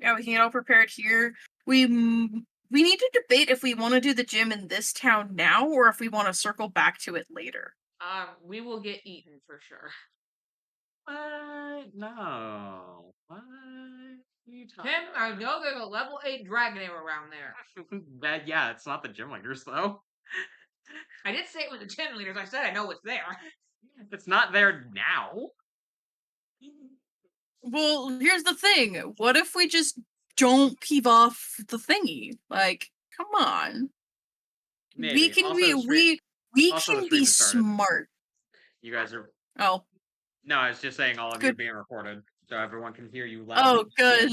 Yeah, we can get all prepared here. We need to debate if we want to do the gym in this town now or if we want to circle back to it later. We will get eaten for sure. What? No. What? Are you talking Tim, I about? know there's a level 8 Dragonair around there. Yeah, it's not the gym leaders though. I did say it was the gym leaders. I said I know it's there. It's not there now. Well, here's the thing. What if we just don't peeve off the thingy? Like, come on. We Maybe. can Also, be the stream. we Also, the can stream be has started. smart. You guys are. Oh, No, I was just saying all of you are good. being recorded, so everyone can hear you loud. Oh, good.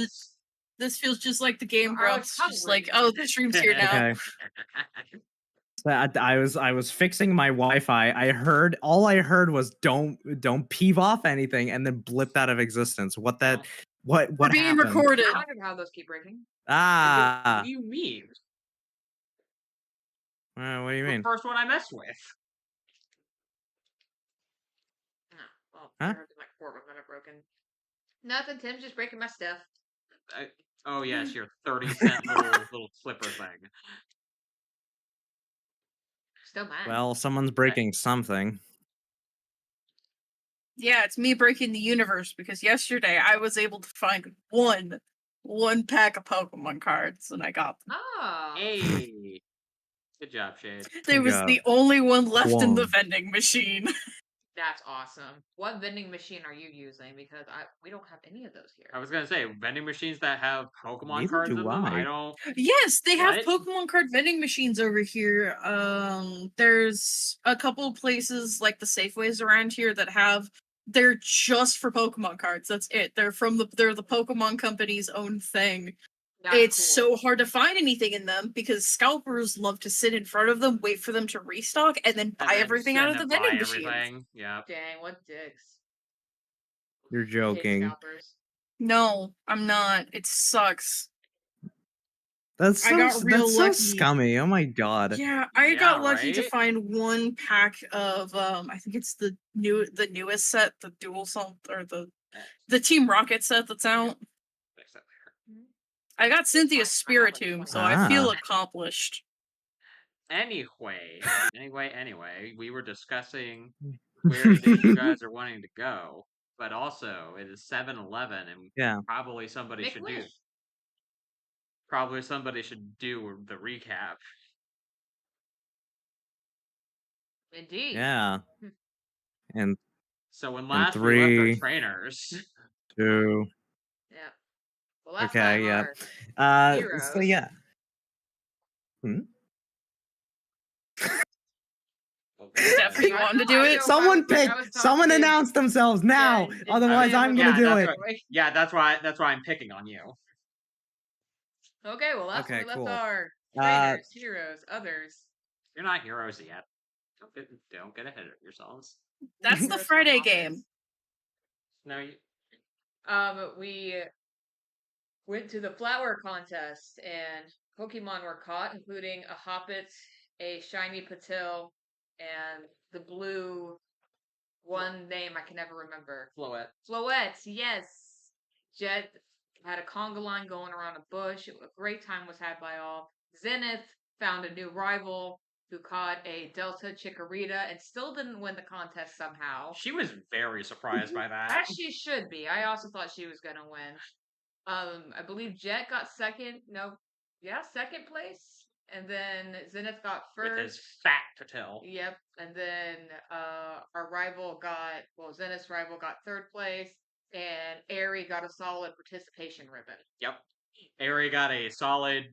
This feels just like the Game I was Grumps. Just like, hungry. oh, the stream's here now. Okay. So I was fixing my Wi-Fi. All I heard was don't peeve off anything, and then blipped out of existence. What We're being happened? recorded. I wonder how those keep breaking. What Ah, do you mean? what do you The mean? first one I messed with. Oh, well, Huh? there have been like 4 of them that are broken. Nothing. Tim's just breaking my stuff. Oh yes, your 30-cent little clipper thing. Still mine. Well, someone's breaking something. Yeah, it's me breaking the universe because yesterday I was able to find one pack of Pokemon cards and I got them. Oh. Hey, good job, Shade. There was job. the only one left in the One. vending machine. That's awesome. What vending machine are you using? Because we don't have any of those here. I was gonna say vending machines that have Pokemon Neither cards do in them. I. I don't. Yes, they have What? Pokemon card vending machines over here. There's a couple of places like the Safeways around here that have. They're just for Pokemon cards. That's it. They're the Pokemon company's own thing. That's It's cool. so hard to find anything in them because scalpers love to sit in front of them, wait for them to restock, and then buy And then everything out of the send them vending buy machines. everything. Yeah. Dang, what dicks. You're Hate joking. scalpers. No, I'm not. It sucks. That's I so, got real that's so lucky. scummy. Oh my god. Yeah, I Yeah, got lucky to right? find one pack of I think it's the newest set, the Dual Salt or the Team Rocket set that's out. Fix that later. I got Cynthia's I have like Spiritomb, 20. so I feel Ah. accomplished. Anyway, we were discussing where it is you guys are wanting to go, but also it is 7-Eleven, and Yeah. probably somebody Make should wish. do the recap. Indeed. Yeah. And So when last we left 3, our trainers, 2. Yeah. Well, last Okay, time yeah. our So heroes. yeah. Steph, you wanting to do it? Someone announce themselves now. Jen, Otherwise, Jen I'm was gonna on do the it. way. yeah, that's why I'm picking on you. Okay, well, last time Okay, we left cool. our Uh, trainers, heroes, others. You're not heroes yet. Don't get ahead of yourselves. That's the Heroes Friday for game. No, you. We went to the flower contest, and Pokemon were caught, including a Hoppip, a shiny Patil, and the blue one name I can never remember. Floette. Floette, yes. Jet had a conga line going around a bush. A great time was had by all. Zenith found a new rival who caught a Delta Chikorita and still didn't win the contest somehow. She was very surprised by that. As she should be. I also thought she was gonna win. I believe Jet got second. No, yeah, second place. And then Zenith got With first. his fat Patil. Yep. And then Zenith's rival got third place, and Aerie got a solid participation ribbon. Yep. Aerie got a solid,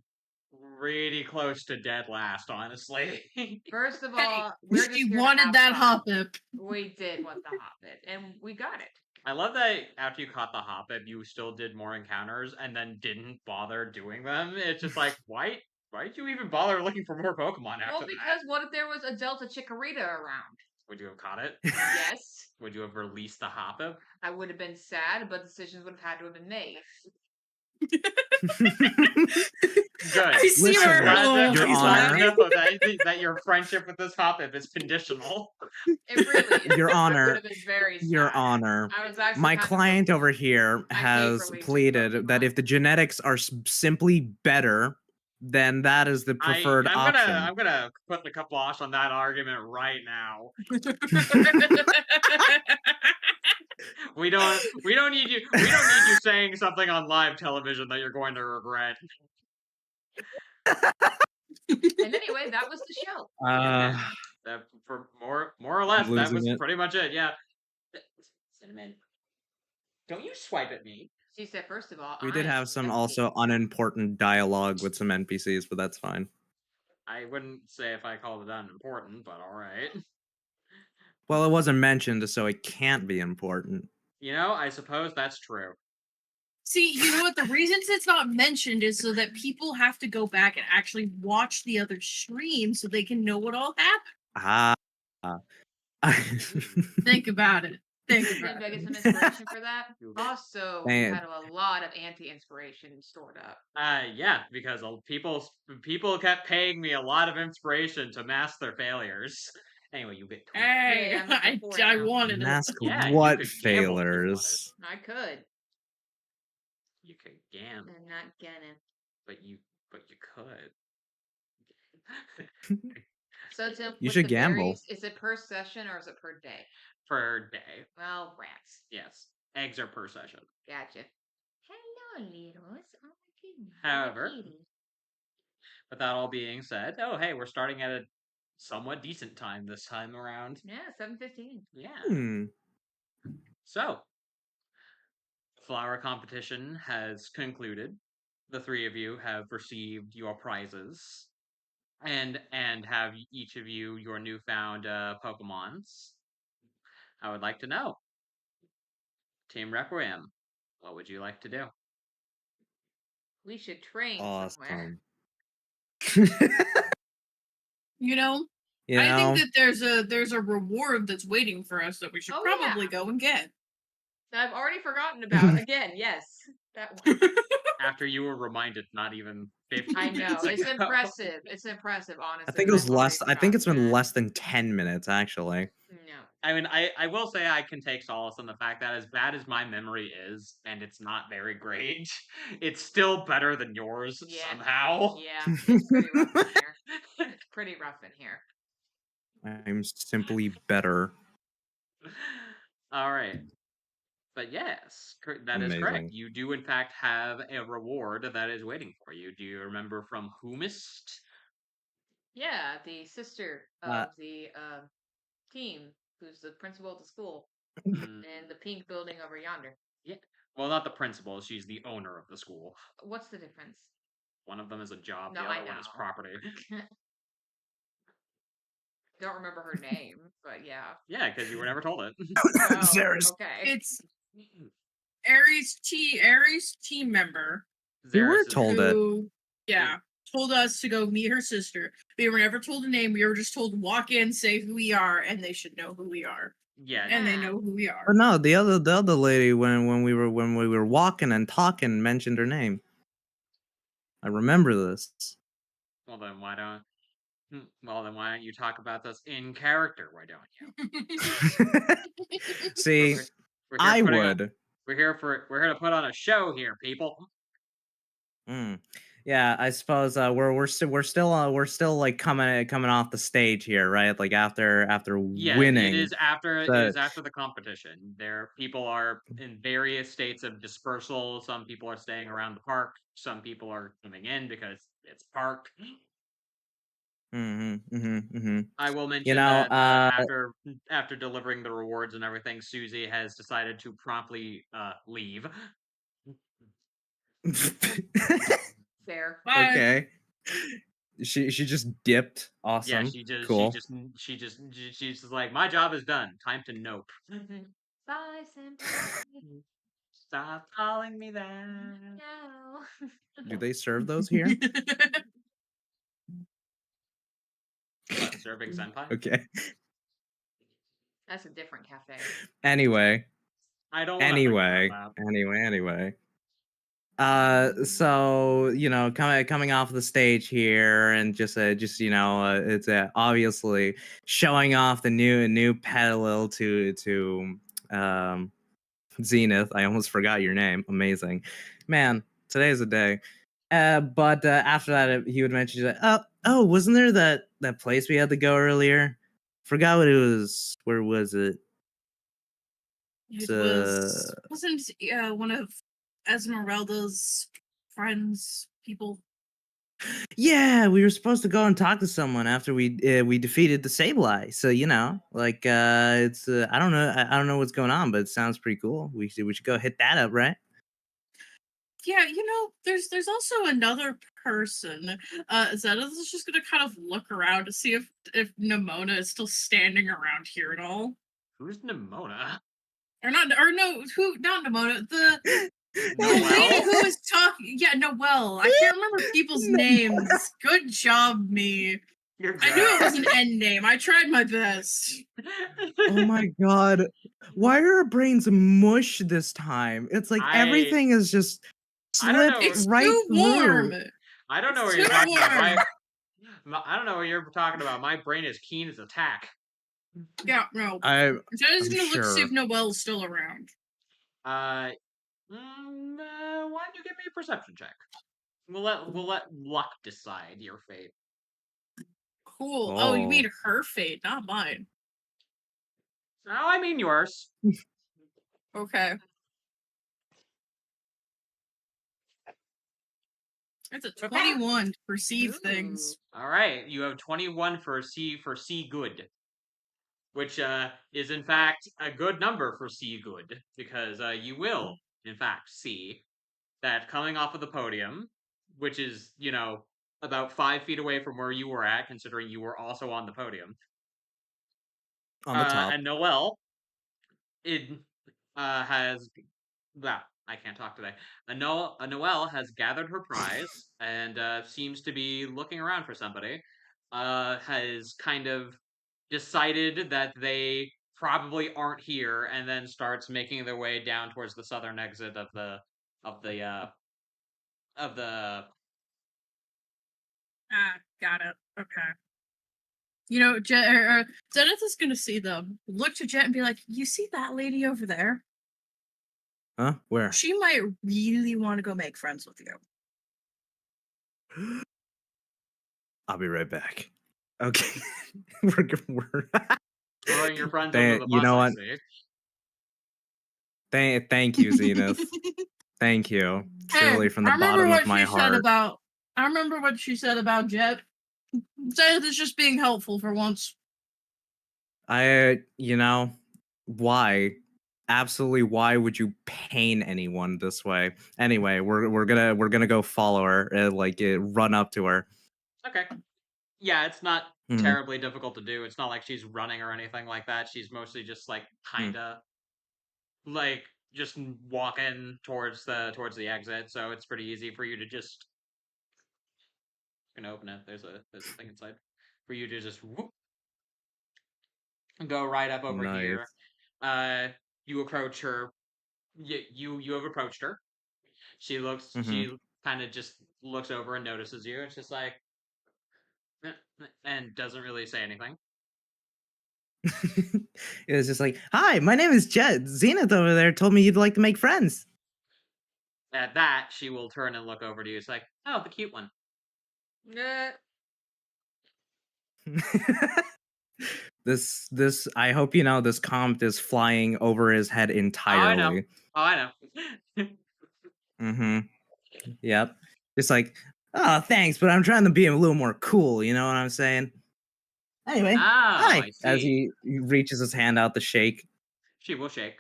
really close to dead last, honestly. First of Hey, all, we're just she here to wanted have that fun. Hoppip. We did want the Hoppip, and we got it. I love that after you caught the Hoppip, you still did more encounters and then didn't bother doing them. It's just like, why did you even bother looking for more Pokemon after Well, because what if there was a Delta Chikorita around? Would you have caught it? Yes. Would you have released the Hoppip? I would have been sad, but decisions would have had to have been made. Good. I see Listen, where Glad oh, that- Your he's Honor. glad laughing. that your friendship with this Hoppip is conditional. It really is. Your It Honor, would have been very Your sad. Honor, I was actually my kind of client relieved. over here I hate has releasing pleaded that Pokemon. if the genetics are simply better, then that is the preferred option. I'm gonna put the kibosh on that argument right now. We don't need you saying something on live television that you're going to regret. And anyway, that was the show. That for more or less, that Losing was it. pretty much it. Yeah. Cinnamon, don't you swipe at me. She said, first of all, We I did am have some Misty. also unimportant dialogue with some NPCs, but that's fine. I wouldn't say if I called it unimportant, but all right. Well, it wasn't mentioned, so it can't be important. You know, I suppose that's true. See, you know what? The reasons it's not mentioned is so that people have to go back and actually watch the other stream so they can know what all happened. Think about it. Think Did about I it. get some inspiration for that? You- Also, we Man. had a lot of anti-inspiration stored up. Yeah, because people kept paying me a lot of inspiration to mask their failures. Anyway, you get tweaked. Hey, I'm at the four I now. wanted it. Mask Yeah, you what could gamble if you failures? I could. You could gam, I'm not gonna. but you could. So Tim, You with should the gamble. berries, is it per session or is it per day? Per day. Well, rats. Yes. Eggs are per session. Gotcha. Hello, littles. Oh my goodness. However, with that all being said, oh hey, we're starting at a somewhat decent time this time around. Yeah, 7:15. Yeah. Hmm. So, the flower competition has concluded. The three of you have received your prizes, and have each of you your newfound Pokemons. I would like to know, Team Requiem, what would you like to do? We should train somewhere. Awesome. You know, You I know, think that there's a reward that's waiting for us that we should Oh, probably yeah. go and get. That I've already forgotten about. Again, yes. That one. After you were reminded not even 50 I know. minutes It's ago. impressive. It's impressive, honestly. I think it but was I've already less. I think it's been forgotten that. less than 10 minutes actually. No. I mean, I will say I can take solace in the fact that as bad as my memory is, and it's not very great, it's still better than yours Yeah. somehow. Yeah, it's pretty rough in here. It's pretty rough in here. I'm simply better. All right. But yes, that is correct. Amazing. You do, in fact, have a reward that is waiting for you. Do you remember from whomist? Yeah, the sister of the team, who's the principal of the school, Mm, in the pink building over yonder. well, not the principal. She's the owner of the school. What's the difference? One of them is a job. No, The I other one is know. property. Don't remember her name, but yeah. Yeah, because you were never told it. Oh, Zeris. okay. It's Aries team member We were Zeris is- told it. who, yeah, told us to go meet her sister. We were never told a name. We were just told walk in, say who we are, and they should know who we are, Yeah, and they know who we are. Or no, the other lady when we were walking and talking mentioned her name. I remember this. well then why don't you talk about this in character? Why don't you? See, We're I putting on- would. we're here to put on a show here, people. Yeah, I suppose we're still like coming off the stage here, right? Like after Yeah, winning. it is after So- the competition. People are in various states of dispersal. Some people are staying around the park. Some people are coming in because it's park. I will mention know, that after delivering the rewards and everything, Susie has decided to promptly leave. Fair. Bye. Okay. She just dipped. Awesome. Yeah, cool. she's just like, my job is done. Time to nope. Bye, senpai. Stop calling me that. No. Do they serve those here? What, serving senpai? Okay. That's a different cafe. Anyway. I don't. wanna think about that. Anyway. So coming off the stage here and just it's obviously showing off the new pedal to um Zenith. I almost forgot your name. Amazing, man. Today's the day. But after that, he would mention that. Oh, wasn't there that place we had to go earlier? Forgot what it was. Where was it? It wasn't one of Esmeralda's friends, people. Yeah, we were supposed to go and talk to someone after we defeated the Sableye. So it's I don't know I don't know what's going on, but it sounds pretty cool. We should go hit that up, right? Yeah, there's also another person. Zenith is just gonna kind of look around to see if Nimona is still standing around here at all. Who's Nimona? Or not Nimona, the lady Noelle? who was talking. Yeah, Noelle. I can't remember people's names. Good job, me. You're I knew it was an good. N name. I tried my best. Oh my god. Why are our brains mush this time? It's like everything is just I don't slipped know. It's right too warm. through. I don't know It's what you're too talking about. warm. I don't know what you're talking about. My brain is keen as a tack. Yeah, no. I'm Jenna's gonna look to see sure. if Noelle's still around. Why don't you give me a perception check? We'll let luck decide your fate. Cool. Oh, you Oh. mean her fate, not mine. No, I mean yours. Okay. It's a 21 to perceive things. All right, you have 21 for see good, which is in fact a good number for see good because you will in fact see that coming off of the podium, which is about 5 feet away from where you were at, considering you were also on the podium. On the top. And Noelle, it has. Well, I can't talk today. Noelle has gathered her prize and seems to be looking around for somebody. Has kind of decided that they probably aren't here, and then starts making their way down towards the southern exit of the. Ah, got it. Okay. Zenith is gonna see them, look to Jet and be like, "You see that lady over there? Huh? Where? She might really want to go make friends with you." I'll be right back. Okay. we're Throwing your friends They- under the bus. you know I what? see. Thank you, Zenith. Thank you. Truly from the bottom of my heart. I remember what she said about Jet. Zenith is just being helpful for once. Why? Absolutely, why would you pain anyone this way? Anyway, we're gonna go follow her, run up to her. Okay. Yeah, it's not Mhm. terribly difficult to do. It's not like she's running or anything like that. She's mostly just kinda just walking towards the exit. So it's pretty easy for you to just gonna open it. There's a thing inside for you to just whoop, go right up over here. You approach her. You have approached her. She looks. She kind of just looks over and notices you. It's just like, and doesn't really say anything. It was just like, "Hi, my name is Jet. Zenith over there told me you'd like to make friends." At that, she will turn and look over to you. It's like, oh, the cute one. This I hope this comp is flying over his head entirely. Oh, I know. Mm-hmm. Yep. Just like, oh, thanks, but I'm trying to be a little more cool. You know what I'm saying? Anyway, hi. As he reaches his hand out to shake. She will shake.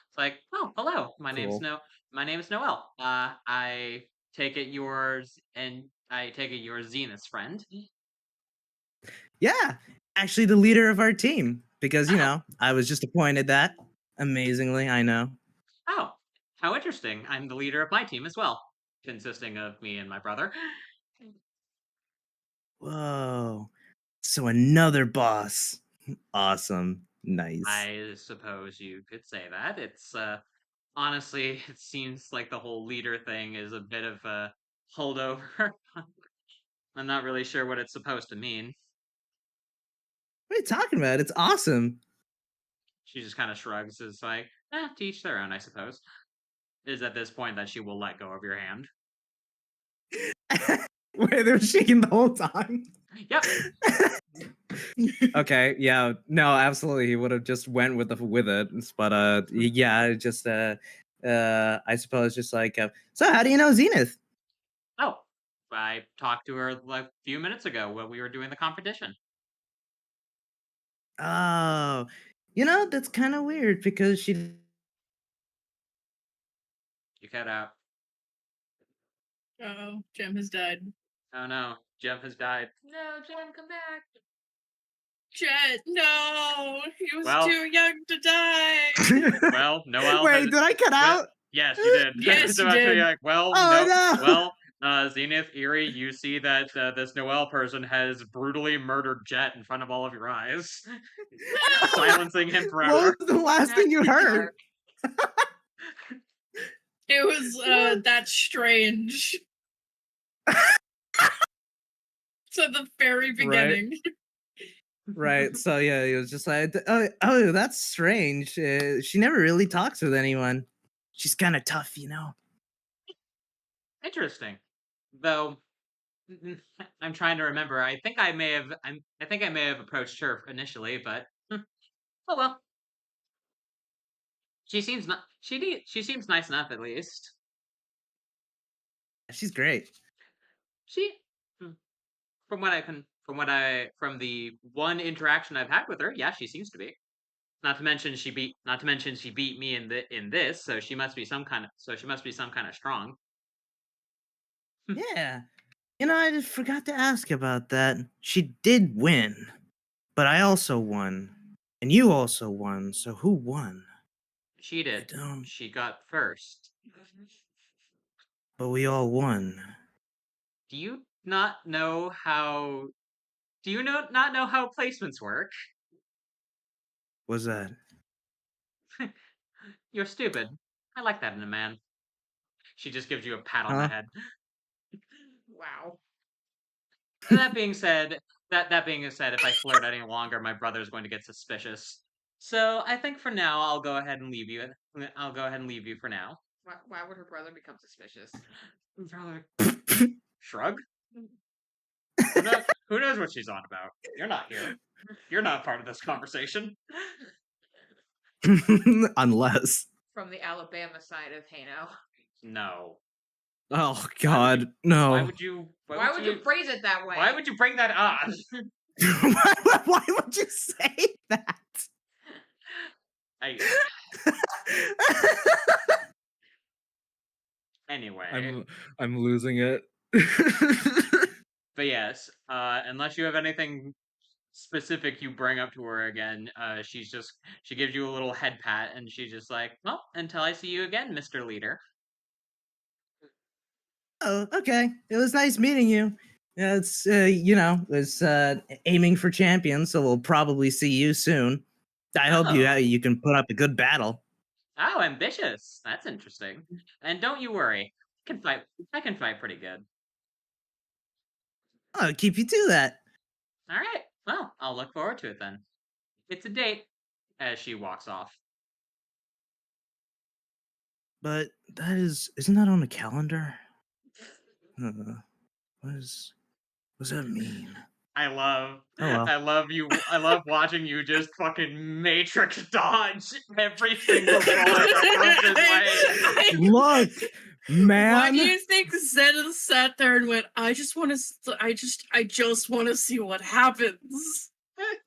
It's like, oh, hello. My name is Noelle. I take it yours, and I take it you're Zenith's friend. Yeah, actually, the leader of our team, because I was just appointed that. Amazingly, I know. Oh, how interesting! I'm the leader of my team as well, consisting of me and my brother. Whoa! So another boss. Awesome. Nice. I suppose you could say that. It's Honestly, it seems like the whole leader thing is a bit of a holdover. I'm not really sure what it's supposed to mean. What are you talking about? It's awesome. She just kind of shrugs. It's like, to each their own, I suppose. It is at this point that she will let go of your hand. Wait, they were shaking the whole time. Yep. Okay, yeah, no, absolutely, he would have just went with it, but yeah, just I suppose just like, so how do you know Zenith? Oh, I talked to her like a few minutes ago when we were doing the competition. Oh, that's kind of weird because she. You cut out. Oh, Jem has died. Oh no, Jeff has died. No, Jen, come back. Jet, no, he was Well- too young to die. Well, Noel. Wait, has- did I cut well, out? Yes, you did. Yes, So you actually, did. like, well, Oh, no. Well, Zenith, Eerie, you see that this Noel person has brutally murdered Jet in front of all of your eyes, silencing him What forever. was the last thing you That's heard? dark. It was that strange. To the very beginning. Right. So yeah, he was just like, oh, that's strange. She never really talks with anyone. She's kind of tough, Interesting, though. I'm trying to remember. I think I may have. I think I may have approached her initially, but oh well. She seems not. She seems nice enough, at least. She's great. She, from from the one interaction I've had with her, yeah, she seems to be. Not to mention she beat me in this, so she must be some kind of strong. Yeah. I just forgot to ask about that. She did win, but I also won, and you also won. So who won? She did. don't- She got first. But we all won. Do you not know how? Do you not know how placements work? What's that? You're stupid. I like that in a man. She just gives you a pat on the Huh? head. Wow. That being said, if I flirt any longer, my brother's going to get suspicious. So I think for now, I'll go ahead and leave you. I'll go ahead and leave you for now. Why would her brother become suspicious? Brother, shrug. Who knows what she's on about? You're not here. You're not part of this conversation. Unless. From the Alabama side of Hano. No. Oh God, no. Why would you? Why would you phrase it that way? Why would you bring that up? Why would you say that? Anyway. I'm losing it. But yes, unless you have anything specific you bring up to her again, she gives you a little head pat and she's just like, well, until I see you again, Mr. Leader. Oh, okay. It was nice meeting you. Yeah, it's it's aiming for champion, so we'll probably see you soon. I hope you can put up a good battle. Oh, ambitious. That's interesting. And don't you worry. I can fight pretty good. I'll keep you to that. All right. Well, I'll look forward to it then. It's a date. As she walks off. But isn't that on the calendar? What does that mean? I love well. I love watching you just fucking matrix dodge every single bullet that comes his way. Look, man. Why do you think Zenith sat there and went, I just want to see what happens.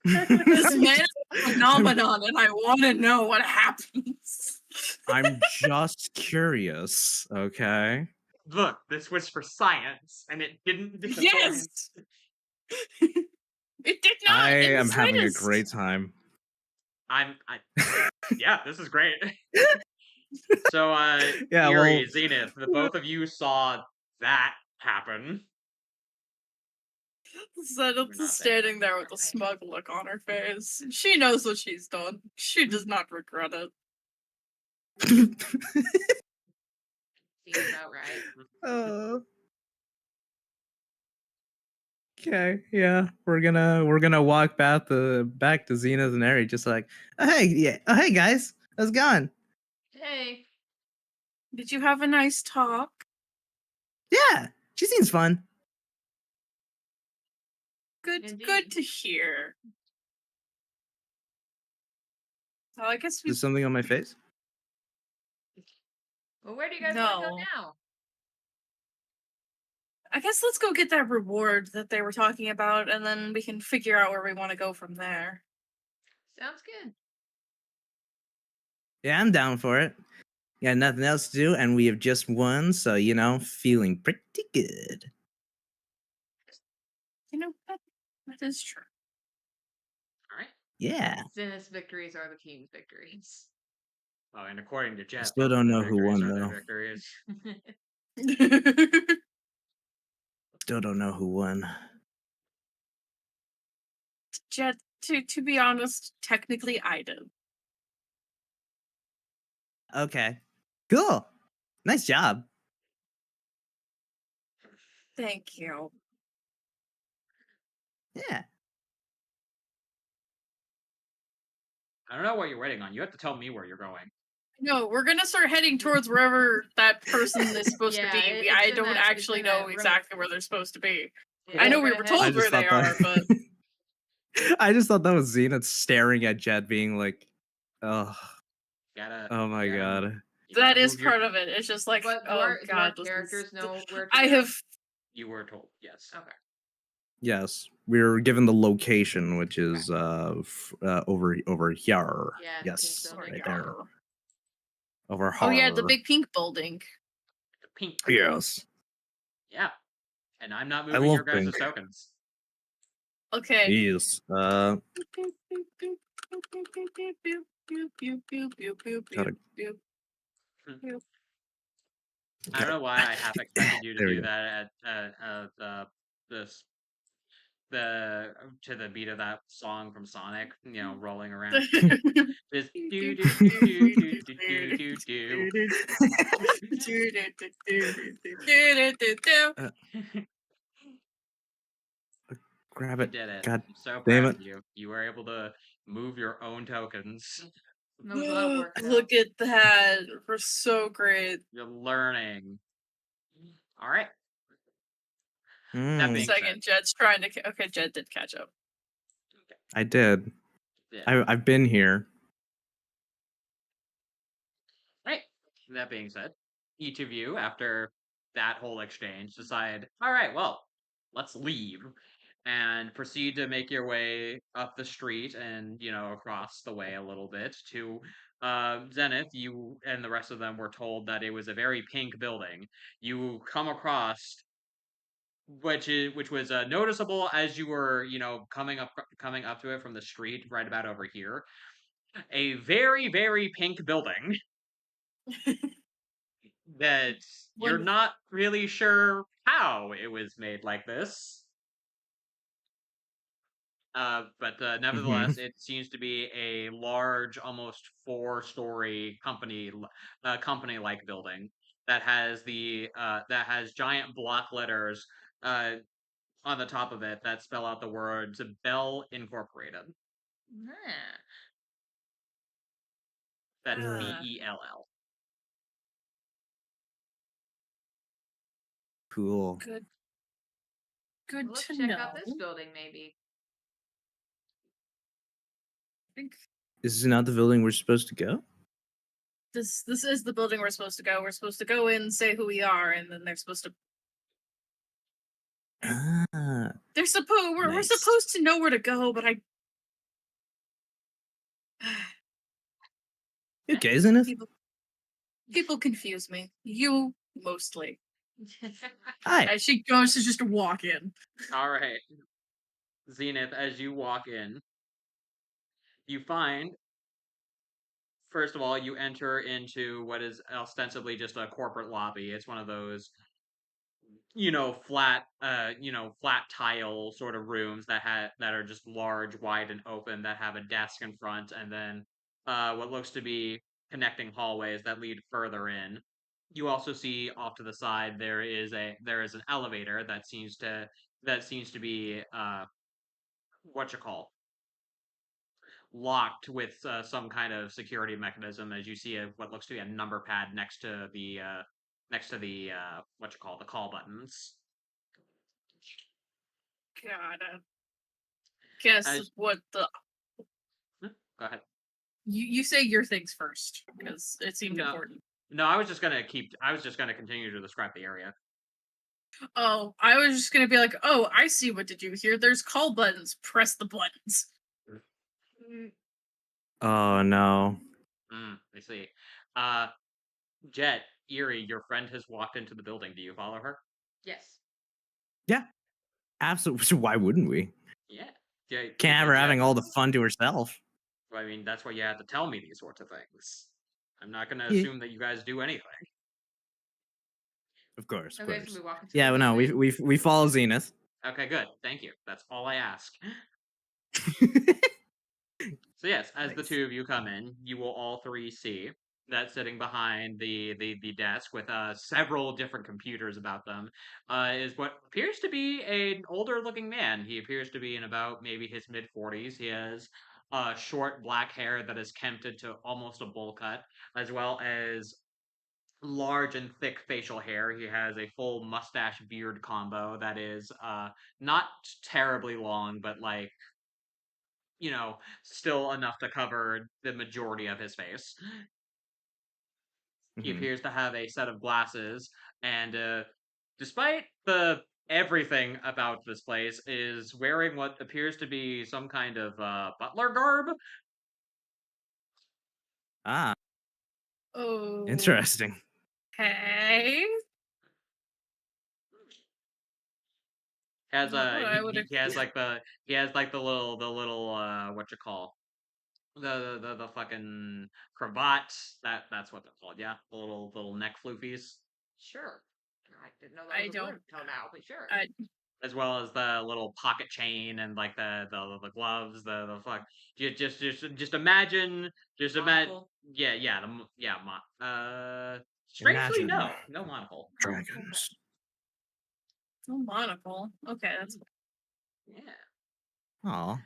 This man is a phenomenon and I want to know what happens. I'm just curious, okay? Look, this was for science, and it didn't disappoint. Yes! It did not. I in the am having a slightest. great time. Yeah, this is great. So, Yeah, Eerie, well- Zenith, the both of you saw that happen. Zenith is standing there with a smug look on her face. She knows what she's done. She does not regret it. Seems about right. Oh. Okay, yeah, we're gonna walk back to Zenith and Eri, just like, oh, hey, yeah, oh, hey guys, how's it going? Hey, Did you have a nice talk? Yeah, she seems fun. Good Indeed. to hear. So I guess Is we there something on my face? well, where do you guys want to go No. now? I guess let's go get that reward that they were talking about, and then we can figure out where we want to go from there. Sounds good. Yeah, I'm down for it. Got nothing else to do, and we have just won, so feeling pretty good. You know, that is true. All right. Yeah. Zenith's victories are the team's victories. Oh, and according to Jeff, still both don't of their know who victories won, are their though. victories. Still don't know who won. Jet, to be honest, technically I did. Okay. Cool. Nice job. Thank you. Yeah. I don't know what you're waiting on. You have to tell me where you're going. No, we're gonna start heading towards wherever that person is supposed to Yeah, be. it's I in don't that- it's actually in that know road. exactly where they're supposed to be. Yeah, I know we're we gonna were head- told where they are, but I just thought that was Zenith staring at Jet, being like, "Oh, Gotta. oh my gotta- god." you that gotta is move your- part of it. It's just like, But do oh our god, this characters is, know where to I go? have. You were told, yes. Okay. Yes, we were given the location, which is over here. Yeah, the pink Yes, building. right there. Over Oh yeah, the here. big pink building. The pink. Yes. Yeah. And I'm not I moving love your guys' pink. tokens. Okay. Yes. Gotta- I don't know why I half expected you to There we do go. that at this to the beat of that song from Sonic, rolling around. Just do do do do do do do do. Grab You it. did it. God I'm so damn proud it. of you. You were able to move your own tokens. That was a lot of work. though. Look at that. We're so great. You're learning. All right. That Mm, being said, Second, Jed's trying to. Okay, Jed did catch up. I did. yeah. I've been here. Right. That being said, each of you, after that whole exchange, decide, all right, well, let's leave and proceed to make your way up the street and, across the way a little bit to Zenith. You and the rest of them were told that it was a very pink building. You come across which was noticeable as you were, coming up to it from the street right about over here. A very, very pink building that you're When- not really sure how it was made like this. But nevertheless, it seems to be a large, almost 4-story company-like building that has giant block letters on the top of it that spell out the words Bell Incorporated. Ah. That's Ah. BELL. Cool. Good. Well, Good let's to check know. out this building, maybe. I think Is this not the building we're supposed to go? this is the building we're supposed to go. We're supposed to go in, say who we are, and then they're supposed to. Ah, They're supposed. We're Nice. supposed to know where to go, but I. okay, isn't it? People confuse me. You mostly. Hi. As she goes to just walk in. All right. Zenith, as you walk in, you find, first of all, you enter into what is ostensibly just a corporate lobby. It's one of those, flat tile sort of rooms that are just large, wide, and open that have a desk in front, and then what looks to be connecting hallways that lead further in. You also see off to the side there is an elevator that seems to be what you call locked with some kind of security mechanism. As you see what looks to be a number pad next to the what you call the call buttons. God, guess As what the go ahead. you say your things first because it seemed No. important. No, I was just gonna continue to describe the area. Oh, I was just gonna be like, oh, I see what to do here. There's call buttons. Press the buttons. Oh no. I see. Jet, Erie, your friend has walked into the building. Do you follow her? Yes. Yeah, absolutely. So why wouldn't we? Yeah. Yeah, Can't have her because having all the fun to herself. I mean, that's why you have to tell me these sorts of things. I'm not gonna Yeah. assume that you guys do anything. Of course, of Okay, so course. we walk into Yeah, the well, no, building. we follow Zenith. Okay, good. Thank you. That's all I ask. So yes, as the Nice. two of you come in, you will all three see that sitting behind the desk with several different computers about them is what appears to be an older looking man. He appears to be in about maybe his mid-40s. He has short black hair that is kempt into almost a bowl cut, as well as large and thick facial hair. He has a full mustache beard combo that is not terribly long, but like still enough to cover the majority of his face. He Mhm. appears to have a set of glasses, and despite the everything about this place, is wearing what appears to be some kind of butler garb. Ah, Oh, interesting. okay. Has Not what I would. he has like the little what you call the fucking cravat, that's what they're called, yeah, the little neck floofies, Sure. I didn't know that I was a don't. word until now, but sure. I as well as the little pocket chain and like the gloves, the fuck. Just imagine, just imagine. Monocle. Yeah, yeah. Strangely, Imagine no monocle. dragons. no monocle. Okay, that's Yeah, Aw.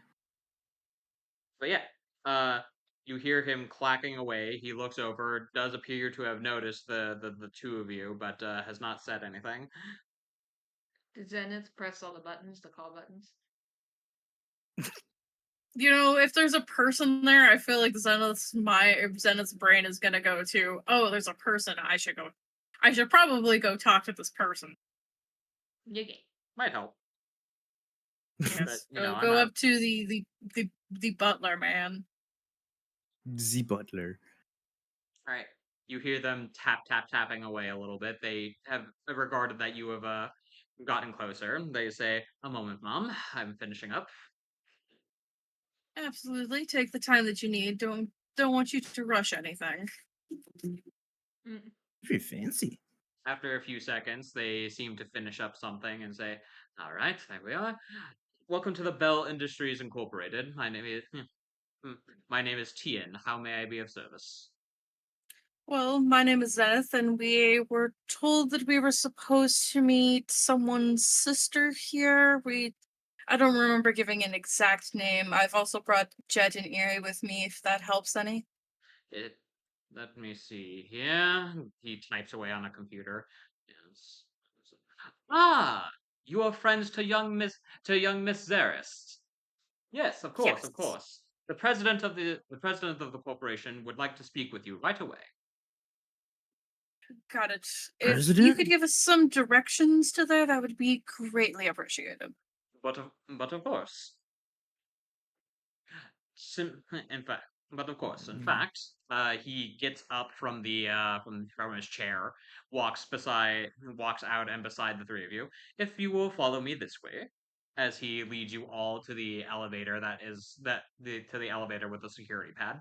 but yeah. Uh, you hear him clacking away. He looks over, does appear to have noticed the two of you, but has not said anything. Did Zenith press all the buttons, the call buttons? if there's a person there, I feel like Zenith's brain is gonna go to, oh, there's a person. I should probably go talk to this person. Yiggy. Might help. Yes. But, I'm Go not. up to the butler man. Z Butler. All right. You hear them tapping away a little bit. They have regarded that you have gotten closer. They say, "A moment, Mom. I'm finishing up." Absolutely. Take the time that you need. Don't want you to rush anything. Mm. Pretty fancy. After a few seconds, they seem to finish up something and say, "All right, there we are. Welcome to the Bell Industries Incorporated. My name is Tian. How may I be of service?" Well, my name is Zenith, and we were told that we were supposed to meet someone's sister here. I don't remember giving an exact name. I've also brought Jet and Erie with me, if that helps any. It. Let me see here. He types away on a computer. Yes. Ah, you are friends to young Miss Zarist. Yes, of course, of Yes. course. The president of the corporation would like to speak with you right away. Got it. If you could President? give us some directions to there, that would be greatly appreciated. But of course. In fact, he gets up from the from his chair, walks out and beside the three of you. If you will follow me this way, as he leads you all to the elevator to the elevator with the security pad.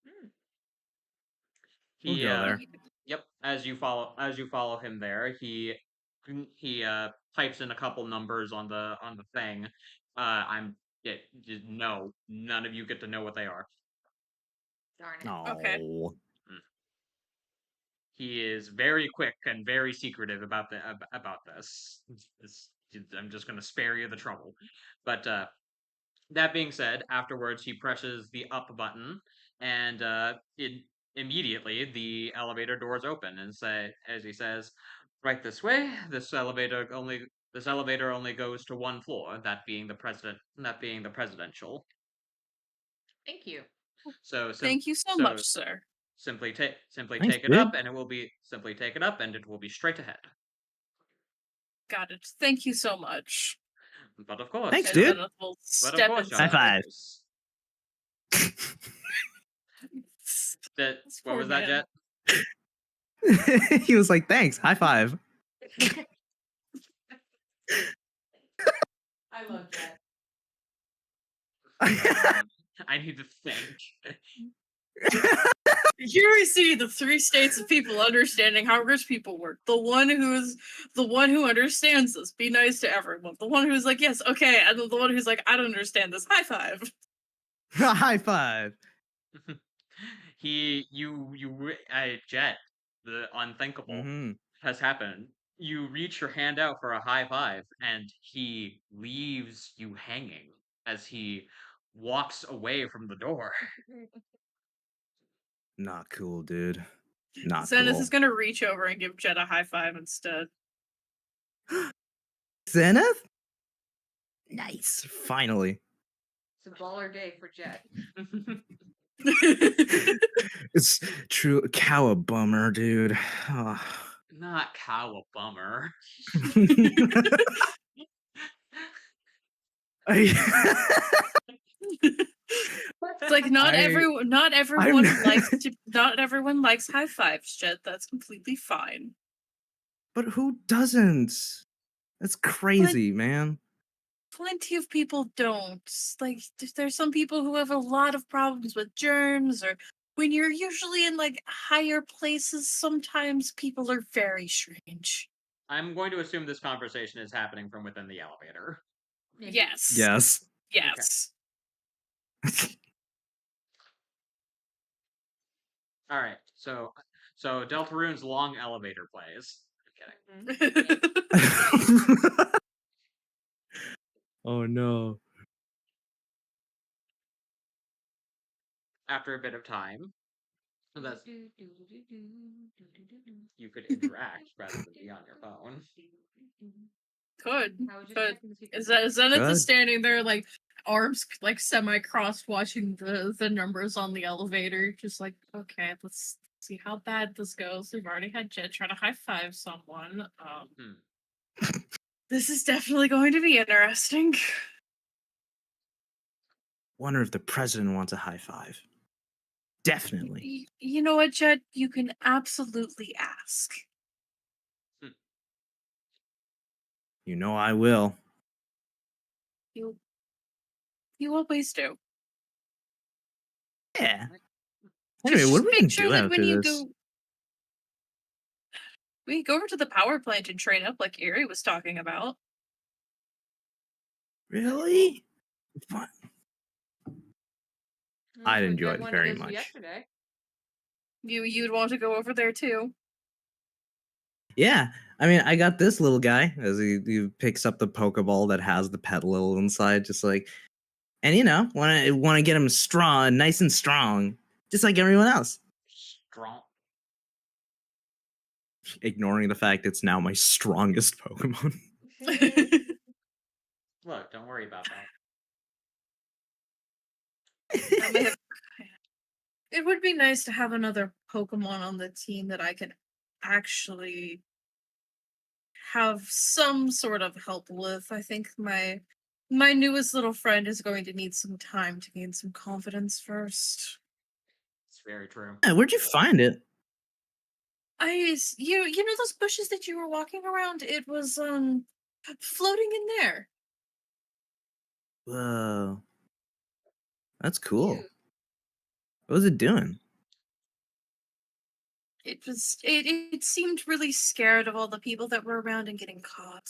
Mm. We'll He go there. Yep, as you follow him there, he types in a couple numbers on the thing. No, none of you get to know what they are. Darn it. Okay. No. he is very quick and very secretive about about this. I'm just going to spare you the trouble. But that being said, afterwards he presses the up button, and immediately the elevator doors open, and say as he says, "Right this way. This elevator only goes to one floor, that being the presidential. Thank you. So Thank you so so much, sir. simply Thanks, take it dude. up, and it will be straight ahead. Got it. Thank you so much." But of course, Thanks, And dude. Zenith will But of step course, High inside. five. That This what poor was that, man. Jet? He was like, "Thanks, high five." I love that. I need to think. Here we see the three states of people understanding how rich people work. The one who understands this, be nice to everyone. The one who's like, yes, okay, and the one who's like, I don't understand this. High five. High five. Jet, the unthinkable Hmm. has happened. You reach your hand out for a high five, and he leaves you hanging as he walks away from the door. Not cool, dude. Not Zenith cool. is gonna reach over and give Jet a high five instead. Zenith? Nice. Finally. It's a baller day for Jet. It's true. Cowabummer, dude. Ah. Not cowabummer. It's like not everyone not everyone likes high fives, Jet. That's completely fine. But who doesn't? That's crazy, man. Plenty of people don't. Like there's some people who have a lot of problems with germs, or when you're usually in like higher places, sometimes people are very strange. I'm going to assume this conversation is happening from within the elevator. Yes. Yes. Yes. All right, so Deltarune's long elevator plays. I'm kidding. Oh no. After a bit of time, that's you could interact rather than be on your phone. Could. I was just But checking to see if is there's- that Zenith Good. is standing there like arms like semi-crossed watching the numbers on the elevator, just like, okay, let's see how bad this goes. We've already had Jet try to high five someone. This is definitely going to be interesting. Wonder if the president wants a high five. Definitely. You know what, Jet? You can absolutely ask. You know I will. You always do. Yeah. Just Anyway, what are we make gonna sure do that after when you this? go, we go over to the power plant and train up like Erie was talking about. Really? Fun. I'd That's what enjoy Jet it wanted to very go to much. Yesterday. You'd want to go over there too. Yeah, I mean, I got this little guy as he picks up the Pokeball that has the Petalil inside, just like, and want to get him strong, nice and strong, just like everyone else. Strong. Ignoring the fact it's now my strongest Pokemon. Look, don't worry about that. I may have- It would be nice to have another Pokemon on the team that I can actually have some sort of help with. I think my newest little friend is going to need some time to gain some confidence first. It's very true. Yeah, where'd you find it? You know those bushes that you were walking around? It was floating in there. Whoa, that's cool. Cute. What was it doing? It seemed really scared of all the people that were around and getting caught.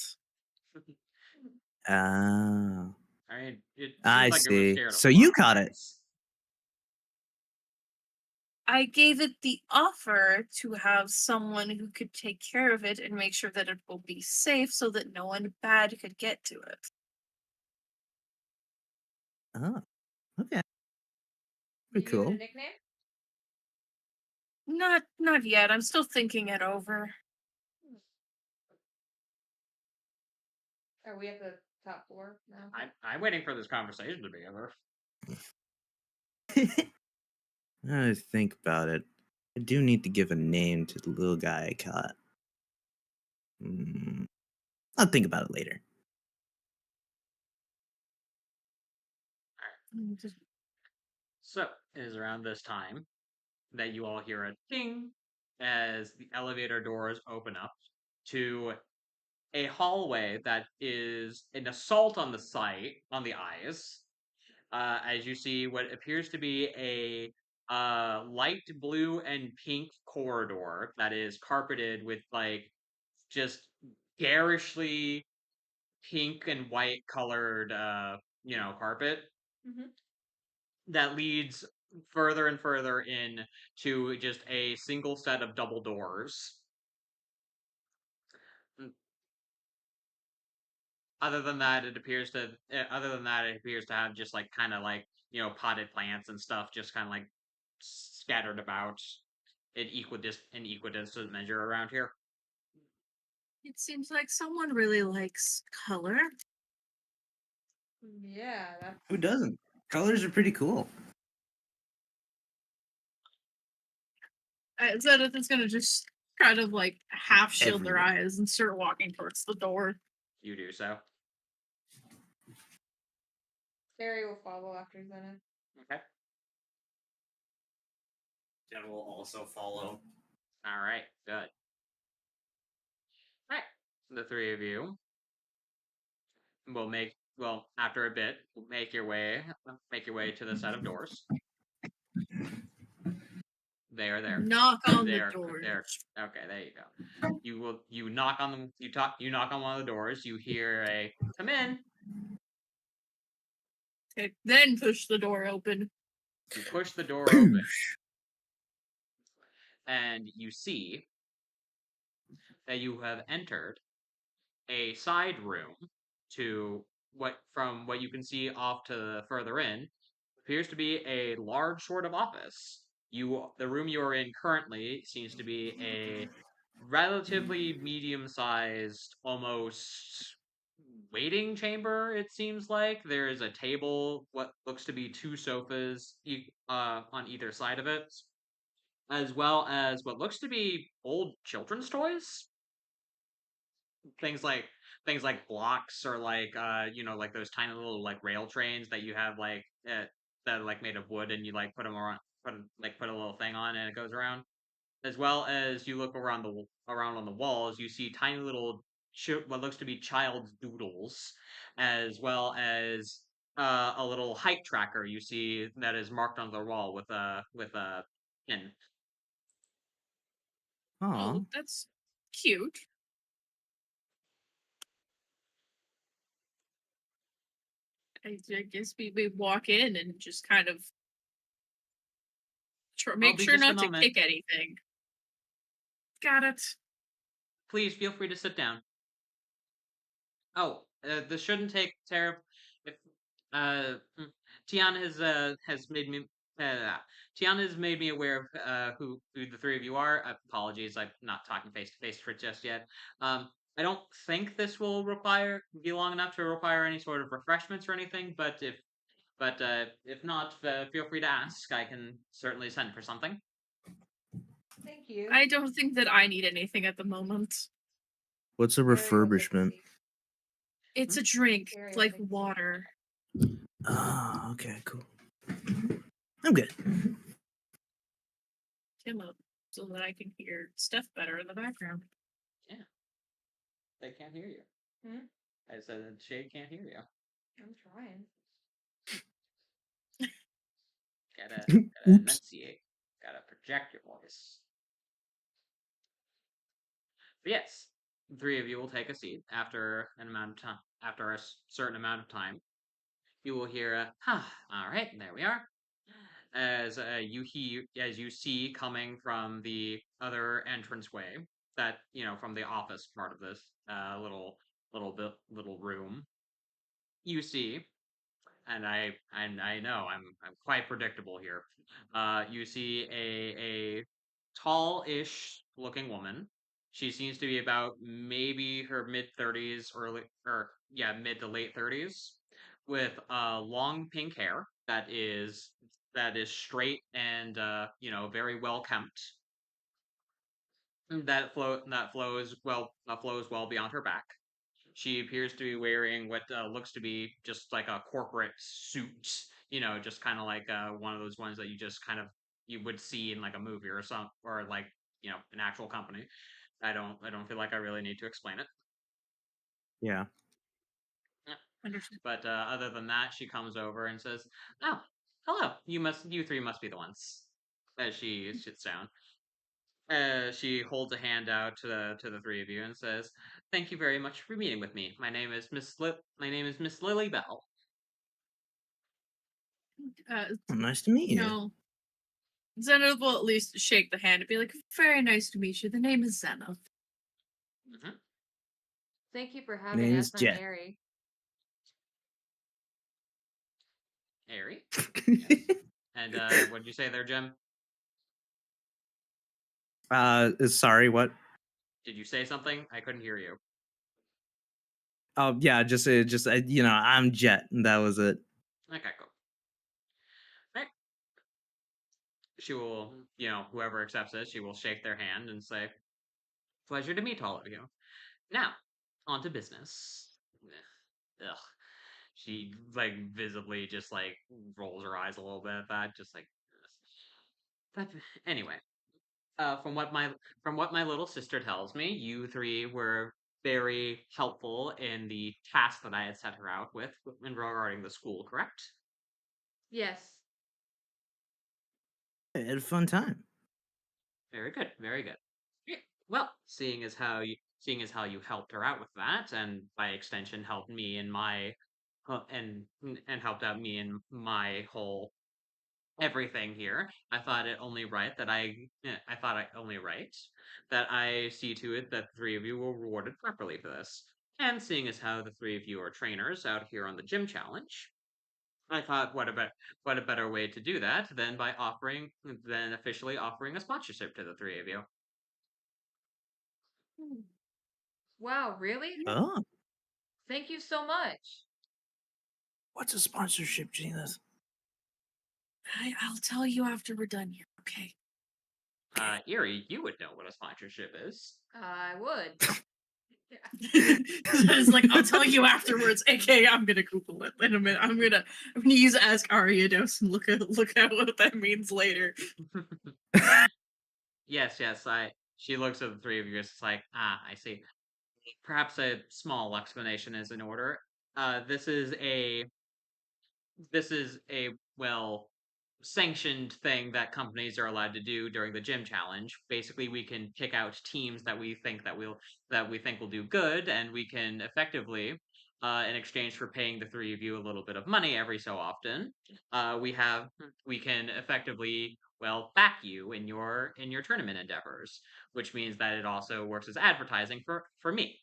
Ah, I mean, it seems I like it was see. scared of So you a lot of caught it. things. I gave it the offer to have someone who could take care of it and make sure that it will be safe so that no one bad could get to it. Oh, okay. Did Pretty you give it a cool. nickname? Not yet. I'm still thinking it over. Are we at the top 4 now? I'm waiting for this conversation to be over. Now that I think about it, I do need to give a name to the little guy I caught. I'll think about it later. So it is around this time that you all hear a ding as the elevator doors open up to a hallway that is an assault on the sight, on the eyes, as you see what appears to be a light blue and pink corridor that is carpeted with like just garishly pink and white colored carpet Mm-hmm. that leads further and further in to just a single set of double doors. Other than that, it appears to. Other than that, it appears to have just like kind of like potted plants and stuff, just kind of like scattered about in equidistant measure around here. It seems like someone really likes color. Yeah, that's Who doesn't? Colors are pretty cool. Zenith is gonna just kind of like half shield their Everywhere. eyes and start walking towards the door. You do so. Barry will follow after Zenith. Okay. Jen will also follow. All right. Good. All right. The three of you will after a bit make your way to the set of doors. They are there. Knock on the There. door. There. Okay, there you go. You knock on them. You knock on one of the doors. You hear a come in. Okay, then push the door open. You push the door open, and you see that you have entered a side room to from what you can see off to the further in appears to be a large sort of office. The room you are in currently seems to be a relatively medium-sized, almost waiting chamber. It seems like there is a table, what looks to be two sofas, on either side of it, as well as what looks to be old children's toys. Things like blocks or like like those tiny little like rail trains that you have that are like made of wood and you like put them around put a little thing on and it goes around, as well as you look around on the walls, you see tiny little what looks to be child's doodles, as well as a little height tracker you see that is marked on the wall with a pin. Aw. Oh, that's cute. I guess we walk in and just kind of make be sure just a not to moment. kick anything. Got it. Please feel free to sit down. Oh, this shouldn't take terrible. If Tian has made me Tian has made me aware of who the three of you are. Apologies, I'm not talking face to face for just yet. I don't think this will be long enough to require any sort of refreshments or anything. But if not, feel free to ask. I can certainly send for something. Thank you. I don't think that I need anything at the moment. What's a Barry will take a refurbishment? seat. It's a drink, Very like expensive. water. Oh, okay, cool. I'm good. Him up so that I can hear Steph better in the background. They can't hear you. Hmm? I said Shade can't hear you. I'm trying. Gotta Oops. enunciate. Gotta project your voice. But yes, the three of you will take a seat after an amount of time. After a certain amount of time, you will hear a, all right, there we are. as you see coming from the other entranceway, that from the office part of this little room, you see, and I know I'm quite predictable here. You see a tall-ish looking woman. She seems to be about maybe her mid 30s, mid to late 30s, with long pink hair that is straight and very well kempt. That flows well beyond her back. She appears to be wearing what looks to be just like a corporate suit, just kind of like one of those ones that you would see in like a movie or like an actual company. I don't feel like I really need to explain it. Yeah. Yeah. Understood. But other than that, she comes over and says, "Oh, hello. You three must be the ones." As she sits down, she holds a hand out to the three of you and says, "Thank you very much for meeting with me. My name is Miss Lily Bell." Oh, nice to meet you. No. Zenith will at least shake the hand and be like, "Very nice to meet you. The name is Zenith." Mhm. Thank you for having Name us. is I'm Jet. Ari. Airy. Yes. And what did you say there, Jim? Sorry, what? Did you say something? I couldn't hear you. Oh, yeah, just I'm Jet, and that was it. Okay, cool. Right. She will, whoever accepts this, she will shake their hand and say, "Pleasure to meet all of you. Now, on to business." Ugh. She like visibly just like rolls her eyes a little bit at that, just like that. Anyway, from what my little sister tells me, you three were very helpful in the task that I had set her out with in regarding the school, correct? Yes. I had a fun time. Very good, very good. Yeah. Well, seeing as how you helped her out with that, and by extension helped me in my and helped out me in my whole everything here, I thought it only right that I see to it that the three of you were rewarded properly for this. And seeing as how the three of you are trainers out here on the gym challenge, I thought what a better way to do that than officially offering a sponsorship to the three of you. Wow, really? Oh, Thank you so much. what's a sponsorship, Genus? I'll tell you after we're done here, okay? Erie, you would know what a sponsorship is. I would. It's like, "I'll tell you afterwards." AKA, I'm gonna Google it in a minute. I'm gonna use Ask Ariados and look at what that means later. Yes, yes. She looks at the three of you. It's like, I see. Perhaps a small explanation is in order. Uh, this is a this is a well sanctioned thing that companies are allowed to do during the gym challenge. Basically, we can pick out teams that we think will do good, and we can effectively, in exchange for paying the three of you a little bit of money every so often, we can effectively back you in your tournament endeavors, which means that it also works as advertising for me.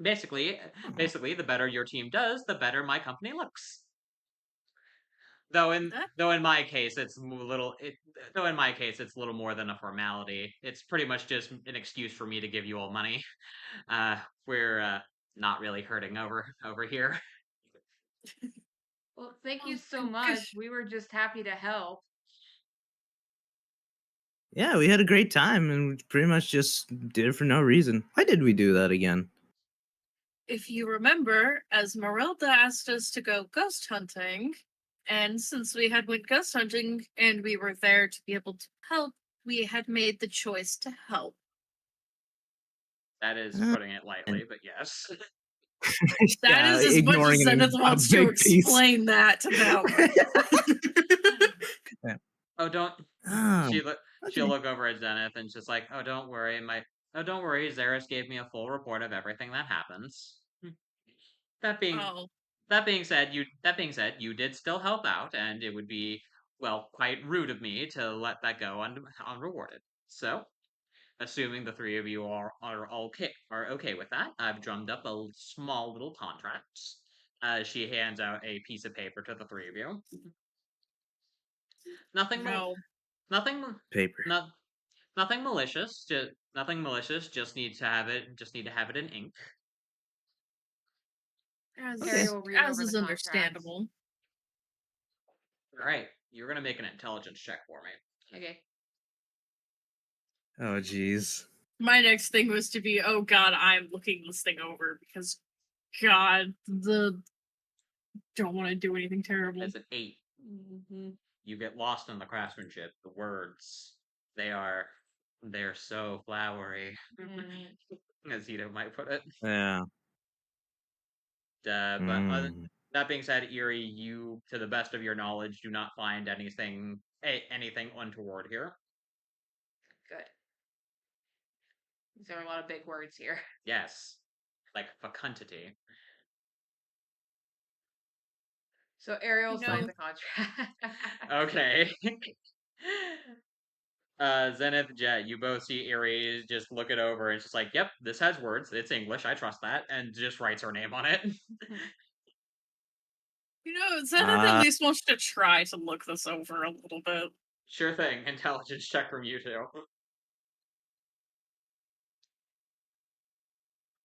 Basically, Oh, basically, the better your team does, the better my company looks. Though in That though in my case it's a little it, though in my case it's a little more than a formality. It's pretty much just an excuse for me to give you all money. We're not really hurting over here. Well, thank you oh, so good. much. We were just happy to help. yeah, we had a great time, and we pretty much just did it for no reason. Why did we do that again? If you remember, Esmeralda asked us to go ghost hunting, and since we had went ghost hunting and we were there to be able to help, we had made the choice to help. That is Uh, putting it lightly, but yes. That yeah, is as much as ignoring Zenith a wants to big piece. explain that to them. Oh, don't Oh, she'll okay. look over at Zenith and just like, "Oh, don't worry, don't worry, Zaris gave me a full report of everything that happens." That being Oh, that being said, you did still help out, and it would be well, quite rude of me to let that go unrewarded. So, assuming the three of you are okay with that, I've drummed up a small little contract. She hands out a piece of paper to the three of you. Nothing, No. nothing, Paper. not, nothing malicious. Just nothing malicious. Just need to have it. Just need to have it in ink. As, Harry will read as over is the contract. understandable. All right, you're gonna make an intelligence check for me. Okay. Oh, jeez. My next thing was to be, oh god, I'm looking this thing over because, god, don't want to do anything terrible. As an 8, Mm-hmm. you get lost in the craftsmanship. The words, they're so flowery, as Ito might put it. Yeah. But that being said, Eerie, you, to the best of your knowledge, do not find anything untoward here. Good. There are a lot of big words here. Yes, like fecundity. So Ariel You signs know- the contract. Okay. Zenith, Jet, you both see Eerie just look it over and it's just like, yep, this has words. It's English. I trust that. And just writes her name on it. You know, Zenith at least wants to try to look this over a little bit. Sure thing. Intelligence check from you two.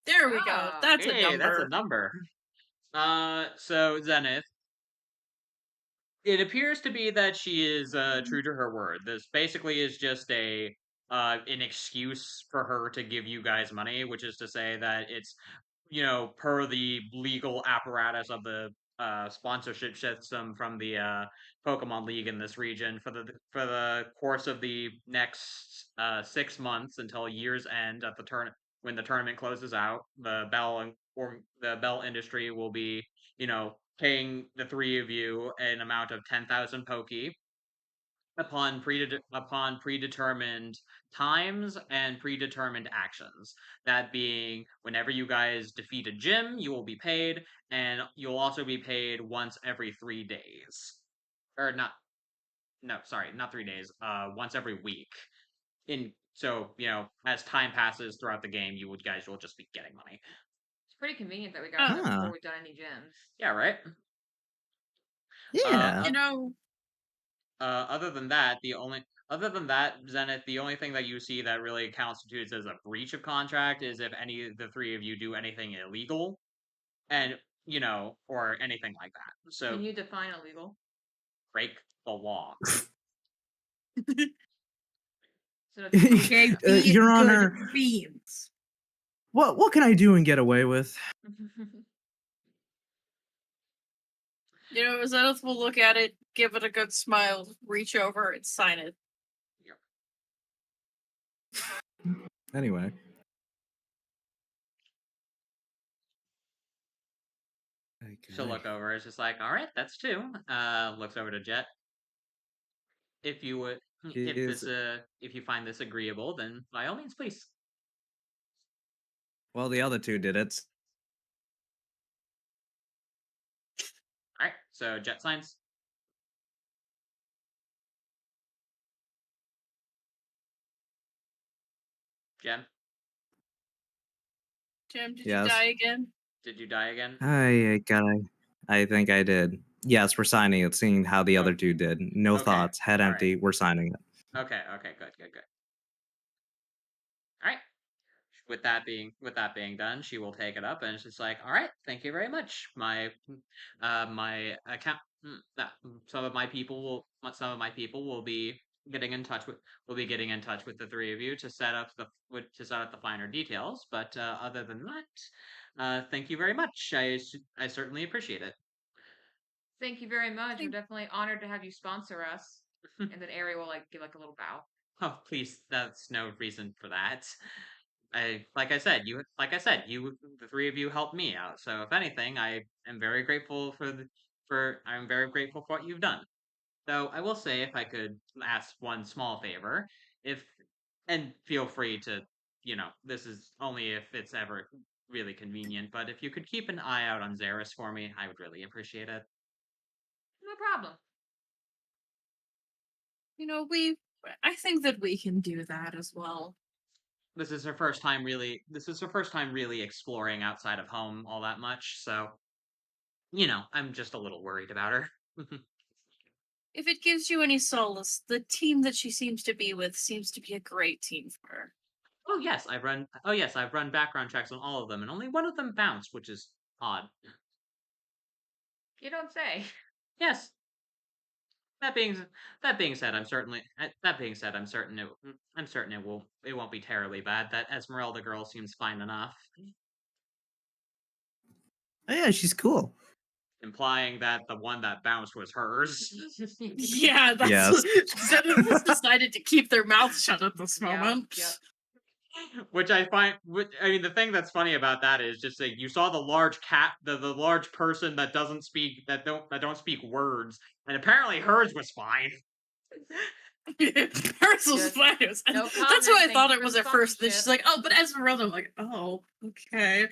There we go. Ah, That's a Hey, number. that's a number. So Zenith, it appears to be that she is true to her word. This basically is just an excuse for her to give you guys money, which is to say that it's, per the legal apparatus of the sponsorship system from the Pokemon League in this region for the course of the next 6 months until year's end at the when the tournament closes out, the Bell industry will be, paying the three of you an amount of 10,000 Poki upon predetermined times and predetermined actions. That being, whenever you guys defeat a gym, you will be paid, and you'll also be paid once every 3 days. Or not. No, sorry, not 3 days. Once every week. As time passes throughout the game, you guys will just be getting money. It's pretty convenient that we got that Huh. before we've done any gyms. Yeah, right. Yeah. You know, Other than that, Zenith, the only thing that you see that really constitutes as a breach of contract is if any of the three of you do anything illegal, and or anything like that. So Can you define illegal? break the law. So it's okay, Uh, be Your good Honor, beans. what can I do and get away with? You know, Zenith will look at it, give it a good smile, reach over, and sign it. Anyway. She'll look over. It's just like, all right, that's 2. Looks over to Jet. If you would, if you find this agreeable, then by all means, please. Well, the other two did it. All right, so Jet signs. Jen, Jim, did Yes. you die again? did you die again? I think I did. Yes, we're signing it, seeing how the Oh. other two did. No Okay, thoughts, head all right. empty, we're signing it. Okay, good. All right. With that being done, she will take it up and it's just like, all right, thank you very much. My account, some of my people will be getting in touch with the three of you to set up the finer details. But other than that, thank you very much. I certainly appreciate it. Thank you very much. We're definitely honored to have you sponsor us. And then Ari will give a little bow. Oh, please, that's no reason for that. Like I said, the three of you helped me out. So if anything, I am very grateful I'm very grateful for what you've done. Though I will say, if I could ask one small favor, and feel free to, this is only if it's ever really convenient, but if you could keep an eye out on Xeris for me, I would really appreciate it. No problem. You know, I think that we can do that as well. This is her first time really. This is her first time really exploring outside of home all that much. So, I'm just a little worried about her. If it gives you any solace, the team that she seems to be with seems to be a great team for her. Oh yes, I've run background checks on all of them, and only one of them bounced, which is odd. You don't say. Yes. That being that being said, I'm certain it won't be terribly bad. That Esmeralda girl seems fine enough, Oh, yeah, she's cool. implying that the one that bounced was hers. Yeah, that's Yes. Zenith has decided to keep their mouths shut at this Yep, moment. yep. I mean, the thing that's funny about that is just like you saw the large cat, the large person that don't speak words, and apparently hers was fine. Hers was Just fine. no That's who I comment, thought thank it you was for at first. Then she's sponsorship. like, "Oh, but Esmeralda." I'm like, "Oh, okay."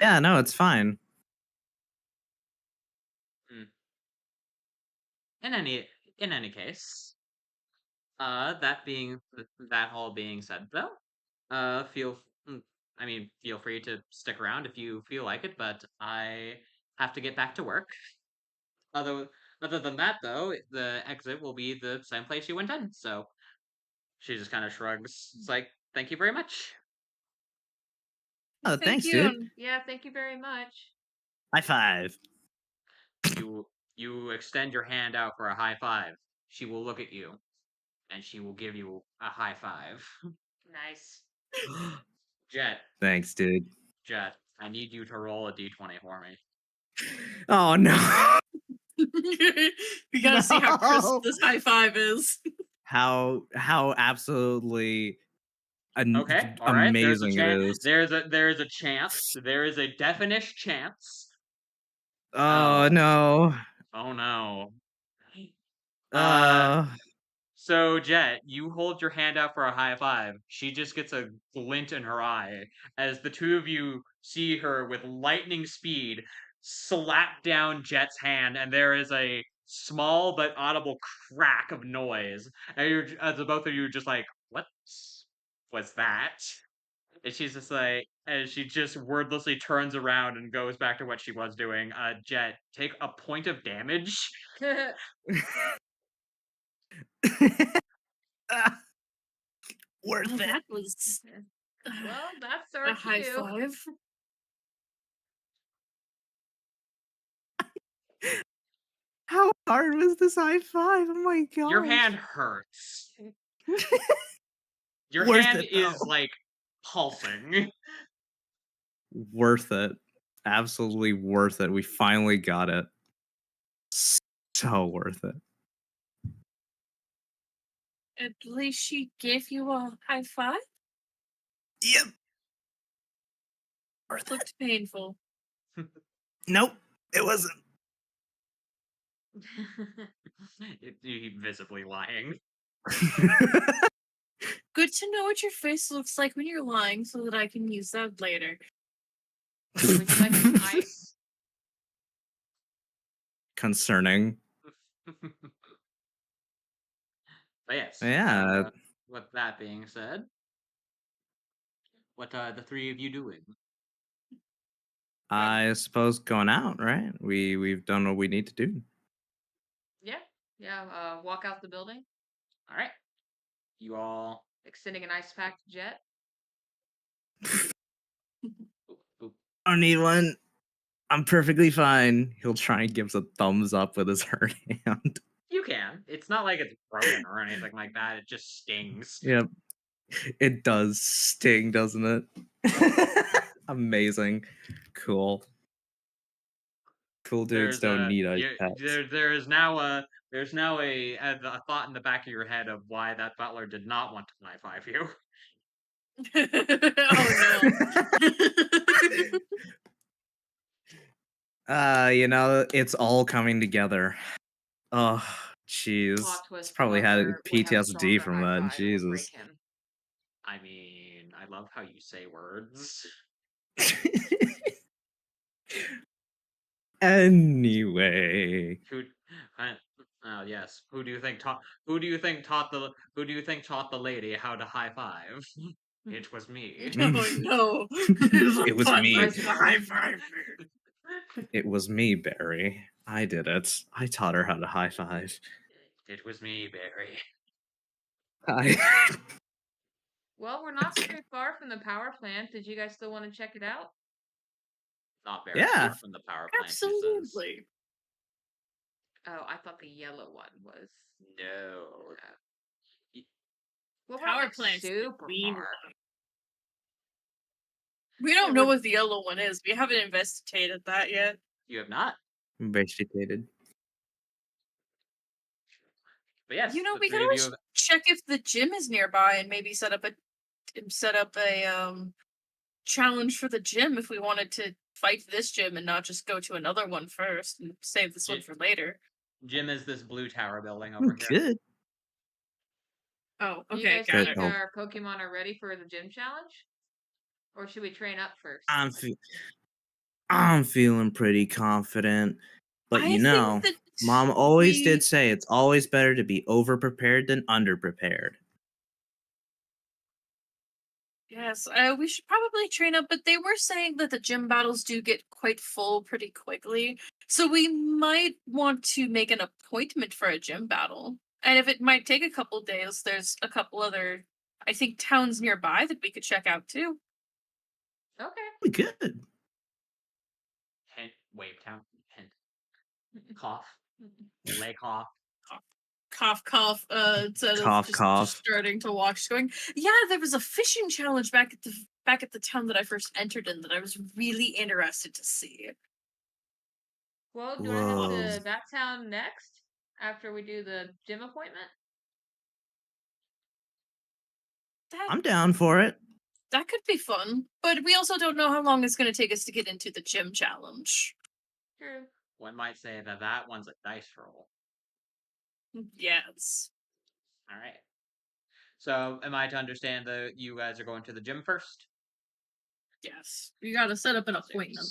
Yeah, no, it's fine. In any case, that all being said, though, feel free to stick around if you feel like it, but I have to get back to work. Other other than that, though, the exit will be the same place you went in. So she just kind of shrugs. It's like, thank you very much. Oh, Thank thanks, you. dude. and Yeah, thank you very much. High five. You extend your hand out for a high five. She will look at you, and she will give you a high five. Nice. Jet, Thanks, dude. Jet, I need you to roll a d20 for me. Oh no. We gotta see how crisp No. this high five is. How absolutely Okay, all right. There's a amazing it chance. is. There's a chance. There is a definite chance. Oh Oh, no. oh no. Uh So Jet, you hold your hand out for a high five. She just gets a glint in her eye as the two of you see her with lightning speed slap down Jet's hand, and there is a small but audible crack of noise. And as the both of you are just like, what was that? And she's just like, and she just wordlessly turns around and goes back to what she was doing. Jet, take a point of damage. worth Well, it. that was Well, that's our a high cue. five. How hard was this high five? Oh my god. Your hand hurts. Your Worth hand it, is though. like pulsing. Worth it. Absolutely worth it. We finally got it. So worth it. At least she gave you a high five. Yep. Worth it. Looked painful. Nope. It wasn't. You visibly lying. Good to know what your face looks like when you're lying, so that I can use that later. Would you like some ice? Concerning. But yes. Yeah. With that being said, what are the three of you doing? I suppose going out, right? We've done what we need to do. Yeah, walk out the building, All right. You all. extending an ice pack to Jet. Oop. I don't need one. I'm perfectly fine. He'll try and gives a thumbs up with his hurt hand. You can. It's not like it's broken or anything like that. It just stings. Yep. It does sting, doesn't it? Amazing. Cool. Cool dudes don't need ice packs. There's now a thought in the back of your head of why that butler did not want to high five you. Oh It's all coming together. Oh, jeez. Plot twist: It's probably the had butler would have a PTSD stronger from high that. five and would Jesus. break him. I mean, I love how you say words. Anyway. Oh yes. Who do you think taught? Who do you think taught the? Who do you think taught the lady how to high five? It was me. No, no. It was me. Was it High me? five. It was me, Barry. I did it. I taught her how to high five. It was me, Barry. I... Well, we're not very far from the power plant. Did you guys still want to check it out? Not very Yeah. far from the power plant. She says. Absolutely. Oh, I thought the yellow one was. No. Well, we're Power not plant's the super green far. one. We don't Yeah, know we're- what the yellow one is. We haven't investigated that yet. You have not. Investigated. But yes, You know, the we three could of you always have. check if the gym is nearby and maybe set up a challenge for the gym if we wanted to fight this gym and not just go to another one first and save this one Gy- for later. Gym is this blue tower building Oh, over here. good. Oh, Do you okay, guys got think it. Oh. our Pokemon are ready for the gym challenge? Or should we train up first? I'm feeling pretty confident. But I you think know, that Mom always we- did say it's always better to be overprepared than underprepared. Yes, we should probably train up, but they were saying that the gym battles do get quite full pretty quickly. So we might want to make an appointment for a gym battle. And if it might take a couple days, there's a couple other, I think, towns nearby that we could check out too. Okay. We good. Hint. Wave town. Hint. Cough. Lay cough. Cough, cough. Instead Cough, of just cough. starting to walk, just going. Yeah, there was a fishing challenge back at the town that I first entered in that I was really interested to see. Well, do you want to Whoa. head to that town next after we do the gym appointment? I'm down for it. That could be fun, but we also don't know how long it's going to take us to get into the gym challenge. True. One might say that that one's a dice roll. Yes. All right. So, am I to understand that you guys are going to the gym first? Yes. We got to set up an appointment.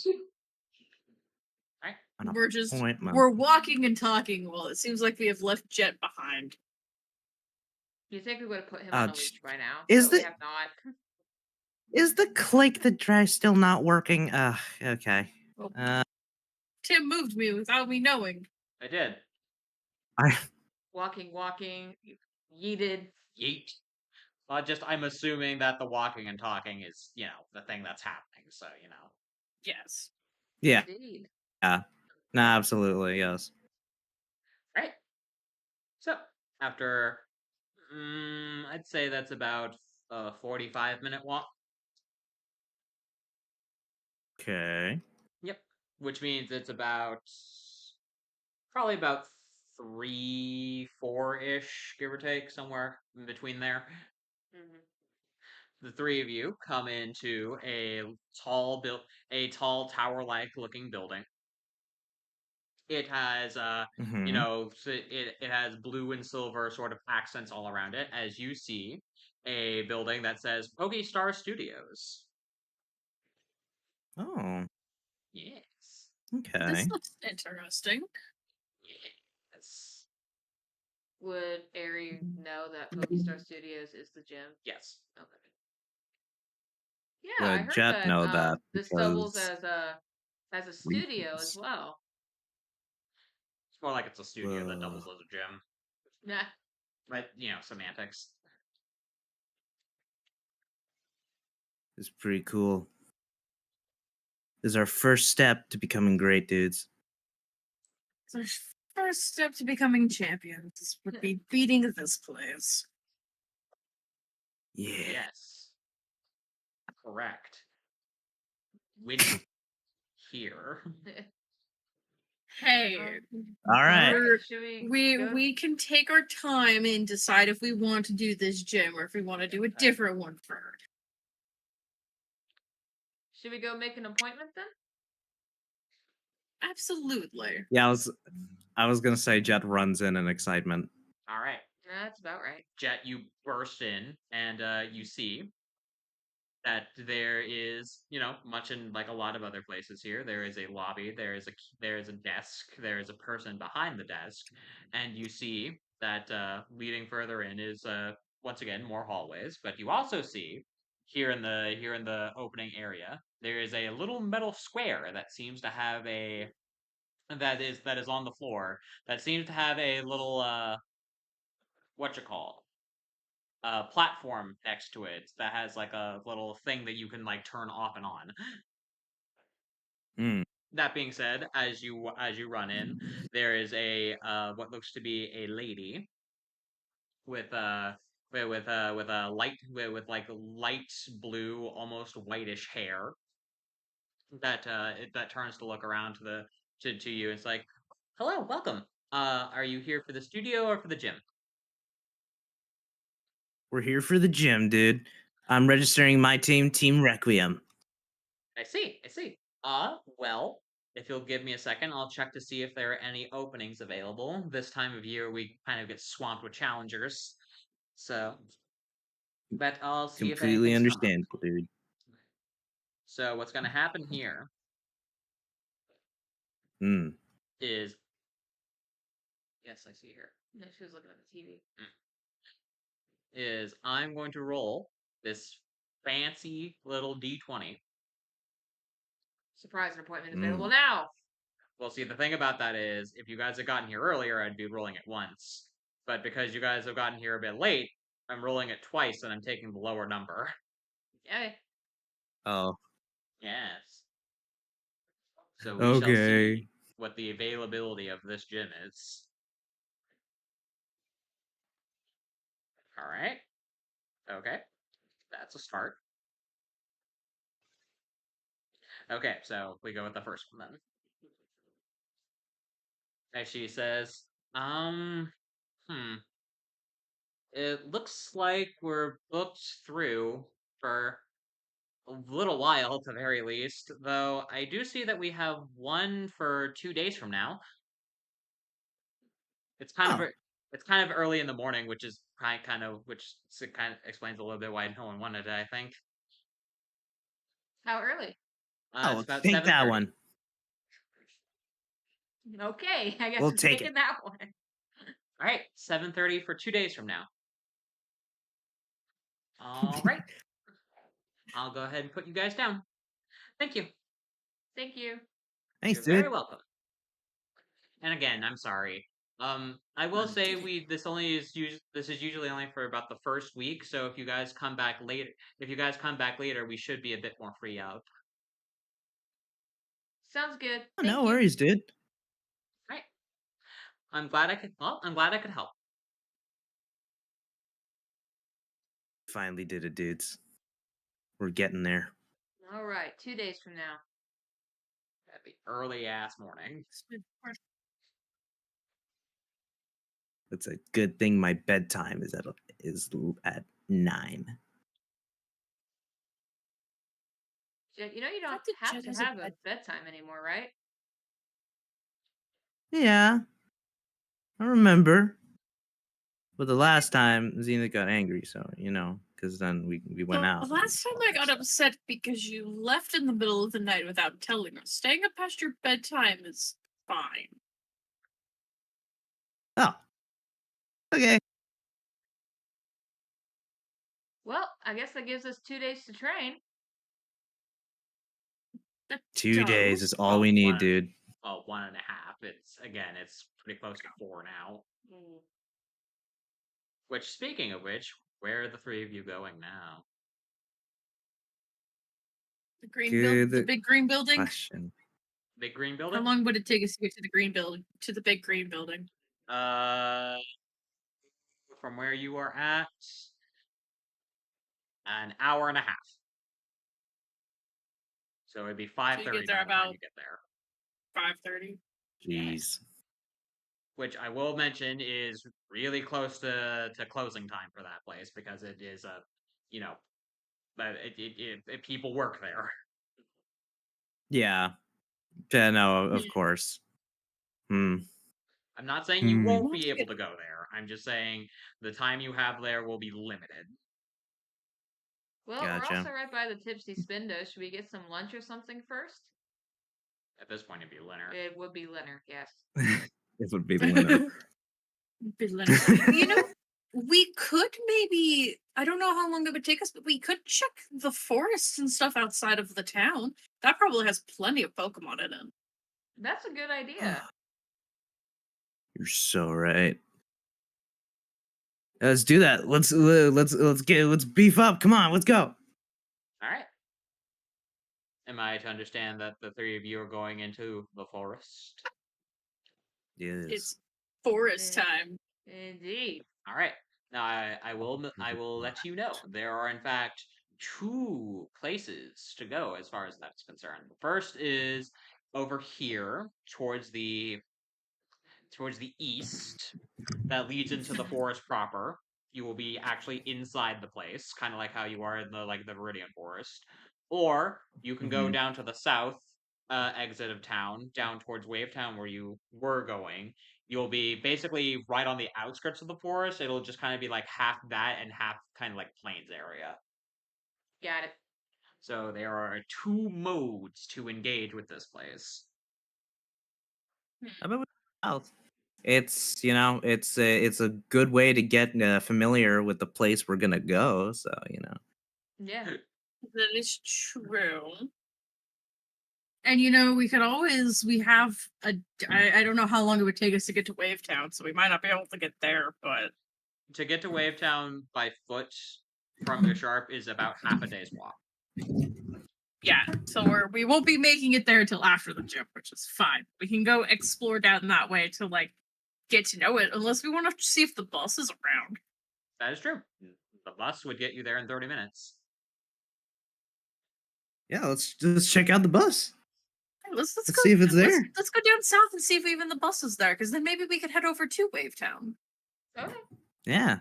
An We're just appointment. we're walking and talking. Well, it seems like we have left Jet behind. You think we would have put him on a j- leash by now? is but we the- have not. Is the click the drive still not working? Okay. Well, Tim moved me without me knowing. I did. Walking, yeeted. Yeet. Well, I'm assuming that the walking and talking is, the thing that's happening. So, Yes. Yeah. Indeed. No, absolutely, yes. Right. So, after, I'd say that's about a 45-minute walk. Okay. Yep. Which means it's probably about 4-ish, give or take, somewhere in between there. Mhm. The three of you come into a tall tower-like looking building. It has Mhm. so it has blue and silver sort of accents all around it, as you see a building that says PokeStar Studios. Oh, Yes. okay. This looks interesting. Yes. Would Ari know that Pokestar Studios is the gym? Yes. Okay. Yeah, I Would heard Jet that. know that This doubles because as a studio as reasons. well. It's more like it's a studio that Whoa. doubles as a gym. Nah. But, semantics. It's pretty cool. This is our first step to becoming great dudes. So first step to becoming champions would be beating this place. Yeah. Yes. Correct. Winning here. Hey, All right. We're- Should we go- we can take our time and decide if we want to do this gym or if we want to do a different one first. Should we go make an appointment then? Absolutely. Yeah, I was gonna say Jet runs in excitement. All right. That's about right. Jet, you burst in and you see that there is, much in like a lot of other places here, there is a lobby, there is a desk, there is a person behind the desk, and you see that leading further in is once again more hallways, but you also see here in the opening area, there is a little metal square that seems to have a that is on the floor that seems to have a little what you call platform next to it that has like a little thing that you can like turn off and on. Hmm. That being said, as you run in, there is a what looks to be a lady with with a with like light blue, almost whitish hair that that turns to look around to the to you. It's like, hello, welcome. Are you here for the studio or for the gym? We're here for the gym, dude. I'm registering my team, Team Requiem. I see, I see. Well, if you'll give me a second, I'll check to see if there are any openings available. This time of year, we kind of get swamped with challengers. So, but I'll see if Completely anything's come up. understandable, dude. So, what's going to happen here Hmm. is, yes, I see here, No, she was looking at the TV. is I'm going to roll this fancy little d20. Surprise, an appointment Mm. available now. Well, see, the thing about that is, if you guys had gotten here earlier, I'd be rolling it once. But because you guys have gotten here a bit late, I'm rolling it twice and I'm taking the lower number. Yay. Oh, Yes. So we shall okay. see what the availability of this gym is. All right. Okay. That's a start. Okay, so we go with the first one then. As she says, hmm. It looks like we're booked through for a little while at the very least, though I do see that we have one for 2 days from now. It's kind of Oh. it's kind of early in the morning, which is kind of which kind of explains a little bit why no one wanted it, I think. How early? It's Oh, about take that 7:30. one. Okay, I guess We'll we're take taking it. that one. All right, 7:30 for 2 days from now. All right, I'll go ahead and put you guys down. Thank you. Thank you. Thanks, You're very dude. welcome. And again, I'm sorry. I will say this is usually only for about the first week. So if you guys come back later, we should be a bit more free up. Sounds good. Oh, Thank no you. worries, dude. Right. I'm glad I could. Well, I'm glad I could help. Finally did it, dudes. We're getting there. All right, 2 days from now. That'd be early ass morning. It's a good thing my bedtime is at 9. Jen, you know you don't thought the have Jen to has a have a bedtime anymore, right? Yeah, I remember. But the last time Xena got angry, so because then we went The out. last time I got upset because you left in the middle of the night without telling us. Staying up past your bedtime is fine. Oh, okay. Well, I guess that gives us 2 days to train. That 2 days does. is all we need, one- dude. Well, 1.5. It's pretty close to 4 now. Mm. Which, speaking of which, where are the three of you going now? The the Good big green building. question. Big green How building. long would it take us to get to the green building? To the big green building? From where you are at, an hour and a half. So it'd be 5:30 there by the time about- you get there. 5:30. Jeez. Which I will mention is really close to closing time for that place because it is a, but people work there. Yeah. Yeah, no, of course. I'm not saying you Hmm. won't be able to go there. I'm just saying the time you have there will be limited. Well, we're Gotcha. also right by the Tipsy Spindo. Should we get some lunch or something first? At this point, it'd be Leonard. It would be Leonard, yes. This would be Leonard. You know, we could maybe, I don't know how long it would take us, but we could check the forests and stuff outside of the town. That probably has plenty of Pokemon in it. That's a good idea. You're so right. Let's do that. Let's beef up. Come on, let's go. All right. Am I to understand that the three of you are going into the forest? Yes. It's forest Yeah. time. Indeed. All right. Now I will let you know there are in fact 2 places to go as far as that's concerned. The first is over here towards the east that leads into the forest proper. You will be actually inside the place, kind of like how you are in the Viridian Forest. Or you can go Mhm. down to the south exit of town, down towards Wavetown where you were going. You'll be basically right on the outskirts of the forest. It'll just kind of be like half that and half kind of like plains area. Got it. So there are 2 modes to engage with this place. How about with south? It's it's a good way to get familiar with the place we're gonna go. So Yeah. That is true. And we could always, I don't know how long it would take us to get to Wavetown, so we might not be able to get there, but To get to Wavetown by foot from Gasharp is about half a day's walk. yeah, so we won't be making it there until after the gym, which is fine. We can go explore down that way to get to know it, unless we want to see if the bus is around. That is true. The bus would get you there in 30 minutes. yeah, let's just check out the bus. Hey, let's Let's go see if it's there. Let's go down south and see if even the bus is there, because then maybe we could head over to Wavetown. Okay. Yeah.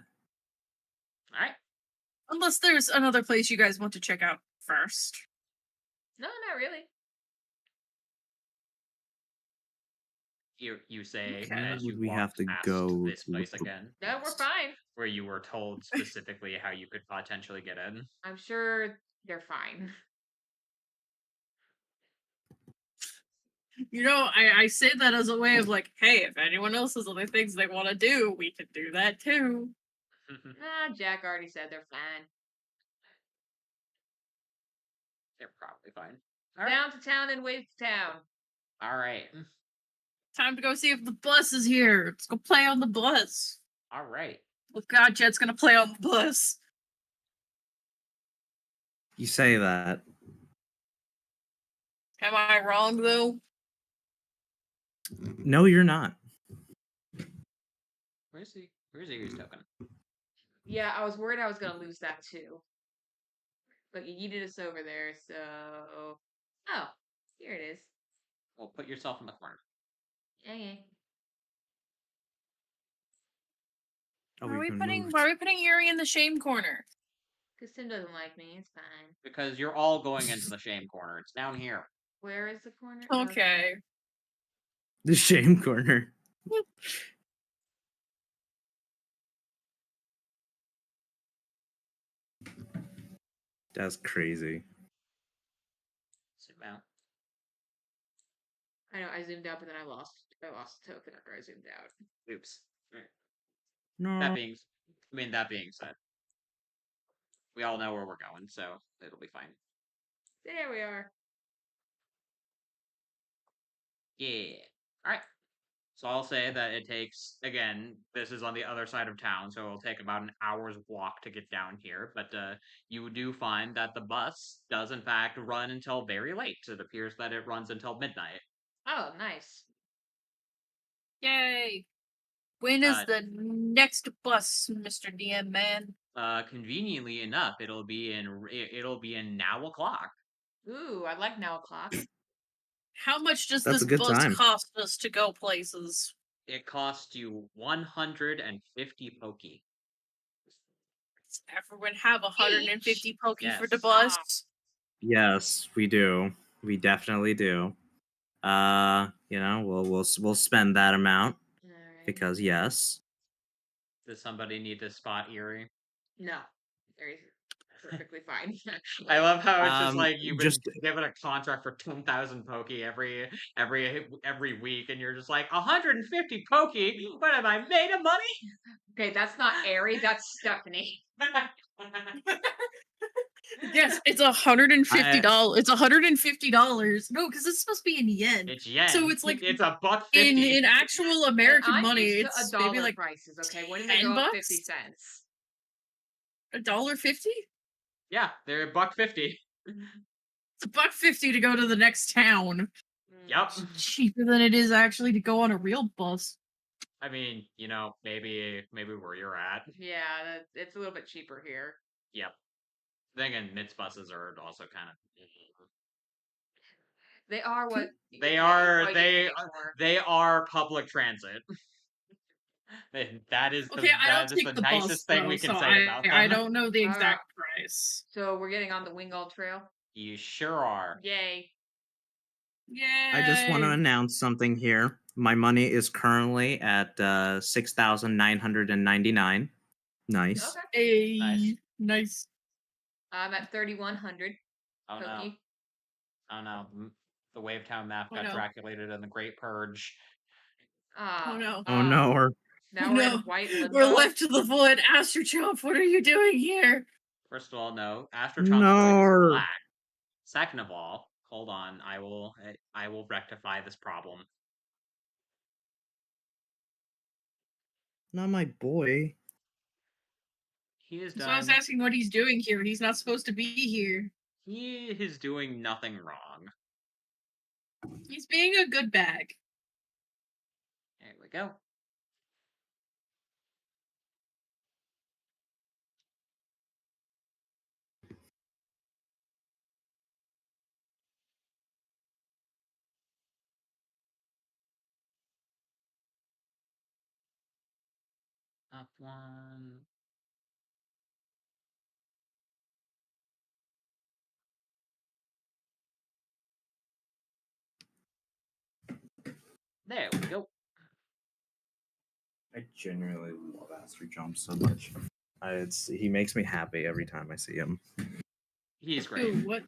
All right. Unless there's another place you guys want to check out first. No, not really. You say Okay. as Would you we walk have to past go this to place the- again, No, we're fine. where you were told specifically how you could potentially get in. I'm sure they're fine. I say that as a way of hey, if anyone else has other things they want to do, we can do that too. Nah, Jack already said they're fine. They're probably fine. All right. Down to town and Wavetown. All right. Time to go see if the bus is here. Let's go play on the bus. All right. Oh God, Jet's gonna play on the bus. You say that. Am I wrong though? No, you're not. Where's Iggy's token? Yeah, I was worried I was gonna lose that too. But you yeeted us over there, so oh, here it is. Well, put yourself in the corner. Okay. Oh, Why are we been putting moved. Why are we putting Yuri in the shame corner? Because Tim doesn't like me. It's fine. Because you're all going into the shame corner. It's down here. Where is the corner? Okay. The shame corner. That's crazy. Zoom out. I know. I zoomed out, but then I lost the token after I zoomed out. Oops. All right. No. That being said, we all know where we're going, so it'll be fine. There we are. Yeah. All right. So I'll say that it takes, again, this is on the other side of town, so it'll take about an hour's walk to get down here. But you do find that the bus does, in fact, run until very late. It appears that it runs until midnight. Oh, nice. Yay! When is Uh, the next bus, Mr. DM man? Conveniently enough, it'll be in now o'clock. Ooh, I like now o'clock. How much does That's this a good bus time. cost us to go places? It costs you 150 Poki. Does everyone have 150 Poke for the Yes. bus? Yes, we do. We definitely do. We'll spend that amount Alright. because yes. Does somebody need to spot Erie? No. There is. perfectly fine. I love how it's just like you've been just given a contract for 10,000 Poke every week, and you're just like 150 Poke. What have I made of money? Okay, that's not Ari, that's Stephanie. Yes, it's $150. It's $150. No, because it's supposed to be in yen. It's yen. So it's like it's $1.50. in actual American I'm money, used to it's dollar maybe like prices, okay? When did they go 10 up bucks? 50 cents? $1.50? Yeah, they're $1.50. It's $1.50 to go to the next town. Yep. It's cheaper than it is actually to go on a real bus. I mean, maybe where you're at. Yeah, it's a little bit cheaper here. Yep. Then again, MITS buses are also kind of. They are what you They get are what you they pay are, for. they are public transit. That is Okay, I don't the take the nicest bus thing though, we can so say about them. I don't know the Alright. exact price. So we're getting on the Wingall Trail. You sure are. Yay. Yeah. I just want to announce something here. My money is currently at 6,999. Nice. Okay. Nice. Nice. I'm at 3,100. Oh no. Pokey. Oh no. The Wavetown map Oh, got no. Draculated in the Great Purge. Ah. Oh no. Oh no. Or Now we're No, in White Limbo. We're left to the void. Astrochomp, what are you doing here? First of all, no. After No. Trump is black. Second of all, hold on. I will rectify this problem. Not my boy. He is So I was done. asking what he's doing here. He's not supposed to be here. He is doing nothing wrong. He's being a good bag. There we go. Up one. There we go. I genuinely love Astrochomp so much. He makes me happy every time I see him. He's great. Ooh, what?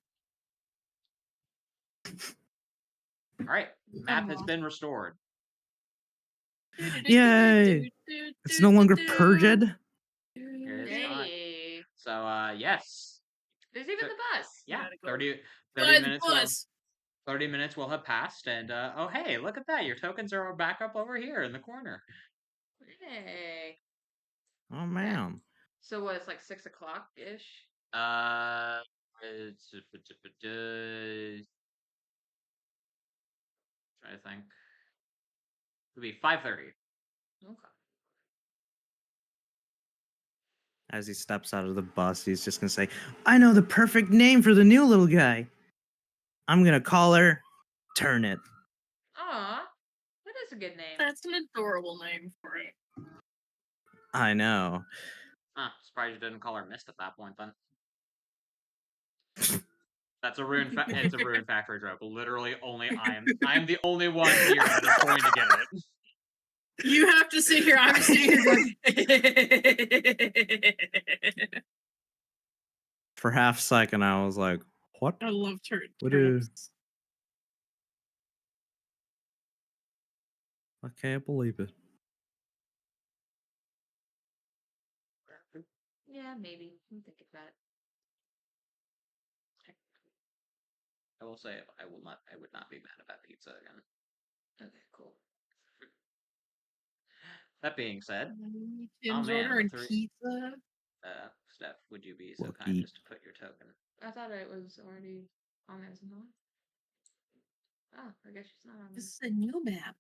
All right, map has been restored. Yay! It's no longer purged. It's not. Yay. So yes, There's even the bus. yeah, Gotta go. 30 By the minutes. bus. 30 minutes will have passed, and oh hey, look at that! Your tokens are back up over here in the corner. Hey. Oh man. So what? It's like 6 o'clock ish. It's trying to think. It'll be 5:30. Okay. As he steps out of the bus, he's just gonna say, "I know the perfect name for the new little guy. I'm gonna call her Turnip." Aw, that is a good name. That's an adorable name for it. I know. Surprised you didn't call her Mist at that point, then. That's a Rune. It's a Rune Factory joke. Literally, only I'm the only one here that is going to get it. You have to sit here. I'm sitting here going. For half a second, I was like, "What? I love turnips. What is- I can't believe it." Yeah, maybe. I'm thinking about it. I will say I would not be mad about pizza again. Okay, cool. That being said, Tim's man, ordering the three- pizza. Steph, would you be so Lucky. kind as to put your token? I thought it was already on there, isn't it? Oh, I guess she's not on there. This is a new map.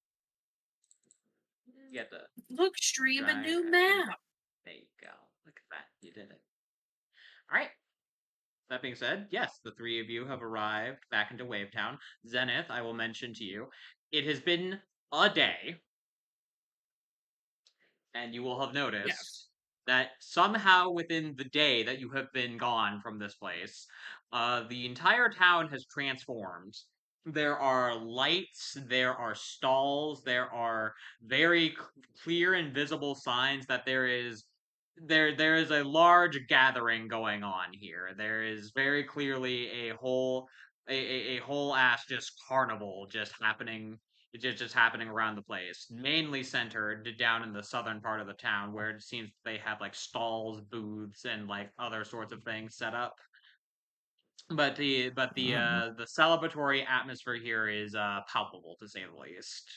You have to. Look, stream a Try new it. map. There you go. Look at that. You did it. All right. That being said, yes, the three of you have arrived back into Wavetown. Zenith, I will mention to you, it has been a day, and you will have noticed that somehow within the day that you have been gone from this place, the entire town has transformed. There are lights, there are stalls, there are very clear and visible signs that there is there is a large gathering going on here. There is very clearly a whole ass just carnival just happening. It's just happening around the place, mainly centered down in the southern part of the town, where it seems they have like stalls, booths, and like other sorts of things set up. But the celebratory atmosphere here is palpable, to say the least.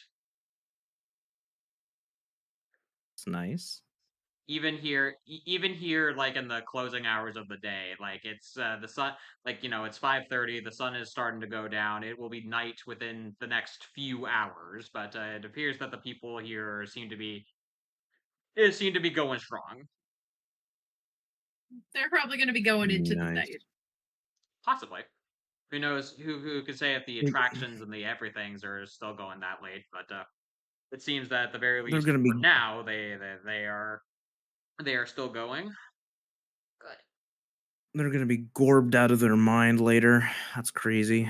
It's nice. Even here, like in the closing hours of the day, like it's the sun, like it's 5:30. The sun is starting to go down. It will be night within the next few hours, but it appears that the people here seem to be going strong. They're probably going to be going into the Nice. night. Possibly. Who knows? Who could say if the attractions and the everythings are still going that late? But it seems that at the very They're least, gonna for be now, they are still going. Good. they're gonna be gorbed out of their mind later. That's crazy.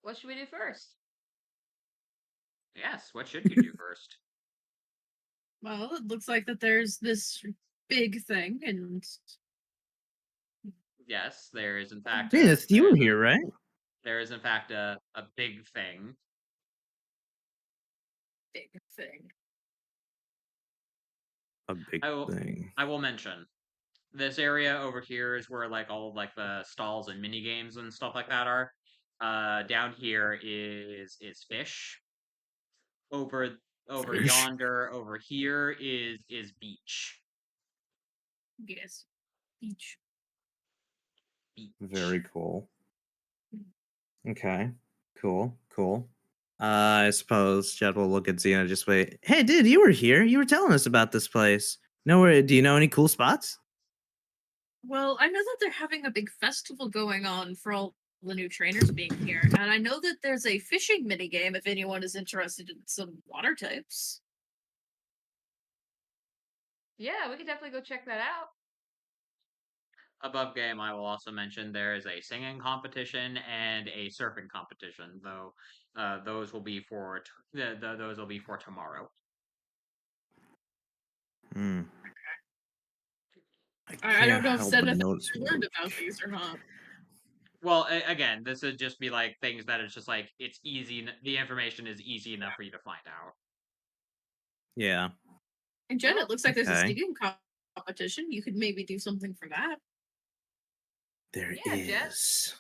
What should we do first? Yes. What should you do first? Well, it looks like that there's this big thing, and Yes, there is in fact Venus, you were here, right? there is in fact a big thing. big thing. A big I will thing. I will mention this area over here is where like all of like the stalls and mini games and stuff like that are. Down here is fish. Over Fish. yonder over here is beach. Yes. Beach. Beach. Very cool. Okay. Cool. Cool. I suppose Jed will look at Xena and just wait. Hey, dude, you were here. You were telling us about this place. Do you know any cool spots? Well, I know that they're having a big festival going on for all the new trainers being here, and I know that there's a fishing mini game if anyone is interested in some water types. Yeah, we could definitely go check that out. Above game, I will also mention there is a singing competition and a surfing competition, though those will be for those will be for tomorrow. Hmm. I don't know if help but Zenith notice learned about these or not. Well, again, this would just be like things that it's just like it's easy. The information is easy enough for you to find out. Yeah. And Jen, Well, it looks like there's a Okay. singing competition. You could maybe do something for that. There Yeah, Jet. is.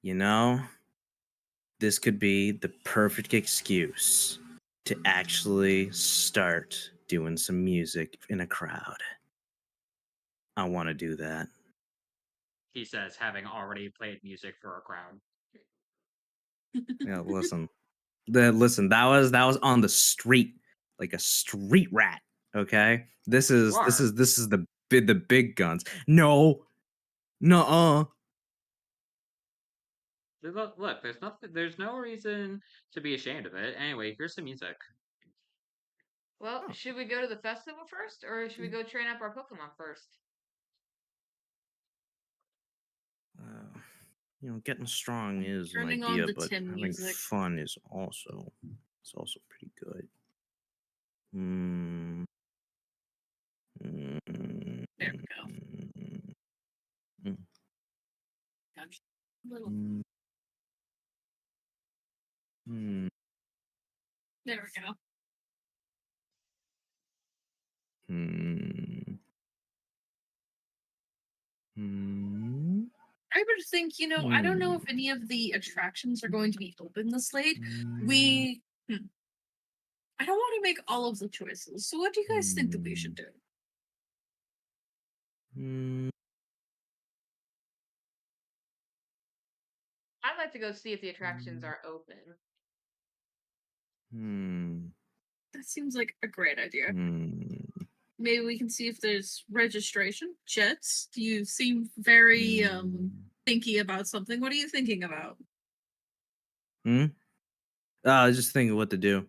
You know, this could be the perfect excuse to actually start doing some music in a crowd. I want to do that. He says, having already played music for a crowd. Yeah, listen. Listen, that was on the street, like a street rat. Okay? This is You are. the big guns. No. Nuh-uh. Look, there's no reason to be ashamed of it. Anyway, here's some music. Well, Oh. should we go to the festival first, or should we go train up our Pokemon first? Getting strong is an Turning on idea, the but Tim having music. fun is also pretty good. Mm. Mm. There we go. Mm. Gosh, little. Mm. Mm. There we go. Mm. Mm. I would think, I don't know if any of the attractions are going to be open this late. I don't want to make all of the choices. So what do you guys think that we should do? Mm. I'd like to go see if the attractions are open. Mm. That seems like a great idea. Mm. Maybe we can see if there's registration. Jets, you seem very thinky about something. What are you thinking about? I was just thinking what to do.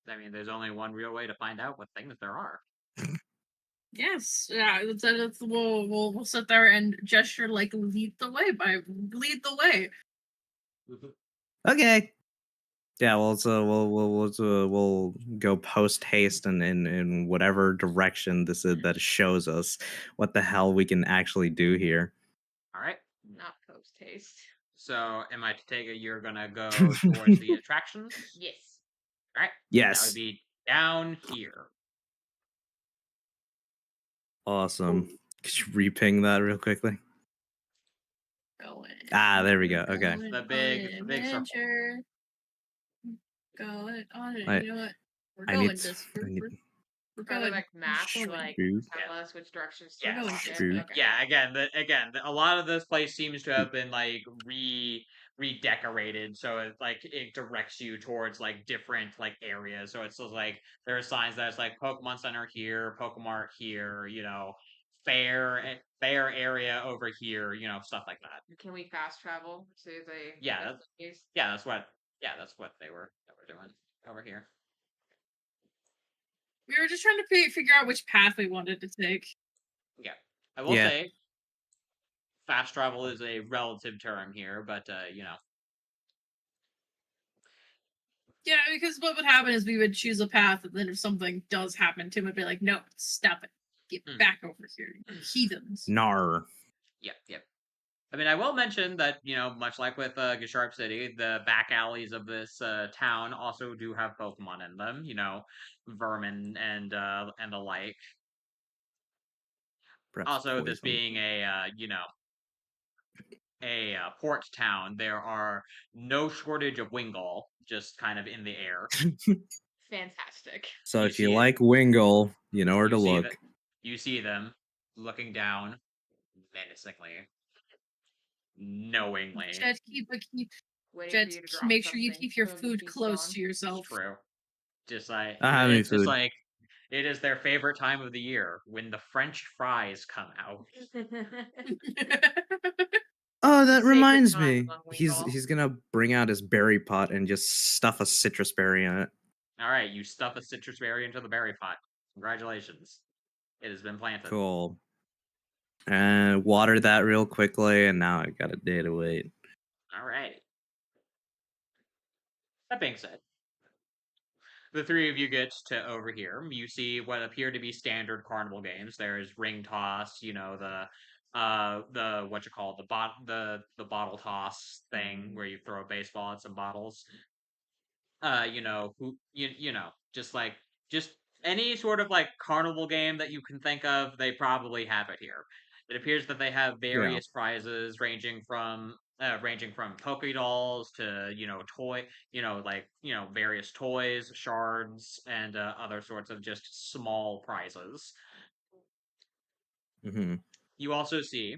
I mean, there's only one real way to find out what things there are. Yes, yeah. We'll sit there and gesture like lead the way. Okay. Yeah, well, so we'll go post haste and in whatever direction this is that shows us what the hell we can actually do here. All right. Not post haste. So, am I to take it you're gonna go towards the attractions? Yes. All right. That Yes. would be down here. Awesome. Could you reping that real quickly? Going. There we go. Okay. Going The on big- an the big circle. adventure. Going on it. Wait, You know what? We're I going need. this. I need We're Are there going. like maps going. like Boop. tell us which directions to We're go? going Okay. this. Okay. Yeah, again, a lot of this place seems to have been like redecorated, so it directs you towards like different like areas. So it's just like there are signs that it's like Pokemon Center here, Pokemart here, fair area over here, stuff like that. Can we fast travel to the Yeah, destination? that's what they were doing over here. We were just trying to figure out which path we wanted to take. Yeah, I will Yeah. say, fast travel is a relative term here, but Yeah, because what would happen is we would choose a path, and then if something does happen to him, it'd be like, no, stop it. Get back over here, you heathens. Nar. Yep. I mean, I will mention that, much like with Gisharp City, the back alleys of this town also do have Pokemon in them, vermin and the like. Perhaps Also, this poison. being a port town, there are no shortage of Wingull just kind of in the air. Fantastic. So You if you see it. like Wingull, you know where to look. You see them looking down menacingly, knowingly. Jet, keep Waiting Jet, for you to drop make sure you something keep your so the food feast close on. to yourself. True. Just like I have any it's just food. like it is their favorite time of the year when the French fries come out. Oh, that Sacred reminds time me. among He's Wingull. gonna bring out his berry pot and just stuff a citrus berry in it. All right, you stuff a citrus berry into the berry pot. Congratulations, it has been planted. Cool. And water that real quickly, and now I got a day to wait. All right. That being said, the three of you get to over here. You see what appear to be standard carnival games. There's ring toss, the what you call it, the bottle toss thing where you throw a baseball at some bottles. Just any sort of like carnival game that you can think of, they probably have it here. It appears that they have various prizes ranging from Poké dolls to various toys, shards, and other sorts of just small prizes. Mm-hmm. You also see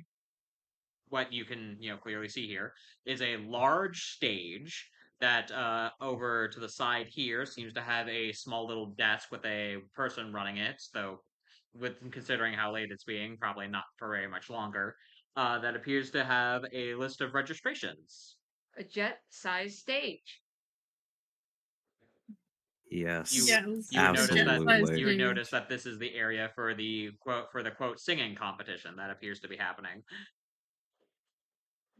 what you can clearly see here is a large stage that over to the side here seems to have a small little desk with a person running it, though with considering how late it's being, probably not for very much longer. That appears to have a list of registrations. A jet-sized stage. Yes. Yes. Absolutely. You would notice that this is the area for the quote singing competition that appears to be happening.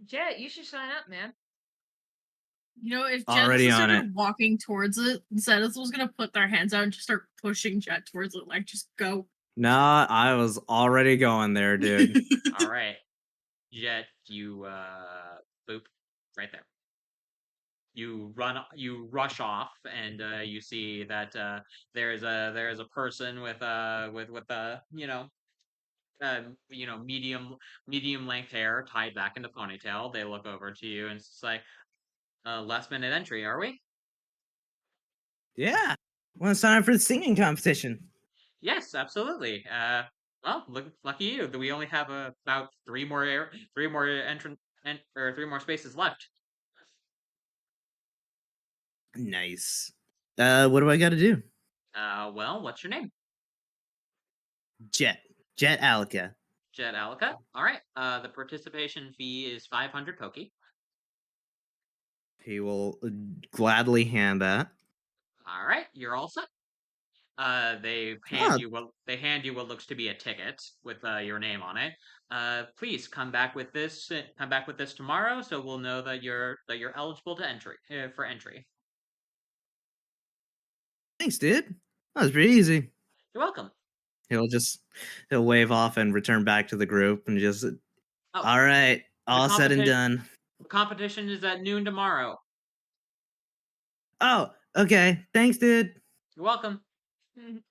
Jet, you should sign up, man. If Jet Already just on started walking towards it, Zetas was gonna put their hands out and just start pushing Jet towards it, like just go. Nah, I was already going there, dude. All right, Jet, you boop right there. You rush off, and you see that there is a person with medium length hair tied back into ponytail. They look over to you and it's like, last minute entry, are we? Yeah. Want to sign up for the singing competition? Yes, absolutely. Well, lucky you. We only have about three more spaces left. Nice. What do I got to do? Well, what's your name? Jet Alka. Jet Alka. All right. The participation fee is 500 Poke. He will gladly hand that. All right, you're all set. They Ah, hand you what looks to be a ticket with your name on it. Please come back with this. Come back with this tomorrow, so we'll know that you're eligible to entry for entry. thanks, dude. That was pretty easy. You're welcome. He'll wave off and return back to the group and just, Oh, all right, all said and competi- done. the competition is at noon tomorrow. Oh, okay. Thanks, dude. You're welcome. Mhm. It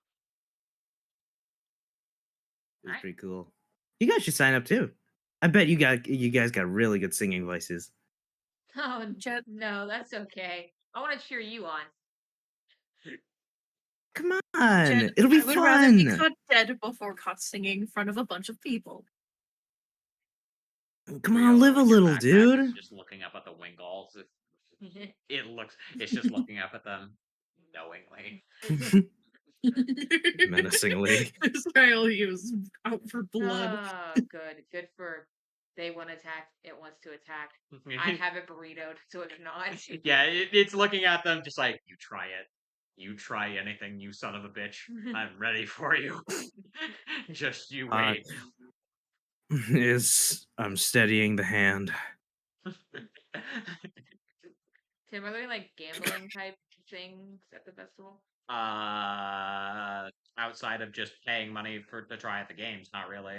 was Alright. pretty cool. You guys should sign up too. I bet you guys got really good singing voices. Oh, Jet, no, that's okay. I want to cheer you on. Come on, Jet, it'll be I would rather be fun. caught dead before caught singing in front of a bunch of people. Come Rio on, live a in your little, backpack is dude. just looking up at the Wingulls. It's just looking up at them knowingly. Menacingly. Israel, he was out for blood. Oh, good for they want to attack. It wants to attack. I have it burritoed, so it's not. Yeah, it's looking at them just like, you try it. You try anything, you son of a bitch. I'm ready for you. Just you Uh, wait. I'm steadying the hand. Tim, are there like gambling type things at the festival? Outside of just paying money to try at the games, not really.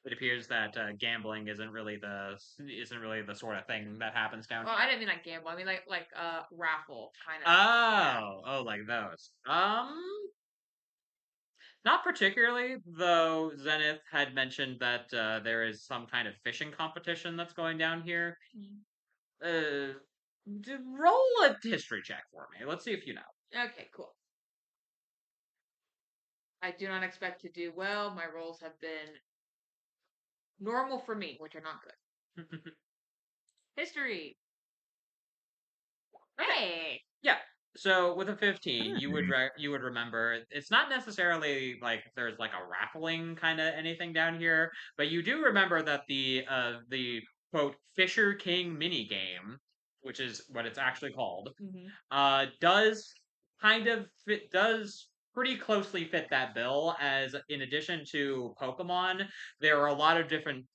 It appears that gambling isn't really the sort of thing that happens down Well, here. I didn't mean like gamble. I mean like raffle kind of. Oh, like those. Not particularly, though Zenith had mentioned that there is some kind of fishing competition that's going down here. Roll a history check for me. Let's see if you know. Okay, cool. I do not expect to do well. My rolls have been normal for me, which are not good. History. Hey. Yeah. So with a 15, you would Hey. you would remember it's not necessarily like there's like a raffling kind of anything down here, but you do remember that the quote Fisher King mini game, which is what it's actually called, does does pretty closely fit that bill. As in addition to Pokemon, there are a lot of different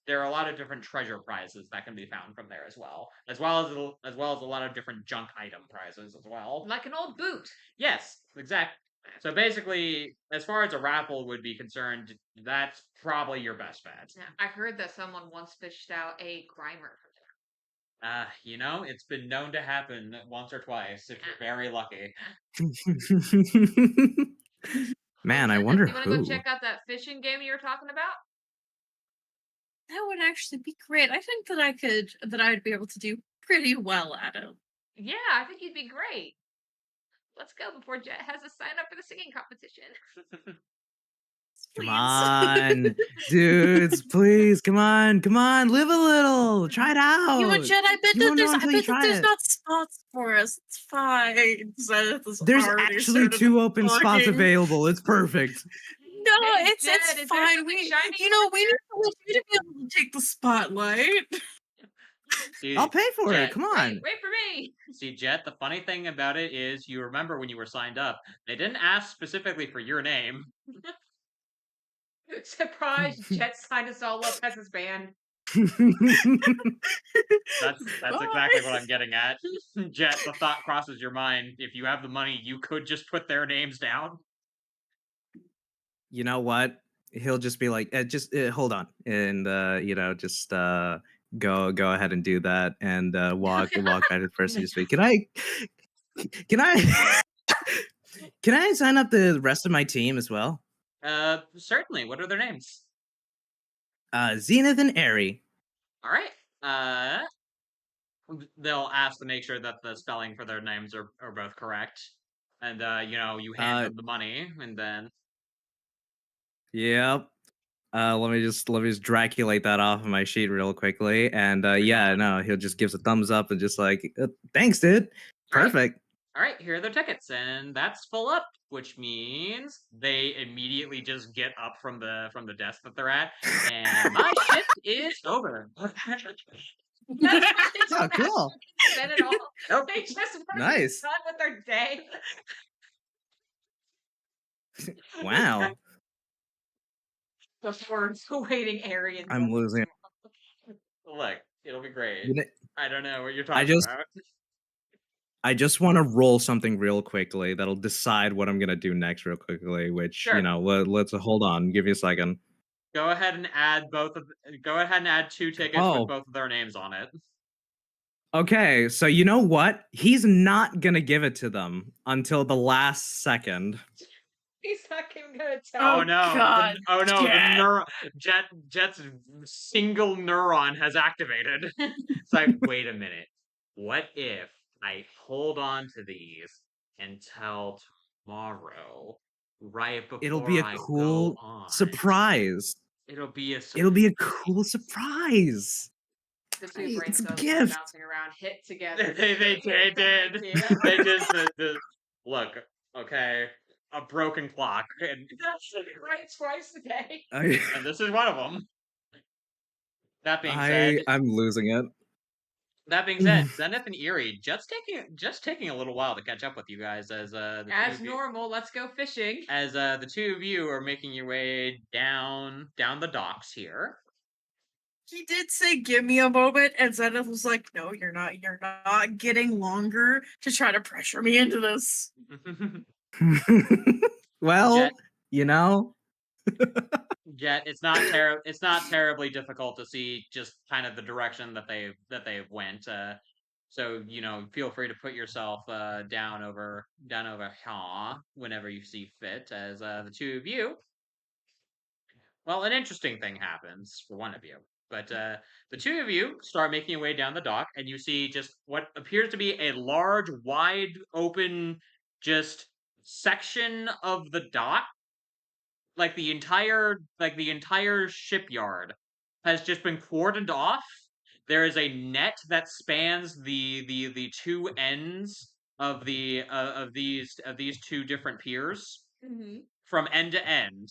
treasure prizes that can be found from there, as well as a lot of different junk item prizes as well. Like an old boot. Yes, exactly. So basically, as far as a raffle would be concerned, that's probably your best bet. Yeah, I heard that someone once fished out a Grimer. It's been known to happen once or twice if you're very lucky. Man, I Listen, wonder you want to go who. check out that fishing game you were talking about? That would actually be great. I think that I'd be able to do pretty well at it. Yeah, I think you'd be great. Let's go before Jet has us sign up for the singing competition. Come Please. on, dudes, please, come on, live a little, try it out. You know what, Jet? I bet You that won't know there's until you try it. not spots for us. It's fine. Zenith is There's already actually started 2 open spots talking. available. It's perfect. No, Hey, it's Jet, is there fine. something We shiny you know over we need you to be able to take the spotlight. See, I'll pay for Jet, it. Come on. Wait for me. See, Jet, the funny thing about it is you remember when you were signed up, they didn't ask specifically for your name. Surprise! Jet signed us all up as his band. That's exactly what I'm getting at. Jet, the thought crosses your mind. If you have the money, you could just put their names down. You know what? He'll just be like, just hold on, and just go ahead and do that, and walk back to the person you speak. Can I sign up the rest of my team as well? Certainly. What are their names? Zenith and Airy. All right. They'll ask to make sure that the spelling for their names are both correct, and you hand them the money, and then. Yep. Let me just draculate that off of my sheet real quickly, and he'll just gives a thumbs up and just like, thanks, dude. Perfect. All right, here are their tickets, and that's full up, which means they immediately just get up from the desk that they're at, and my shift is over. Oh, cool. Said it all. Nope. They just want to be Nice. done with their day. Wow, Before waiting Arian. I'm losing it. Look, it'll be great. You know, I don't know what you're I talking just about. I just want to roll something real quickly that'll decide what I'm gonna do next, real quickly. Which Sure. let's hold on. Give me a second. Go ahead and add Go ahead and add 2 tickets with Oh, both of their names on it. okay. So you know what? He's not gonna give it to them until the last second. He's not even gonna tell. Oh Oh no! god. Jet. Jet's single neuron has activated. It's like, wait a minute. What if I hold on to these until tomorrow, right It'll be before a I go cool on? surprise. It'll be a It'll be a surprise. cool surprise. The two brain It's a cells gift. bouncing around, hit together. They did. They just look. Okay, a broken clock, and That's right twice a day. and this is one of them. That being said, I'm losing it. Zenith and Eerie just taking a little while to catch up with you guys as As normal, let's go fishing. as the two of you are making your way down the docks here. He did say, "Give me a moment," and Zenith was like, "No, you're not. You're not getting longer to try to pressure me into this." Well, Jet, you know, Jet, it's not terribly difficult to see just kind of the direction that they went. So feel free to put yourself down over here whenever you see fit. As the two of you, well, an interesting thing happens for one of you. But the two of you start making your way down the dock, and you see just what appears to be a large, wide open, just section of the dock, like the entire shipyard has just been cordoned off. There is a net that spans the two ends of these two different piers Mm-hmm. from end to end,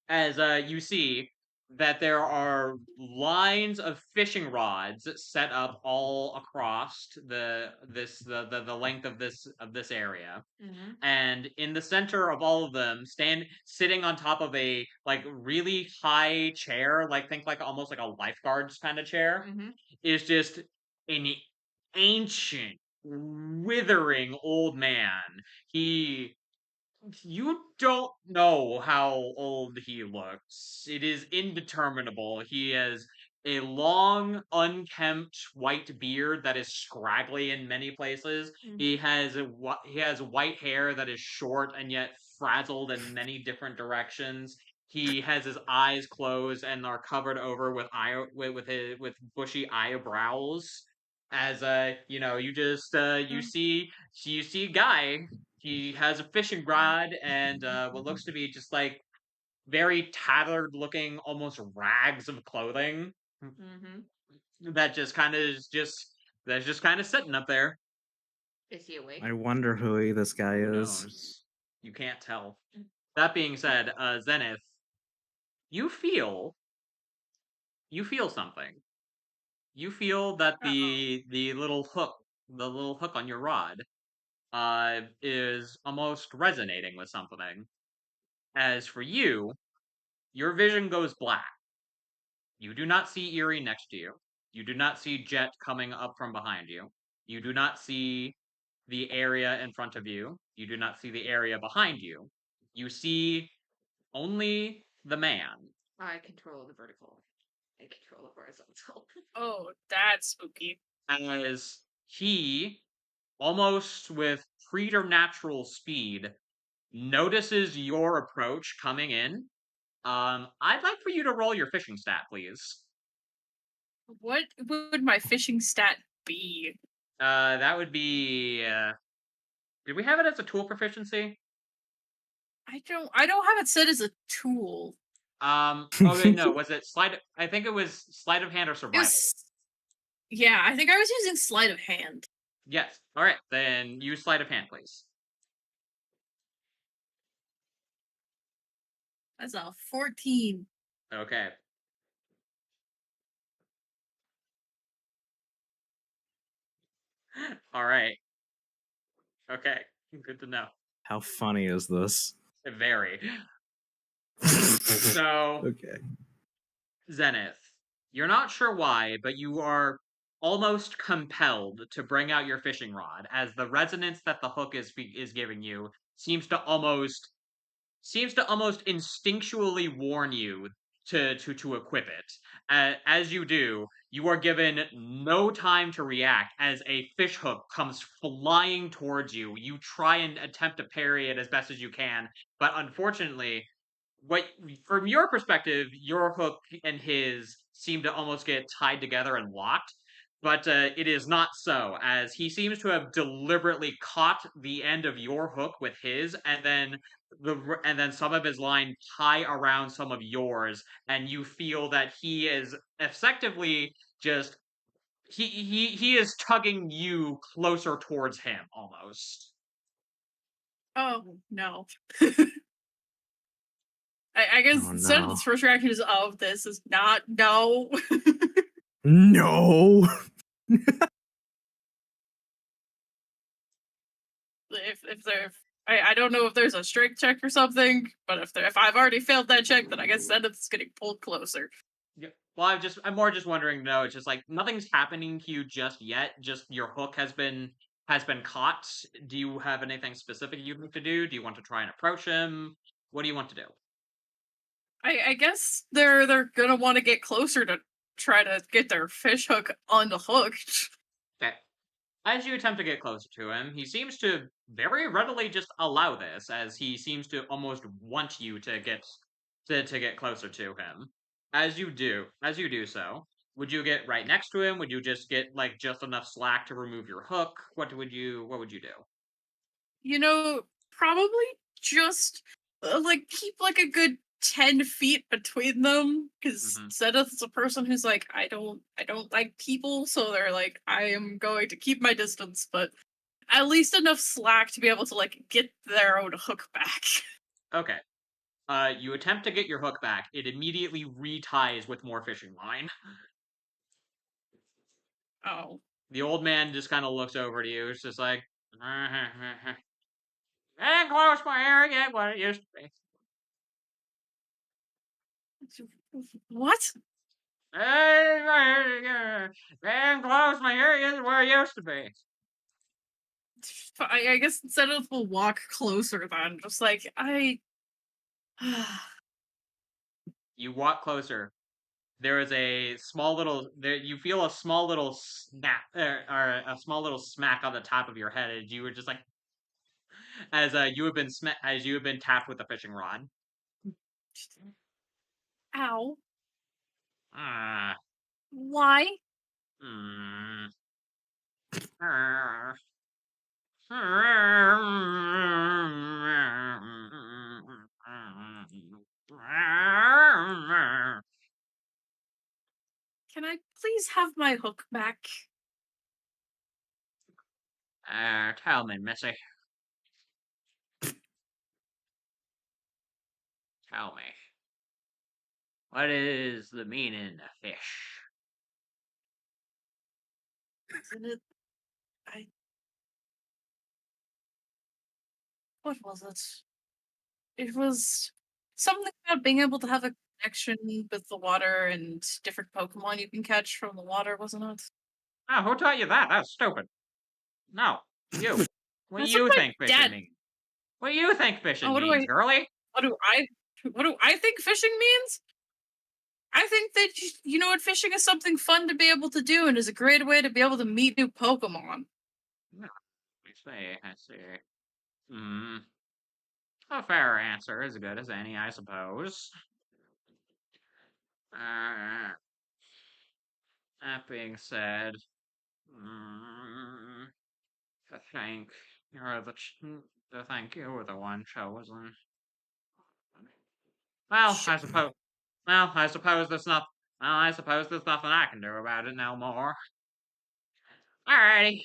as you see that there are lines of fishing rods set up all across the length of this area. Mm-hmm. And in the center of all of them, sitting on top of a like really high chair, like think like almost like a lifeguards kind of chair, Mm-hmm. is just an ancient, withering old man. He You don't know how old he looks. It is indeterminable. He has a long, unkempt white beard that is scraggly in many places. He has white hair that is short and yet frazzled in many different directions. He has his eyes closed and are covered over with bushy eyebrows. As you see a guy. He has a fishing rod and what looks to be just like very tattered looking, almost rags of clothing Mm-hmm. that just kind of is just that's just kind of sitting up there. Is he awake? I wonder who this guy Who is. knows? You can't tell. That being said, Zenith, you feel something. You feel that the little hook on your rod, is almost resonating with something. As for you, your vision goes black. You do not see Eerie next to you. You do not see Jet coming up from behind you. You do not see the area in front of you. You do not see the area behind you. You see only the man. I control the vertical. I control the horizontal. Oh, that's spooky. As he, almost with preternatural speed, notices your approach coming in. I'd like for you to roll your fishing stat, please. What would my fishing stat be? That would be. Did we have it as a tool proficiency? I don't have it set as a tool. Okay, no. Was it sleight? I think it was sleight of hand or It survival. was, yeah, I think I was using sleight of hand. Yes. All right, then use sleight of hand, please. That's a 14. Okay. All right. Okay. Good to know. How funny is this? Very. So, Okay. Zenith, you're not sure why, but you are almost compelled to bring out your fishing rod, as the resonance that the hook is giving you seems to almost instinctually warn you to equip it. As you do, you are given no time to react as a fish hook comes flying towards you. You try and attempt to parry it as best as you can, but unfortunately, what from your perspective, your hook and his seem to almost get tied together and locked. But it is not so, as he seems to have deliberately caught the end of your hook with his, and then some of his line tie around some of yours, and you feel that he is effectively just he is tugging you closer towards him almost. Oh no. I guess Oh, instead of no. this first reaction is oh, this is not no. No. if there I don't know if there's a strength check or something, but if I've already failed that check, then I guess Zenith's getting pulled closer. Yeah. Well, I'm more just wondering. No, it's just like nothing's happening to you just yet. Just your hook has been caught. Do you have anything specific you'd like to do? Do you want to try and approach him? What do you want to do? I guess they're gonna want to get closer to try to get their fish hook unhooked. Okay. As you attempt to get closer to him, he seems to very readily just allow this, as he seems to almost want you to get closer to him. As you do so, would you get right next to him? Would you just get like just enough slack to remove your hook? What would you do? You know, probably just like keep like a good 10 feet between them, because Mhm. Zenith's a person who's like, I don't like people, so they're like, I am going to keep my distance, but at least enough slack to be able to like get their own hook back. Okay. You attempt to get your hook back. It immediately reties with more fishing line. Oh. The old man just kind of looks over to you. It's just like, ain't close my hair yet what it used to be. What? Ain't close my hair yet where it used to be. I guess Zenith will walk closer then, just like You walk closer. There is a small little. There, you feel a small little snap, or a small little smack on the top of your head, as you were just like, as you have been tapped with a fishing rod. Ow. Ah. Why? Mm. Can I please have my hook back? Tell me, Missy. Tell me. What is the meaning of fish? Isn't it? What was it? It was something about being able to have a connection with the water and different Pokemon you can catch from the water, wasn't it? Oh, who taught you that? That's stupid. No, you. What do That's what you my think fishing dad. means? What do you think Oh, fishing means, girlie? what do I, what do I think fishing means? I think that you know what, fishing is something fun to be able to do, and is a great way to be able to meet new Pokemon. No, I see. Hmm. A fair answer, as good as any, I suppose. Uh, that being said, mm, I think I think you were the one chosen. Well, Sh- I suppose. Well, I suppose there's not. Well, I suppose there's nothing I can do about it no more. Alrighty.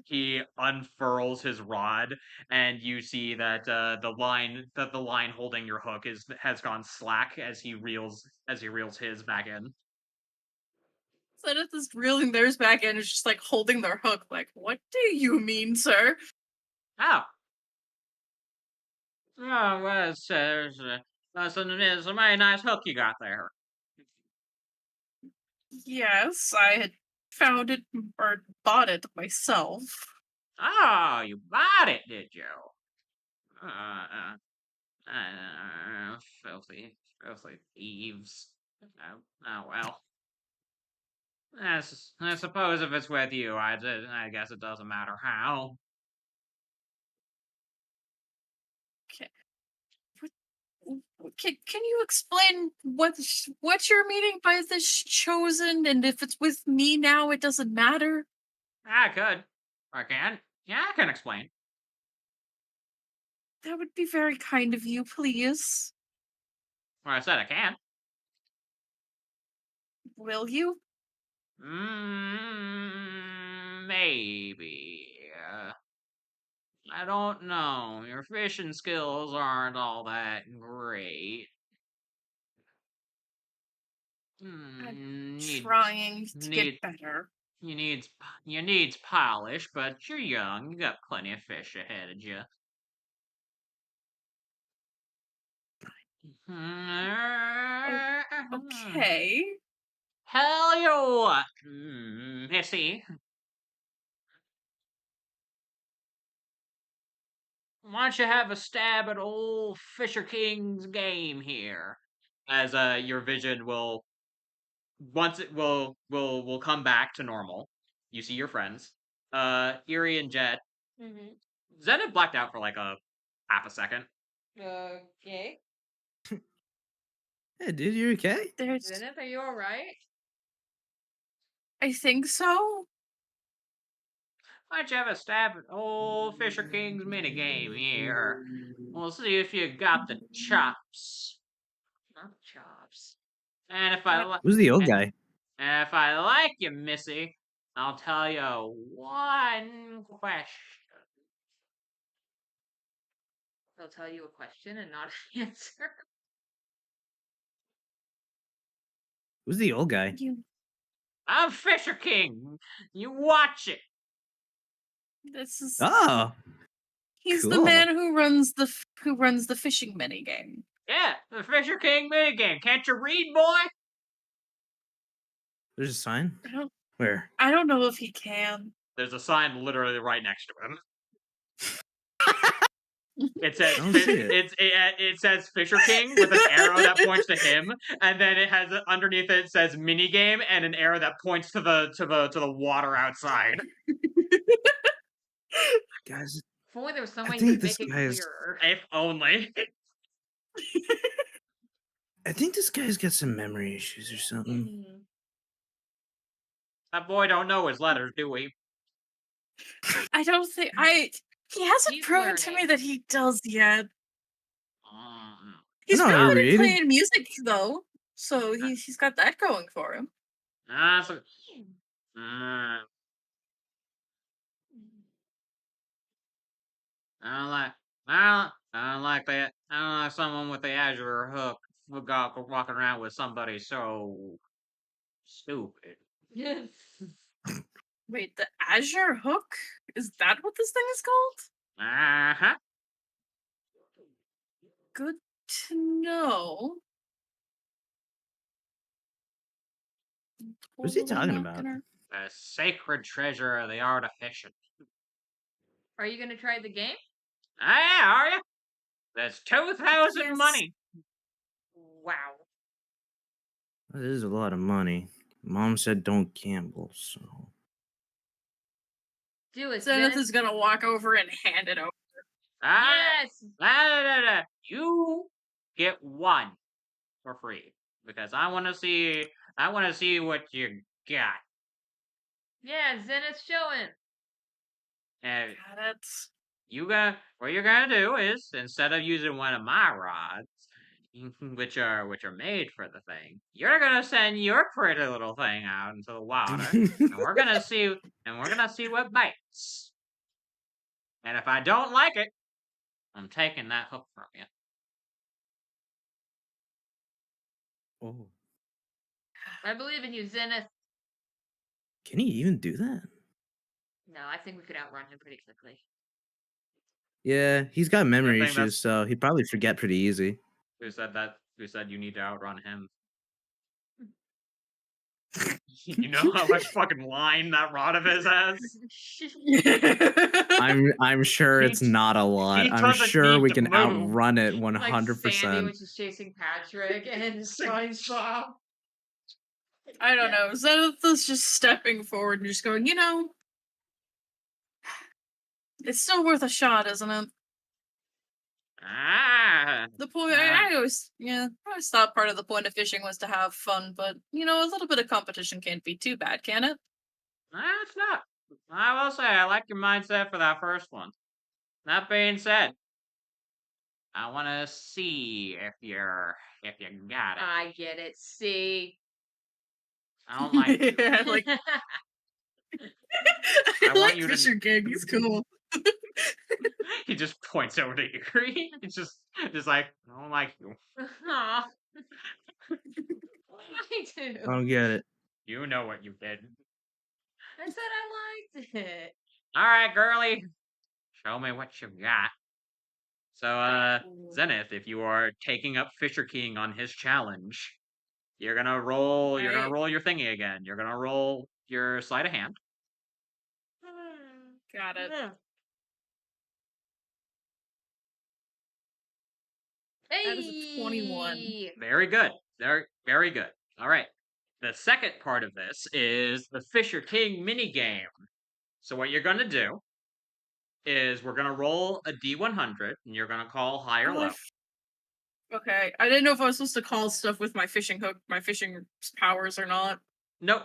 He unfurls his rod, and you see that the line holding your hook has gone slack as he reels his back in. Zenith is reeling theirs back in, is just like holding their hook, like, what do you mean, sir? Oh, Oh, well, that's a very nice hook you got there. Yes, I had found it or bought it myself. Oh, you bought it, did you? Filthy thieves. Oh well. I suppose if it's with you, I guess it doesn't matter how. Okay. Can you explain what you're meaning by this chosen, and if it's with me now, it doesn't matter? I could. I can. Yeah, I can explain. That would be very kind of you, please. Well, I said I can. Will you? Maybe. I don't know. Your fishing skills aren't all that great. I'm Need trying to need get better. you needs polish, but you're young. You got plenty of fish ahead of you. Okay. Hell you what, Missy? Why don't you have a stab at old Fisher King's game here? As your vision will once it will come back to normal. You see your friends. Erie and Jet. Mm-hmm. Zed had blacked out for like a half a second. Okay. Hey, dude, you okay? There's. Zenith, are you alright? I think so. Why don't you have a stab at old Fisher King's minigame here? We'll see if you got the chops. Not chops. And if I li- Who's the old and, guy? and if I like you, Missy, I'll tell you one question. They'll tell you a question and not an answer. Who's the old guy? You. I'm Fisher King. You watch it. This is. Oh, He's the cool. man who runs the fishing minigame. Yeah, the Fisher King minigame. Can't you read, boy? There's a sign. Where? I don't know if he can. There's a sign literally right next to him. It says I don't see it. it says Fisher King with an arrow that points to him, and then it has underneath it says minigame and an arrow that points to the water outside. Guys, If only there was some I way you think could this make it guy is- clearer. If only. I think this guy's got some memory issues or something. Mm. That boy don't know his letters, do we? I don't think he hasn't He's proven to me learning. that he does yet. Mm. He's No, been I good at read. playing music though, so he's got that going for him. So, mm, I don't like. I don't like that. I don't like someone with the Azure hook walking around with somebody so stupid. Yes. Wait, the Azure Hook? Is that what this thing is called? Uh-huh. Good to know. What's he Totally talking not about? gonna- The sacred treasure of the art of fishing. Are you gonna try the game? Ah, yeah, are you? That's 2,000 Yes. money. Wow. That is a lot of money. Mom said don't gamble, so. Do it, Zenith Zenith. is gonna walk over and hand it over. Ah, Yes. You get one for free because I want to see. I want to see what you got. Yeah, Zenith's showing. And Got it. what you're gonna do is instead of using one of my rods, which are made for the thing, you're gonna send your pretty little thing out into the water, and we're gonna see what bites. And if I don't like it, I'm taking that hook from you. Oh. I believe in you, Zenith. Can he even do that? No, I think we could outrun him pretty quickly. Yeah, he's got memory think issues, that's- so he'd probably forget pretty easy. Who said that? Who said you need to outrun him? You know how much fucking line that rod of his has? I'm sure He it's d- not a lot. he I'm doesn't sure need we to can move. outrun it Like Sandy 100%. when she's chasing Patrick and SpongeBob. I don't Yeah. know. Zenith is just stepping forward and just going, it's still worth a shot, isn't it? Ah, The point, Ah. I always thought part of the point of fishing was to have fun, but a little bit of competition can't be too bad, can it? It's not. I will say I like your mindset for that first one. That being said, I want to see if you got it. I get it. See. I don't like you. Yeah, like I I want like you to- Fisher King. He's cool. He just points over to Eerie. It's just like I don't like you. Aw. I do. I don't get it. You know what you did. I said I liked it. All right, girly. Show me what you got. So, Zenith, if you are taking up Fisher King on his challenge, you're gonna roll. You're gonna Right. roll your thingy again. You're gonna roll your sleight of hand. Got it. That is a 21. Hey! Very good. Very, very good. All right. The second part of this is the Fisher King mini game. So what you're gonna do is we're gonna roll a D100, and you're gonna call high or low. Okay, I didn't know if I was supposed to call stuff with my fishing hook, my fishing powers or not. Nope.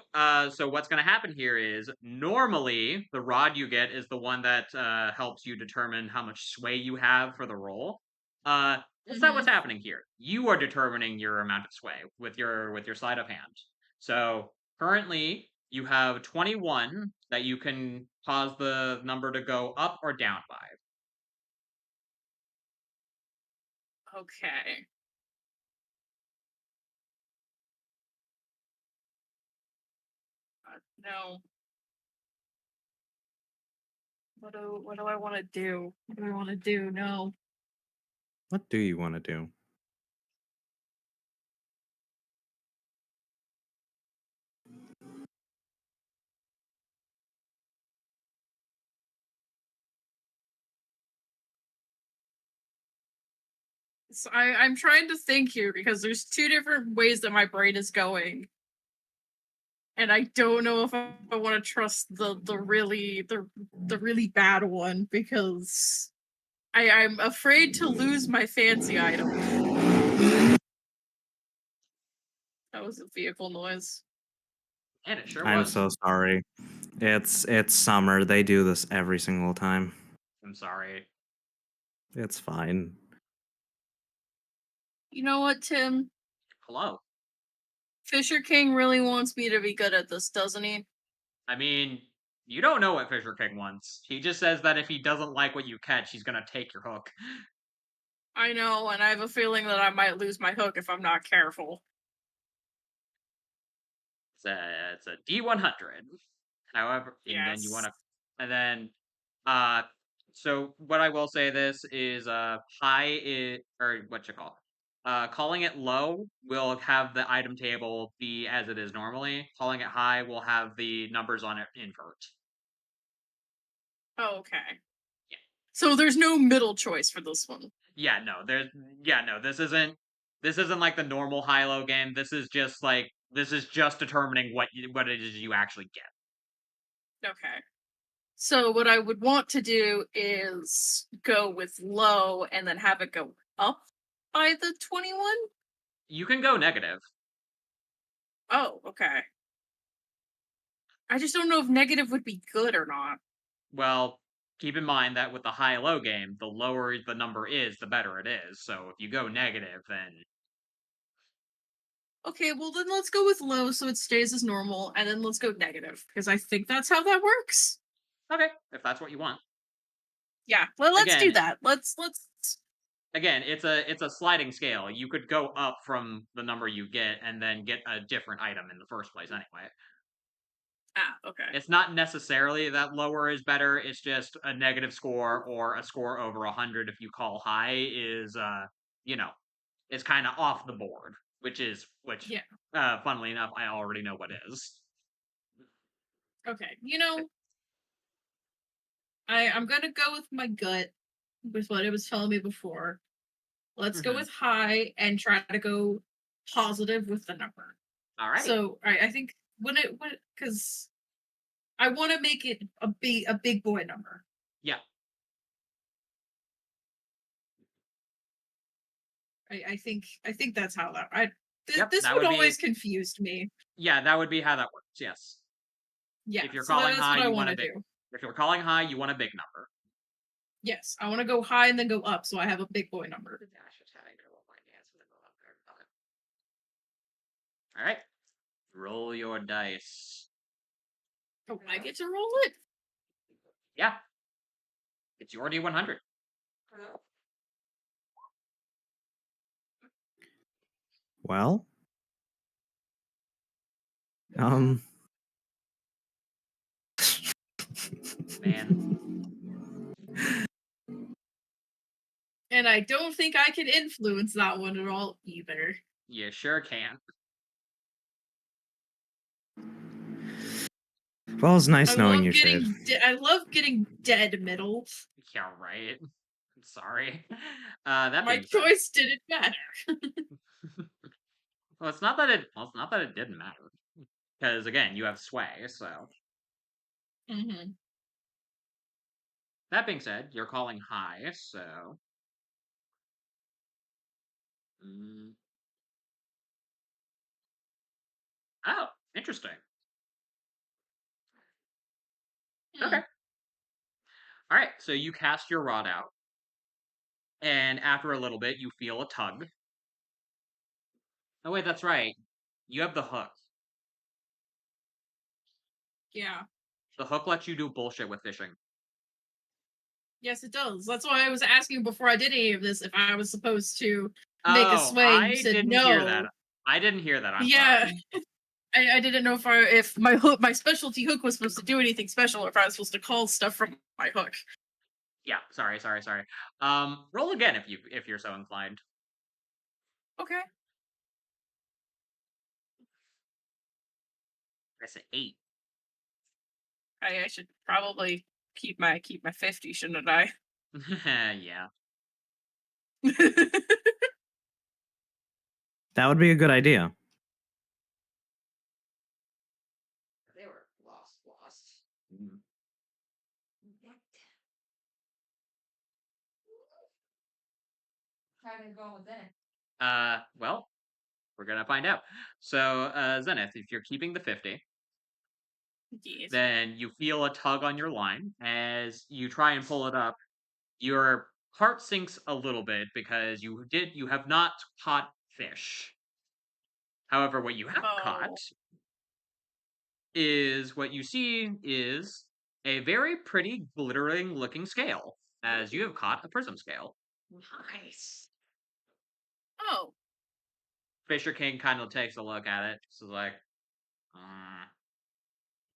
So what's going to happen here is normally the rod you get is the one that helps you determine how much sway you have for the roll. That's not what's happening here. You are determining your amount of sway with your sleight of hand. So currently you have 21 that you can cause the number to go up or down by. Okay. No. What do I want to do? What do I want to do? No. What do you want to do? So I'm trying to think here because there's two different ways that my brain is going. And I don't know if I want to trust the really bad one because I'm afraid to lose my fancy item. That was a vehicle noise. And it sure I'm was. so sorry. It's summer. They do this every single time. I'm sorry. It's fine. You know what, Tim? Hello. Fisher King really wants me to be good at this, doesn't he? I mean, you don't know what Fisher King wants. He just says that if he doesn't like what you catch, he's gonna take your hook. I know, and I have a feeling that I might lose my hook if I'm not careful. It's a D100. However, and then you want to, and then, so what I will say this is, high is, or what you call it, calling it low will have the item table be as it is normally. Calling it high will have the numbers on it invert. Oh, okay. Yeah. So there's no middle choice for this one. Yeah, no, this isn't like the normal high-low game. This is just determining what it is you actually get. Okay. So what I would want to do is go with low and then have it go up by the 21? You can go negative. Oh, okay. I just don't know if negative would be good or not. Well, keep in mind that with the high-low game, the lower the number is, the better it is. So if you go negative, then Okay, well then let's go with low so it stays as normal, and then let's go negative, because I think that's how that works. okay, if that's what you want. Yeah, well let's do Again- that. Let's Again, it's a sliding scale. You could go up from the number you get and then get a different item in the first place anyway. Okay. It's not necessarily that lower is better. It's just a negative score or a score over 100 if you call high is you know, is kind of off the board, which Yeah. funnily enough, I already know what is. Okay. You know, I'm gonna go with my gut with what it was telling me before. Let's go Mhm. with high and try to go positive with the number. Alrighty. So I think when because I want to make it a big boy number. Yeah. I think that's how that Yep, this that would would be always confused me. yeah, that would be how that works. Yes. Yeah, If you're so calling that's high, what I you want want a to big. do. If you're calling high, you want a big number. Yes, I want to go high and then go up, so I have a big boy number. The dash is having trouble finding it, so then go up there. Okay. All right. Roll your dice. Oh, I get to roll it. Yeah. It's your D100. Hello? Well, um, Man. And I don't think I can influence that one at all either. You sure can. well, it's nice knowing you, Sid. I love getting dead middle. Yeah, right. Sorry. That My being said, choice didn't matter. well, it's not that it didn't matter. Because again, you have sway, so Mm-hmm. that being said, you're calling high, so mm. Oh, interesting. Okay. All right, so you cast your rod out, and after a little bit, you feel a tug. Oh wait, that's right. You have the hook. Yeah. The hook lets you do bullshit with fishing. Yes, it does. That's why I was asking before I did any of this if I was supposed to make a Oh, sway. You I said didn't hear that. no. I didn't hear that. I'm Yeah, sorry. I didn't know if my specialty hook was supposed to do anything special, or if I was supposed to call stuff from my hook. Yeah, sorry. Roll again if you're so inclined. Okay. That's an 8. I should probably keep my 50, shouldn't I? Yeah. That would be a good idea. They were lost. Mm. How did it go with that? Well, we're gonna find out. So, Zenith, if you're keeping the 50, Yes. then you feel a tug on your line as you try and pull it up. Your heart sinks a little bit because you have not caught fish. However, what you have caught Oh. is what you see is a very pretty glittering looking scale, as you have caught a prism scale. Nice. Oh. Fisher King kind of takes a look at it, just like, uh,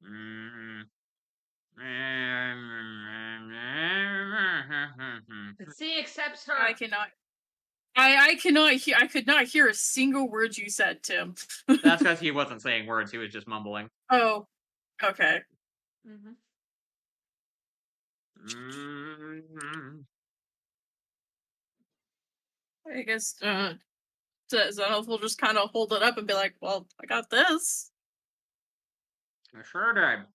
mm, The sea accepts her. I cannot. I cannot hear. I could not hear a single word you said, Tim. That's because he wasn't saying words; he was just mumbling. Oh. Okay. Mm-hmm. I guess Zenith will just kind of hold it up and be like, "Well, I got this." I sure did.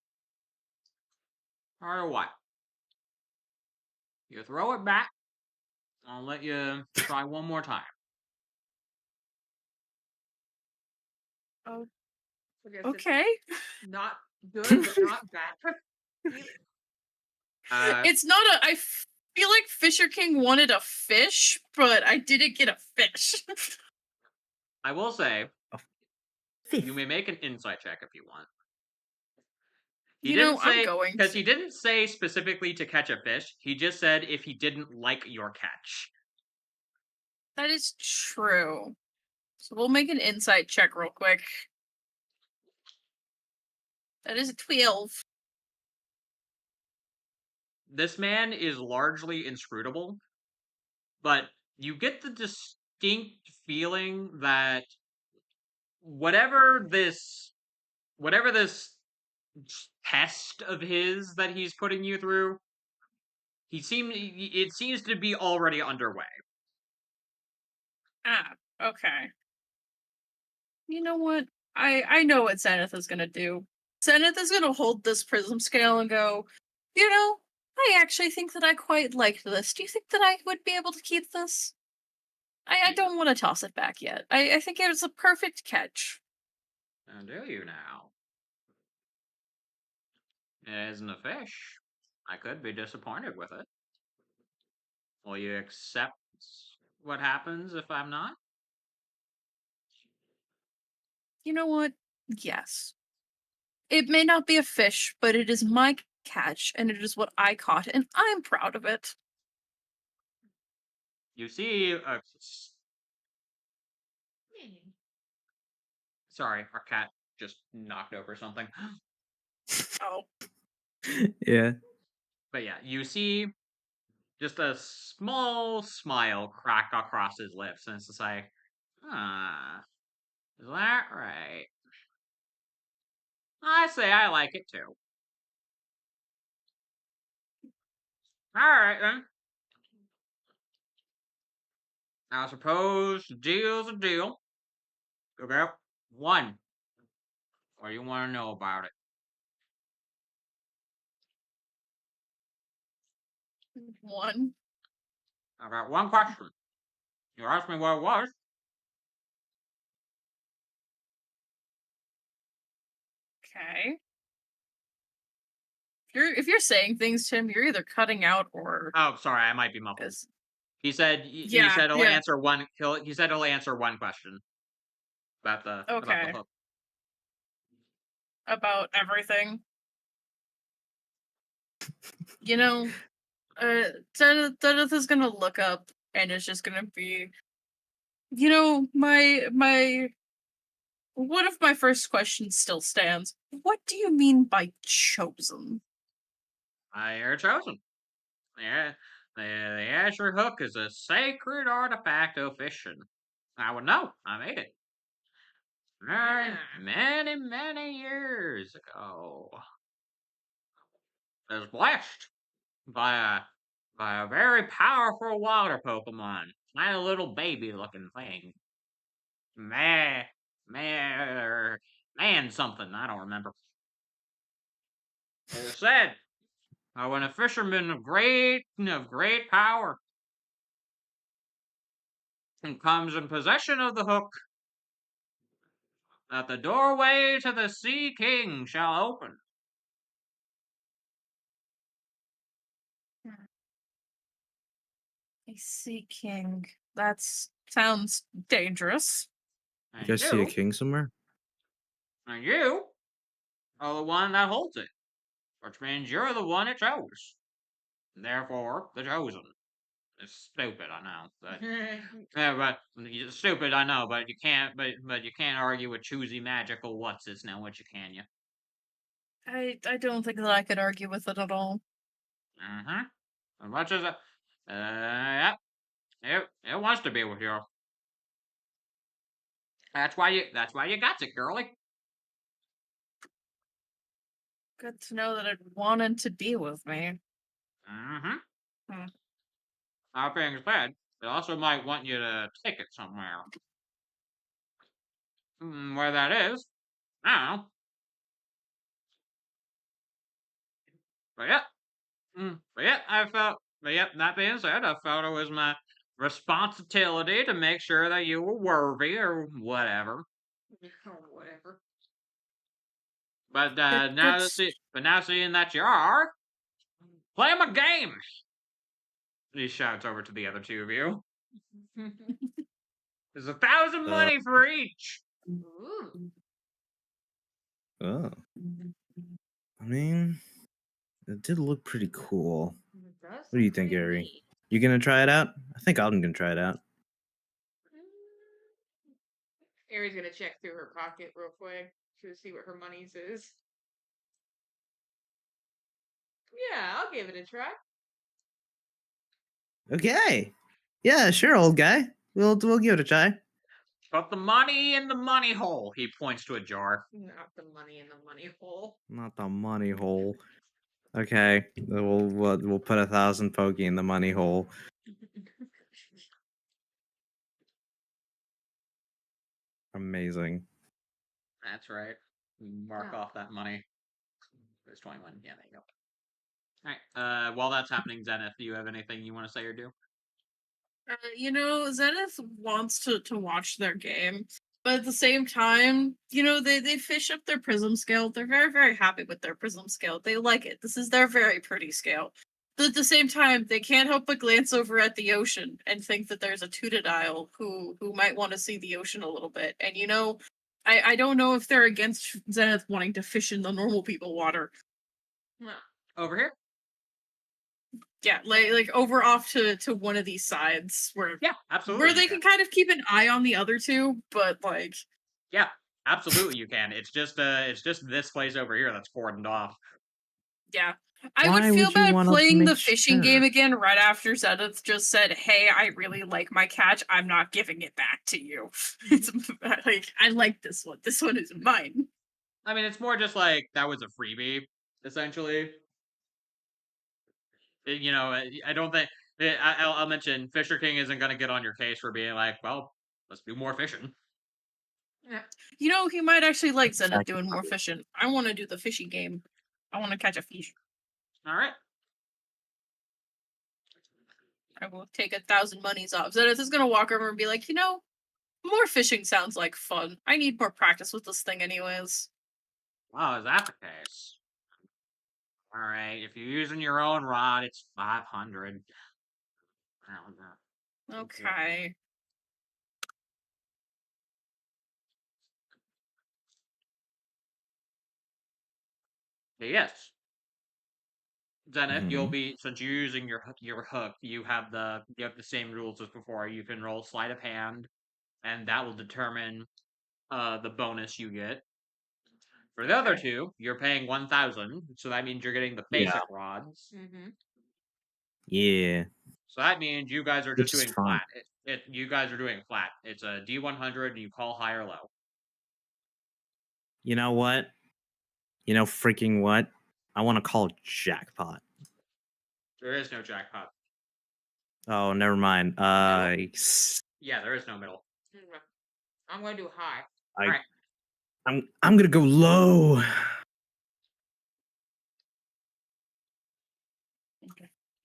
Or what? You throw it back. I'll let you try one more time. Oh. I guess Okay. it's not good, but not bad. It's not a. I feel like Fisher King wanted a fish, but I didn't get a fish. I will say, Fifth. you may make an insight check if you want. You know, I'm going because to. he didn't say specifically to catch a fish. He just said if he didn't like your catch. That is true. So we'll make an insight check real quick. That is a 12. This man is largely inscrutable, but you get the distinct feeling that whatever this whatever this test of his that he's putting you through, it seems to be already underway. Ah, okay. You know what? I know what Zenith is gonna do. Zenith is gonna hold this prism scale and go, you know, I actually think that I quite liked this. Do you think that I would be able to keep this? I don't want to toss it back yet. I think it was a perfect catch. And do you now? It isn't a fish. I could be disappointed with it. Will you accept what happens if I'm not? You know what? Yes. It may not be a fish, but it is my catch, and it is what I caught, and I'm proud of it. You see sorry, our cat just knocked over something. Oh. Yeah. But yeah, you see just a small smile crack across his lips, and it's just like, ah, is that right? I say I like it too. Alright then. I suppose the deal's a deal. Okay, one. What do you want to know about it? One. I got one question. You asked me what it was. Okay. If you're saying things, Tim, you're either cutting out or Oh, sorry, I might be muffled. is He said Yeah, he'll yeah. answer one. He said he'll answer one question about the Okay. hook. About everything. You know, Zenith is gonna look up and it's just gonna be, you know, my one of my first questions still stands. What do you mean by chosen? You're chosen. Yeah, the Azure Hook is a sacred artifact of fishing. I would know. I made it. Many, many years ago. It was blessed by a very powerful water Pokemon. Not a little baby looking thing. Man, man something. I don't remember. It was said, when a fisherman of great power and comes in possession of the hook, that the doorway to the Sea King shall open. A Sea King. That sounds dangerous. You guys see a king somewhere? And you are the one that holds it, which means you're the one it chose. Therefore, the chosen. It's stupid, I know. But, yeah, but it's stupid, I know. But you can't. But you can't argue with choosy magical what's its now, what you can you? I don't think that I could argue with it at all. As much as yeah, it wants to be with you. That's why you got it, girly. Good to know that it wanted to be with me. Hmm. Hmm. That being said, it also might want you to take it somewhere. Where that is, I don't know. But yeah, But yeah, that being said, I felt it was my responsibility to make sure that you were worthy or whatever. Whatever. But Good- good now seeing that you are, play my game. He shouts over to the other two of you. There's 1,000 money for each. Ooh. Oh. I mean, it did look pretty cool. It does What do you look think, pretty Ari? neat. You gonna try it out? I think I'm gonna try it out. Aries gonna check through her pocket real quick to see what her money's is. Yeah, I'll give it a try. Okay. Yeah, sure, old guy. We'll give it a try. Put the money in the money hole. He points to a jar. Not the money in the money hole. Not the money hole. Okay, we'll put 1,000 pokey in the money hole. Amazing. That's right. Mark Yeah. off that money. There's 21. Yeah, there you go. Alright. While that's happening, Zenith, do you have anything you want to say or do? Zenith wants to watch their game, but at the same time, they fish up their prism scale. They're very, very happy with their prism scale. They like it. This is their very pretty scale. But at the same time, they can't help but glance over at the ocean and think that there's a Toothadile who might want to see the ocean a little bit. And I don't know if they're against Zenith wanting to fish in the normal people water. No. Over here? Yeah, like over off to one of these sides where Yeah, absolutely. where you they can kind of keep an eye on the other two, but like Yeah, absolutely you can. It's just this place over here that's cordoned off. yeah. I Why would would feel you bad want us to playing the make fishing game sure? again right after Zenith just said, "Hey, I really like my catch. I'm not giving it back to you." It's like I like this one. This one is mine. I mean, it's more just like that was a freebie, essentially. I don't think. I'll mention Fisher King isn't going to get on your case for being like, well, let's do more fishing. Yeah. He might actually like Zenith Exactly. doing more fishing. I want to do the fishing game. I want to catch a fish. All right. I will take 1,000 monies off. Zenith is gonna walk over and be like, more fishing sounds like fun. I need more practice with this thing, anyways. Wow, is that the case? All right. If you're using your own rod, it's 500. Okay. Yes. Zenith, you'll Mhm. be since you're using your hook, you have the same rules as before. You can roll sleight of hand, and that will determine the bonus you get. For the other Okay. two, you're paying 1,000, so that means you're getting the Yeah. basic rods. Mm-hmm. Yeah. So that means you guys are just Which is doing fine. flat. You guys are doing flat. It's a D100, and you call high or low. You know what? You know freaking what? I want to call jackpot. There is no jackpot. Oh, never mind. Yeah, there is no middle. I'm gonna do high. I, Alright. I'm gonna go low.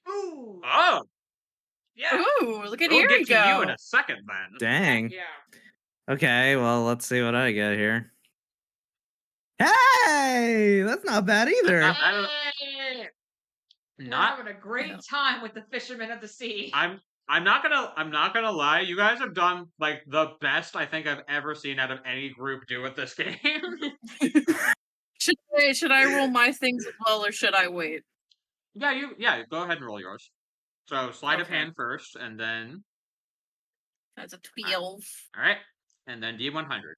Ooh. Oh, yeah. Ooh, look at We'll here get we to you in go. a second, then. Dang. Yeah. Okay, well, let's see what I get here. Hey, that's not bad either. Hey! We're Not. having a great Yeah. time with the fishermen of the sea. I'm not gonna lie. You guys have done like the best I think I've ever seen out of any group do at this game. Should I roll my things as well, or should I wait? yeah. Go ahead and roll yours. So sleight of Okay. hand first, and then That's a 12. all right, and then D100.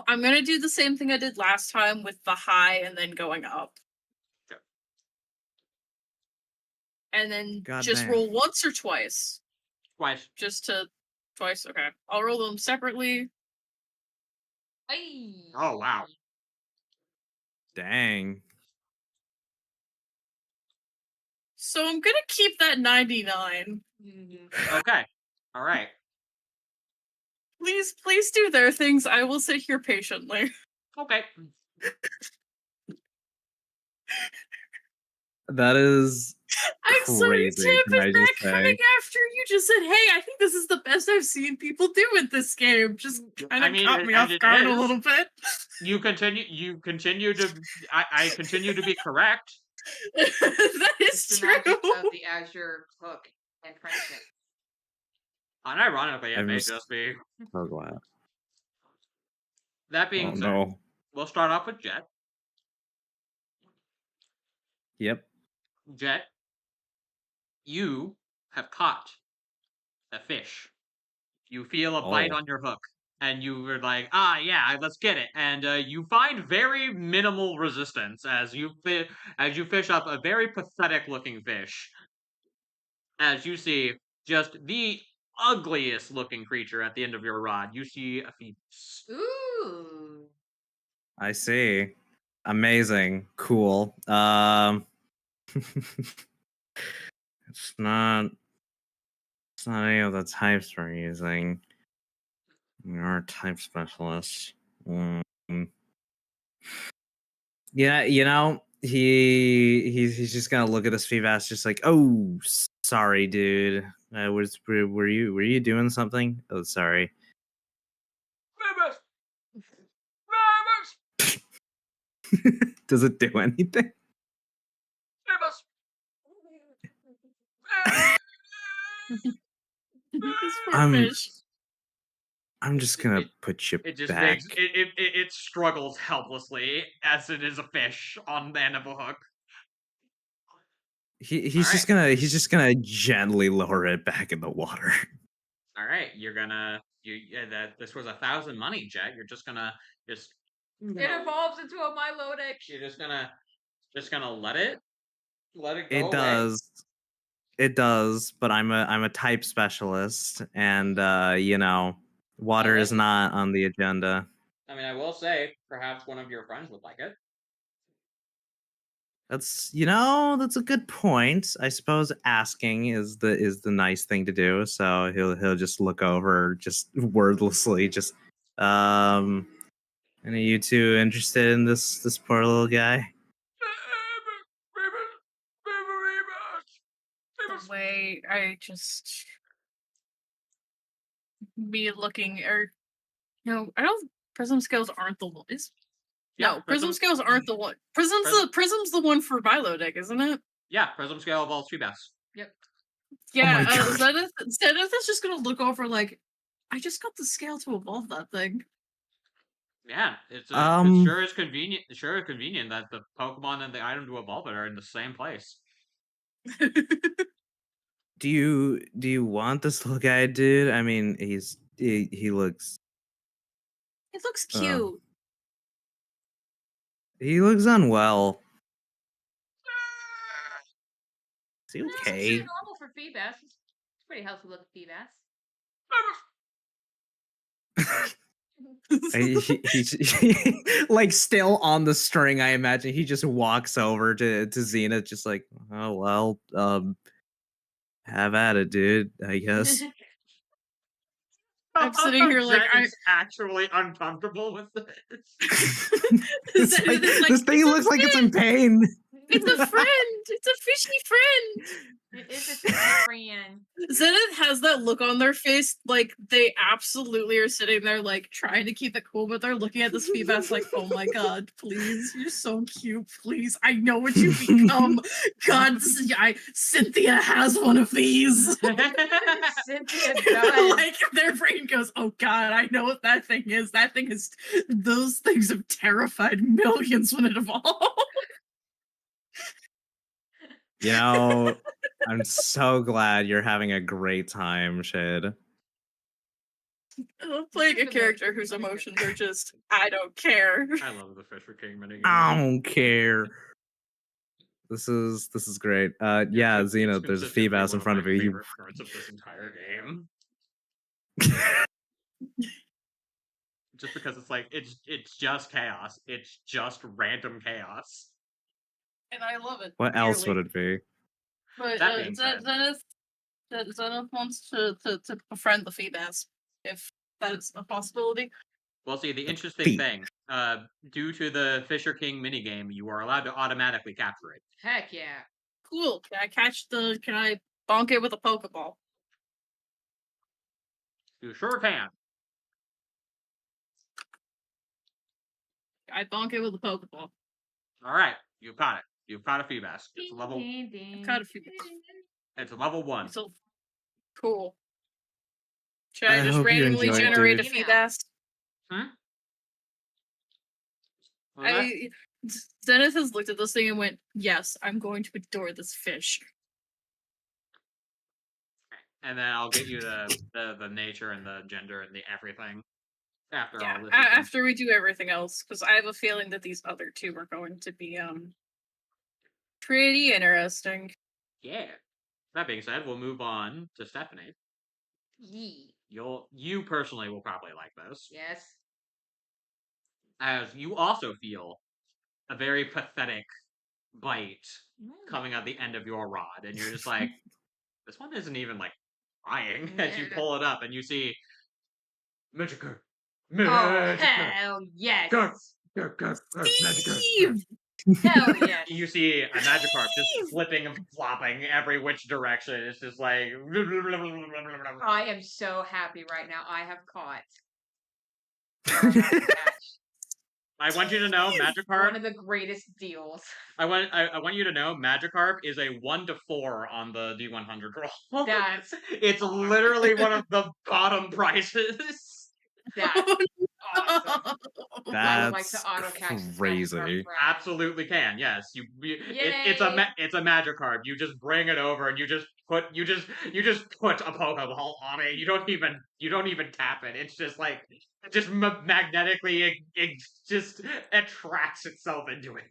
I'm gonna do the same thing I did last time with the high and then going up. Okay. And then God just damn. roll once or twice? Twice. Twice, okay. I'll roll them separately. Hey. Oh wow. Dang. So I'm gonna keep that 99. Mm-hmm. Okay. All right. Please do their things. I will sit here patiently. Okay. That is I'm sorry, crazy. Tip, Can I if that just say? coming after you just said, "Hey, I think this is the best I've seen people do with this game." Just kind I of mean, caught me off it guard a is. little bit. You continue to. I continue to be correct. That is It's the true. magic of the Azure hook and friendship. Unironically, it I'm may just- just be. So glad. That being Oh said, no. we'll start off with Jet. Yep. Jet, you have caught a fish. You feel a bite Oh. on your hook. and you were like, yeah, let's get it. And you find very minimal resistance as you fish up a very pathetic looking fish. As you see just the ugliest looking creature at the end of your rod. You see a Phoebus. Ooh. I see. Amazing. Cool. It's not any of the types we're using. We are a type specialist. Mm. Yeah, he's just gonna look at this Feebas just like, oh, sorry, dude. Were you doing something? Oh, sorry. Phoebus! Does it do anything? Phoebus! This poor I'm fish. I'm just gonna put you It just back. makes it struggles helplessly as it is a fish on the end of a hook. He's just gonna gently lower it back in the water. All right, you're gonna that this was 1,000 money, Jet. You're just gonna It evolves into a Milotic. You're just gonna let it go It away. does. It does, but I'm a type specialist, and water is listen. not on the agenda. I mean, I will say, perhaps one of your friends would like it. That's a good point. I suppose asking is the nice thing to do. So he'll just look over, just wordlessly, just any of you two interested in this poor little guy? The way I just be looking, or I don't. Prism scales aren't the one. No, prism scales aren't the one. Prism's the one for Bilodeck, isn't it? Yeah, Prism Scale evolves Feebas. Yep. Yeah, my God. Zenith is just gonna look over like, I just got the scale to evolve that thing. Yeah, it sure is convenient. Sure is convenient that the Pokemon and the item to evolve it are in the same place. Do you want this little guy, dude? I mean, he looks It looks cute. he looks unwell. Is he That's okay? actually normal for Feebas. It's pretty healthy looking Feebas. He like still on the string. I imagine he just walks over to Zenith, just like, oh well, have at it, dude. I guess. I'm sitting here like, Zen's actually uncomfortable with this. It's Zenith like, is like, this thing "It's a looks like it's in pain. It's a friend. It's a fishy friend. It is a fishy friend. Zenith has that look on their face, like they absolutely are sitting there, like trying to keep it cool, but they're looking at this Feebas like, "Oh my god, please, you're so cute. Please, I know what you become. God, Cynthia has one of these." Cynthia does. Like their brain goes, "Oh god, I know what that thing is. That thing is. Those things have terrified millions when it evolved." I'm so glad you're having a great time, Shade. I love playing a character whose emotions are just, I don't care. I love the Fisher King minigame. I don't care. This is great. Yeah, Zenith, there's a Feebas in front of you. Favorite parts of this entire game. Just because it's like it's just chaos. It's just random chaos. And I love it. What else would it be? But That being said- Zenith wants to befriend the Feebas, if that is a possibility. Well, see, the interesting thing, due to the Fisher King minigame, you are allowed to automatically capture it. Heck yeah. Cool. Can I bonk it with a Pokeball? You sure can. I bonk it with a Pokeball. All right, you've got it. You've caught a Feebas. It's level. Caught a Feebas. It's a level 1. So cool. Should I I just hope you randomly enjoy it, generate a dude. Feebas? What was that? Zenith has looked at this thing and went, "Yes, I'm going to adore this fish." And then I'll get you the nature and the gender and the everything. After Yeah, all this is done. after we do everything else, because I have a feeling that these other two are going to be pretty interesting. Yeah. That being said, we'll move on to Stephanie. Yee. You personally will probably like this, Yes. as you also feel a very pathetic bite coming at the end of your rod, and you're just like, this one isn't even like trying. As you Yeah. pull it up, and you see Magikarp. Oh, Magikarp. hell yes. Magikarp. Steve! Hell yes. You see a Magikarp just flipping and flopping every which direction. It's just like. I am so happy right now. I have caught. Oh my gosh. I want you to know, One Magikarp. of the greatest deals. I want you to know, Magikarp is a 1 to 4 on the D100 roll. That's It's literally one of the bottom prizes. That's awesome. I would like to That's auto catch this crazy. Magikarp prize. Absolutely can. Yes, it's Yay. it's a Magikarp. You just bring it over and you just put a Pokeball on it. You don't even tap it. It's just like magnetically it just attracts itself into it.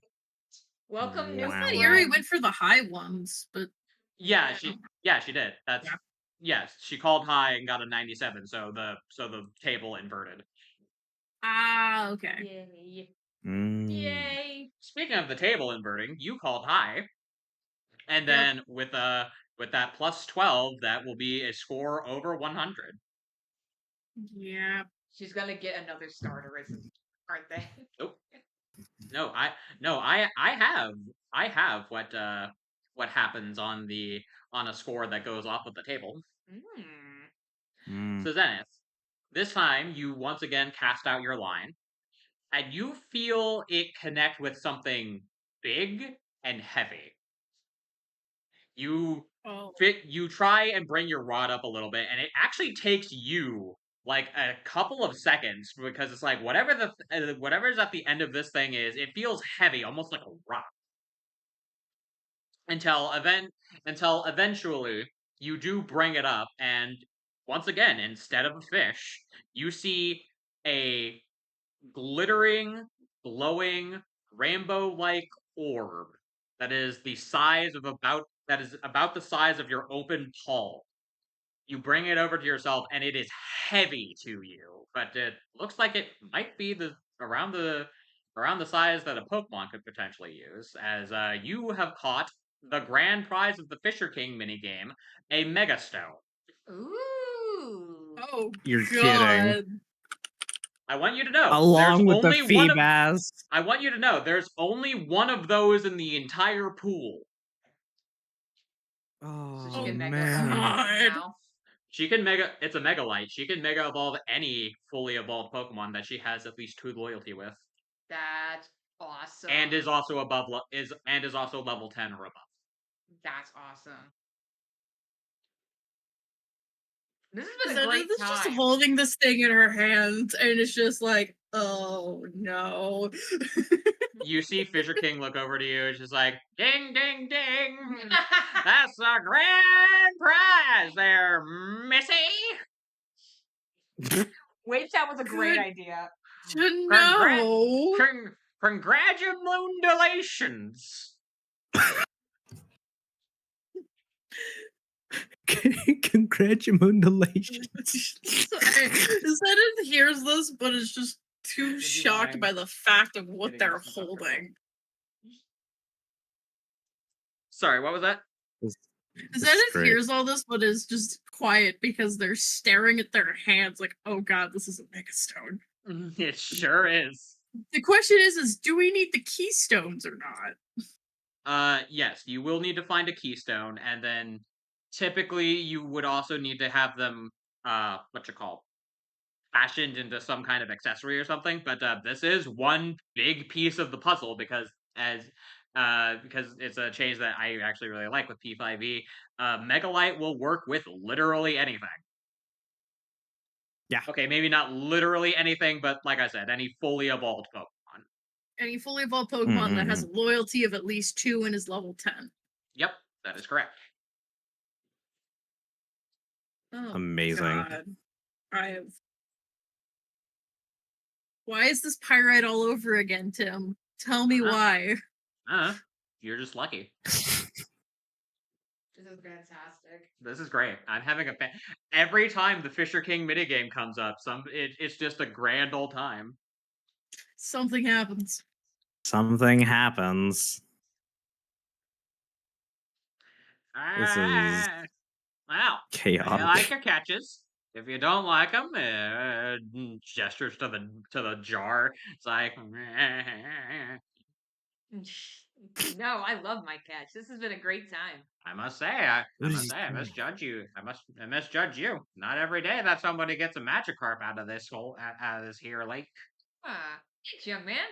Welcome, new Wow. I thought friend. Yuri went for the high ones, but Yeah, she did. That's Yeah. yes, she called high and got a 97. So the table inverted. okay. Yay. Mm. Yay. Speaking of the table inverting, you called high, and then with that plus 12, that will be a score over 100. Yeah. She's gonna get another starterism, aren't they? No, I have what happens on a score that goes off of the table. Mm. So Zenith, this time you once again cast out your line, and you feel it connect with something big and heavy. You Oh. you try and bring your rod up a little bit, and it actually takes you like a couple of seconds, because it's like whatever's at the end of this thing it feels heavy, almost like a rock. Until eventually you do bring it up, and once again, instead of a fish, you see a glittering, glowing, rainbow-like orb that is about the size of your open palm. You bring it over to yourself, and it is heavy to you, but it looks like it might be around the size that a Pokemon could potentially use, as you have caught the grand prize of the Fisher King minigame, a Mega Stone. Ooh. Oh, You're God. kidding. I want you to know, Along there's with the only one of, Feebas. I want you to know there's only one of those in the entire pool. So she Oh can mega man. God. now. It's a Megalite. She can Mega Evolve any fully evolved Pokemon that she has at least 2 loyalty with. That's awesome. And is also level 10 or above. That's awesome. This has been a Zenith great is just time. holding this thing in her hands, and it's just like, oh no. You see Fisher King look over to you, it's just like, ding, ding, ding! That's a grand prize there, Missy! Wait, that was a great Good. idea. No. Congratulations! Congratulations. Zenith hears this, but is just too you shocked mind by the fact of what getting they're us some comfortable? holding. Sorry, what was that? Zenith great. hears all this, but is just quiet because they're staring at their hands like, oh god, this is a Mega Stone. It sure is. The question is do we need the keystones or not? Yes, you will need to find a keystone, and then typically you would also need to have them, fashioned into some kind of accessory or something. But this is one big piece of the puzzle, because it's a change that I actually really like with P5E. Megalite will work with literally anything. Yeah. Okay, maybe not literally anything, but like I said, any fully evolved Pokemon. Any fully evolved Pokemon that has a loyalty of at least 2 and is level 10. Yep, that is correct. Oh, Amazing. God. I have Why is this pyrite all over again, Tim? Tell me Uh-huh. why. You're just lucky. This is fantastic. This is great. I'm having every time the Fisher King minigame comes up, it's just a grand old time. Something happens. Something happens. This is Ah, wow. I chaotic. like your catches. If you don't like them, gestures to the jar. It's like, No, I love my catch. This has been a great time. I must say, I What is must he say, I doing? misjudge you. I misjudge you. Not every day that somebody gets a Magikarp out of this hole, out of this here lake. Ah, thanks, young man.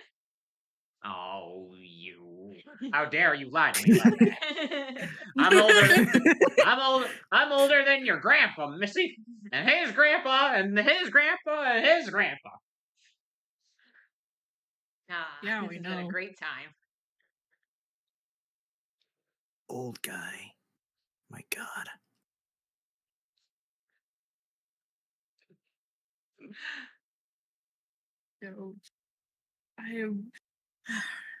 Oh, you! How dare you lie to me like that? I'm older. I'm older than your grandpa, Missy, and his grandpa, and his grandpa, and his grandpa. Yeah, this we has been a know. great time. Old guy. My God. So, I am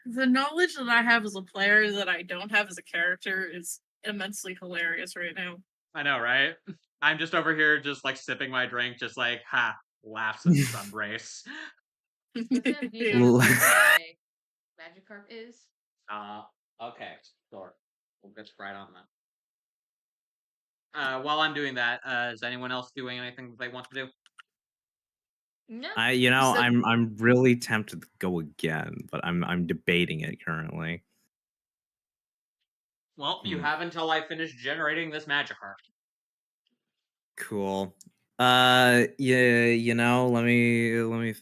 the knowledge that I have as a player that I don't have as a character is immensely hilarious right now. I know, right? I'm just over here, just like sipping my drink, just like ha, laughs at Sunbrace. So, Tim, do you know what my Magikarp is? Okay, sure. We'll get right on that. While I'm doing that, is anyone else doing anything that they want to do? No. said- I'm really tempted to go again, but I'm debating it currently. Well, you have until I finish generating this Magikarp. Cool. Yeah, let me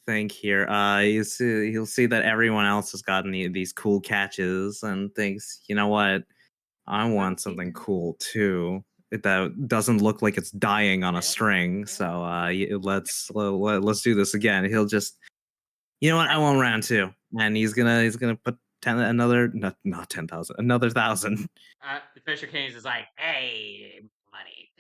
think here. He'll see that everyone else has gotten these cool catches and thinks, you know what? I want something cool too. That doesn't look like it's dying on a string. So let's do this again. He'll just, you know what? I want round two, and he's gonna put another 10,000, another 1,000. The Fisher Kings is like, hey, money.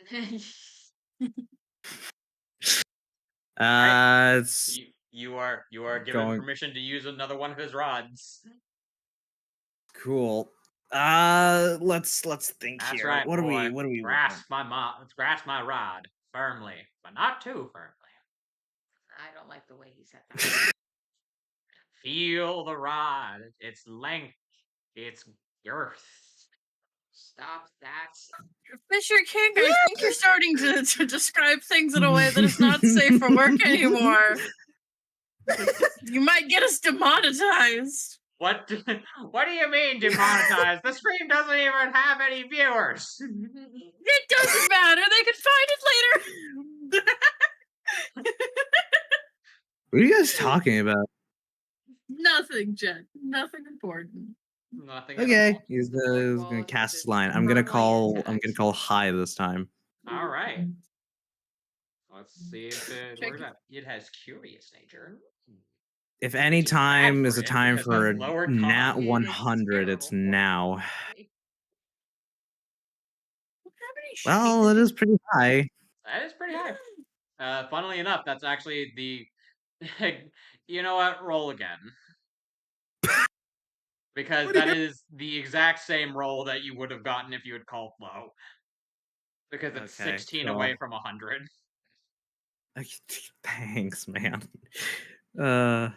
It's You are given Going- permission to use another one of his rods. cool. Let's think That's here. right, What do boy. we grasp my rod firmly, but not too firmly. I don't like the way he said that. Feel the rod, its length, its girth. Stop that. Fisher King, I think you're starting to describe things in a way that is not safe for work anymore. You might get us demonetized. What do you mean demonetized? The stream doesn't even have any viewers. It doesn't matter. They can find it later. What are you guys talking about? Nothing, Jen. Nothing important. Nothing. At Okay, all. he's The fourth gonna wall cast is his line. I'm gonna permanently call intact. high this time. All right. Let's see if Check where's that? It has curious nature. If any Which is bad time is for a it time because for of lower nat con. It is 100, it's terrible for now. it. Well, it is pretty high. That is pretty high. Funnily enough, that's actually the. You know what? Roll again. Because What do that you- is the exact same roll that you would have gotten if you had called low. Because it's Okay, 16 cool. away from 100. Thanks, man. That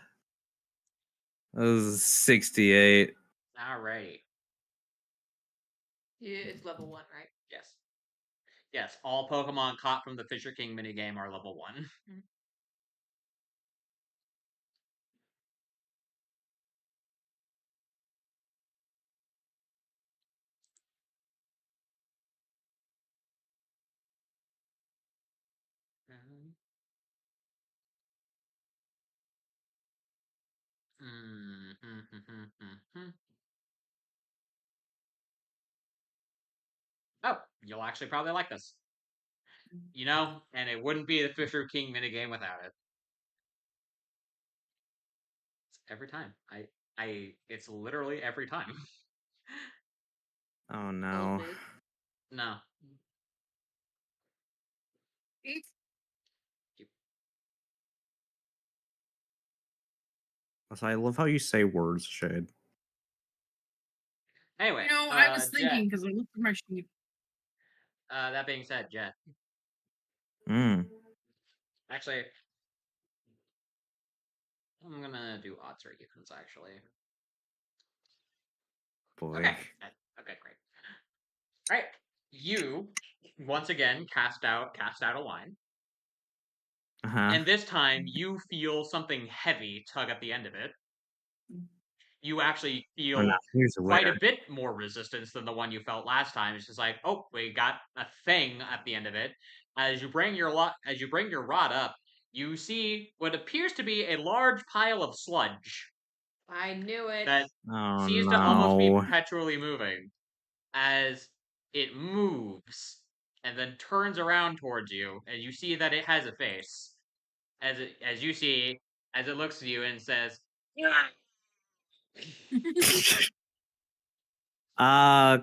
was 68. Alrighty. Yeah, it's level 1, right? Yes. Yes, all Pokemon caught from the Fisher King minigame are level 1. Oh, you'll actually probably like this. You know, and it wouldn't be the Fisher King minigame without it. It's every time. It's literally every time. Oh no. Old big. No. So I love how you say words, Shade. Anyway, I was Jet, thinking because I looked at my sheet. that being said, Jet, Mm. actually, I'm gonna do odds or evens, actually. Boy. Okay. Okay, great. All right. You once again cast out a line, Uh-huh. and this time you feel something heavy tug at the end of it. You actually Oh, feel no, here's the quite a winner. bit more resistance than the one you felt last time. It's just like, oh, we got a thing at the end of it. As you bring your rod up, you see what appears to be a large pile of sludge I knew it. that Oh seems to almost be no. perpetually moving. As it moves and then turns around towards you, and you see that it has a face. As it looks at you and says,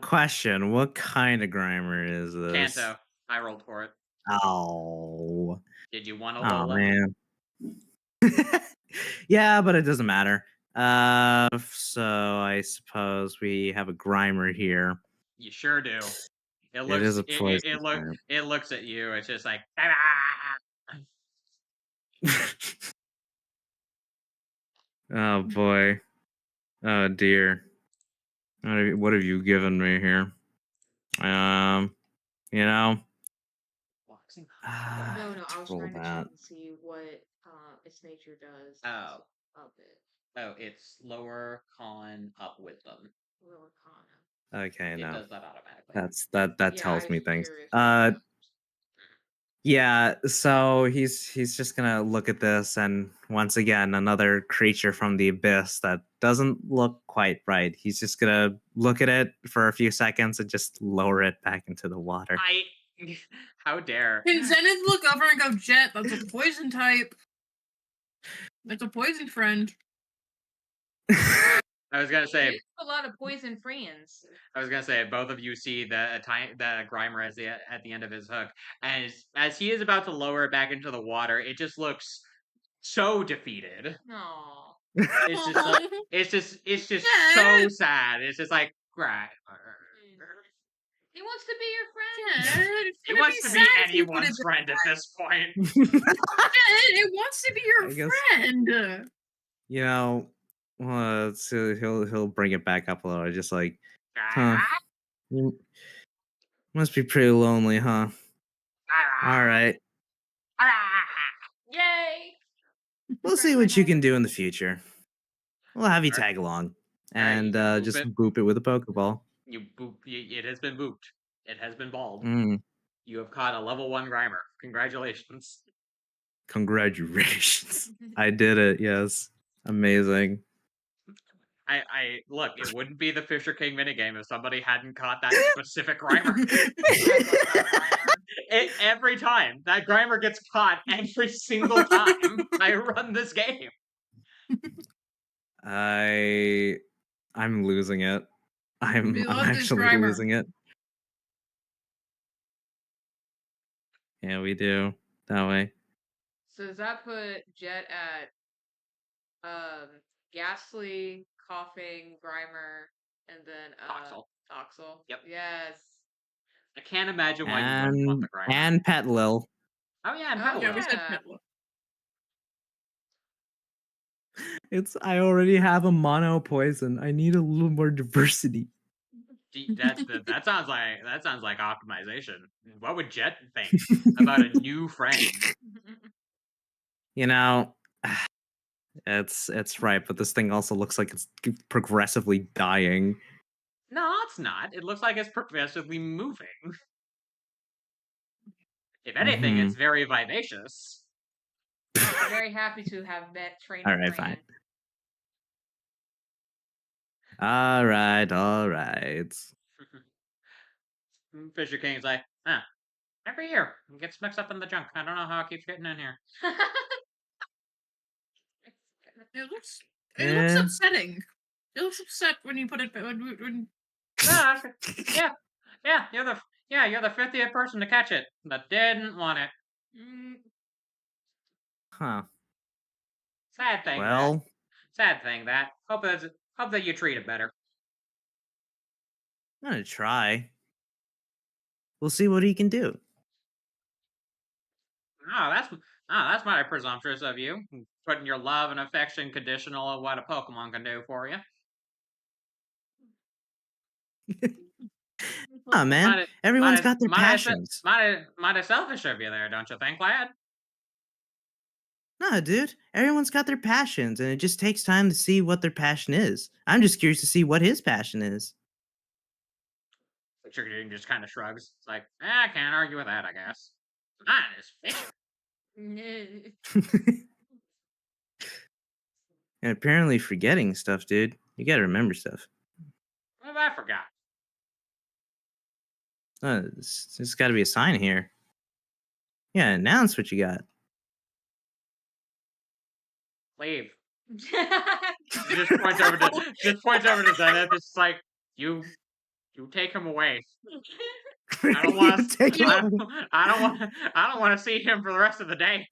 Question. What kind of Grimer is this? Kanto. I rolled for it. Oh. Did you want to Oh low it? man. Yeah, but it doesn't matter. So I suppose we have a Grimer here. You sure do. It It looks is a poison type. it looks at you. It's just like Oh boy. Oh dear. What have you given me here? You know. No, I was roll trying to that. check and see what its nature does. Oh. Of it. Oh, it's lower con up wisdom. Lower con. Okay, It no. does that automatically. That Yeah, tells I me was things. curious. Yeah, so he's just gonna look at this, and once again, another creature from the abyss that doesn't look quite right. He's just gonna look at it for a few seconds and just lower it back into the water. How dare. Can Zenith look over and go, Jet, that's a poison type. That's a poison friend. I was gonna say There's a lot of poison friends. I was gonna say both of you see the Grimer at the end of his hook, and as he is about to lower it back into the water, it just looks so defeated. No. It's just like, it's just Yeah. so sad. It's just like Grimer. He wants to be your friend. Jet, it's He gonna wants to be sad if you put anyone's it friend at this point. Jet, it wants to be your I guess- friend. You know, so he'll bring it back up a little, just like, huh? You must be pretty lonely, huh? All right, Yay! we'll see what you can do in the future. We'll have you Alright. tag along Alright, you and can boop just it. boop it with a Pokeball. You boop. It has been booped. It has been balled. Mm, You have caught a level 1 Grimer. Congratulations. congratulations! I did it. Yes, amazing. I look. It wouldn't be the Fisher King minigame if somebody hadn't caught that specific Grimer. Every time that Grimer gets caught, every single time I run this game. I'm losing it. I'm We love this actually Grimer. losing it. Yeah, we do that way. So does that put Jet at Ghastly, Coughing, Grimer, and then Toxel. Toxel? Yep. Yes. I can't imagine why you wouldn't want the Grimer. And Petlil. Oh yeah, and Oh, Petalil. Yeah, we said Yeah. Petlil. I already have a mono poison. I need a little more diversity. That sounds like optimization. What would Jet think about a new friend? You know, it's right, but this thing also looks like it's progressively dying. No, it's not. It looks like it's progressively moving. If anything, Mhm. it's very vivacious. I'm very happy to have met Trainer Alright, Fran. All right. Fisher King's like, every year it gets mixed up in the junk. I don't know how it keeps getting in here. It looks Eh. upsetting. It looks upset when you put it when Yeah, you're the 50th person to catch it that didn't want it. Mm, Huh. Sad thing. Well, sad thing. That hope that you treat it better. I'm gonna try. We'll see what he can do. That's mighty presumptuous of you, putting your love and affection conditional on what a Pokemon can do for you. Oh man, Mighty, everyone's mighty, got their mighty, se- passions. mighty selfish of you there, don't you think, lad? No, dude, everyone's got their passions, and it just takes time to see what their passion is. I'm just curious to see what his passion is. Sugar King just kind of shrugs. It's like, I can't argue with that, I guess. Mine is fishing. And apparently forgetting stuff, dude. You gotta remember stuff. What have I forgot? There's gotta be a sign here. Yeah, announce what you got. Leave. Just points over to Zenith. It's like, you take him away. I don't want to. Take I don't want to see him for the rest of the day.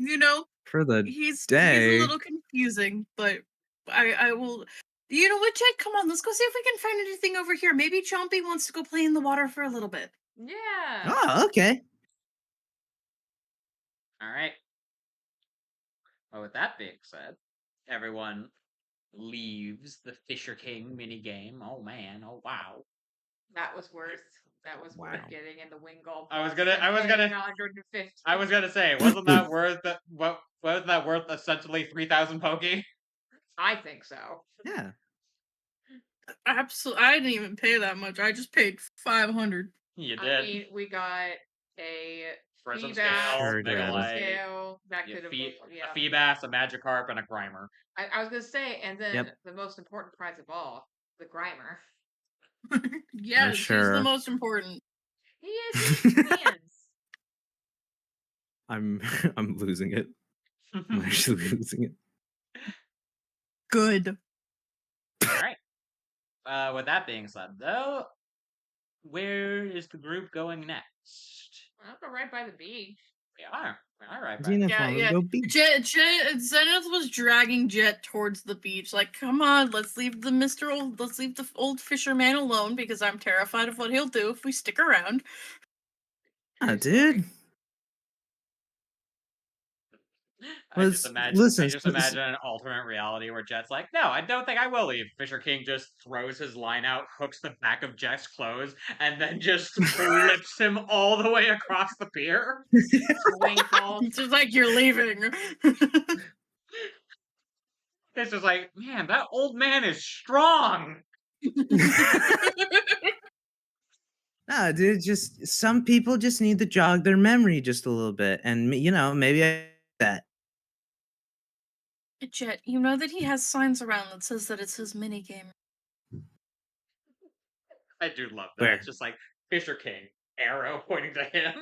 You know, For the he's day. a little confusing, but I will. You know what, Jet? Come on, let's go see if we can find anything over here. Maybe Chompy wants to go play in the water for a little bit. Yeah. Oh, okay. All right. Well, with that being said, everyone leaves the Fisher King mini game. Oh man! Oh wow! That was worth. That was Wow. worth getting in the Wingull. I was box gonna- and I was paying gonna- 150. I was gonna say, wasn't that worth wasn't that worth essentially 3,000 Poke? I think so. Yeah. Absolutely, I didn't even pay that much. I just paid 500. You I did. mean, we got a Prism Feebas, scale, Sure Mega did. Light, scale, back yeah, to the yeah. a Feebas, a Magikarp, and a Grimer. I was gonna say, and then Yep. the most important prize of all, the Grimer. Yes, he's sure. the most important. He is in his hands. I'm losing it. I'm actually losing it. Good. Alright. With that being said, though, where is the group going next? I'll go right by the beach. We are right. Zenith Yeah, wanted yeah. to go beach. Zenith was dragging Jet towards the beach. Like, come on, let's leave the old fisherman alone because I'm terrified of what he'll do if we stick around. Ah, True story. dude. I just Listen, imagine an alternate reality where Jet's like, no, I don't think I will leave. Fisher King just throws his line out, hooks the back of Jet's clothes, and then just flips him all the way across the pier. Twinkle. It's just like you're leaving. It's just like, man, that old man is strong. Nah, dude, just some people just need to jog their memory just a little bit. And, maybe that. Jet, you know that he has signs around that says that it's his minigame. I do love that. Where? It's just like Fisher King, arrow pointing to him.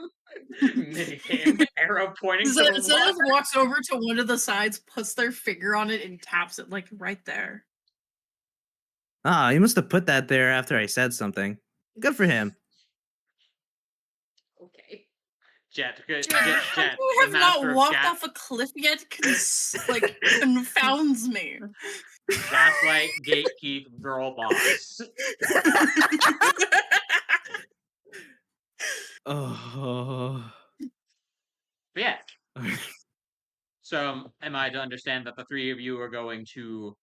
Minigame, arrow pointing to the Zenith water. walks over to one of the sides, puts their finger on it, and taps it like right there. Ah, you must have put that there after I said something. Good for him. Okay. Jet, Jet, Jet, you the have not master of walked gas- off a cliff yet. Confounds me. Gaslight, gatekeep, girl boss. Oh. But yeah. So, am I to understand that the three of you are going to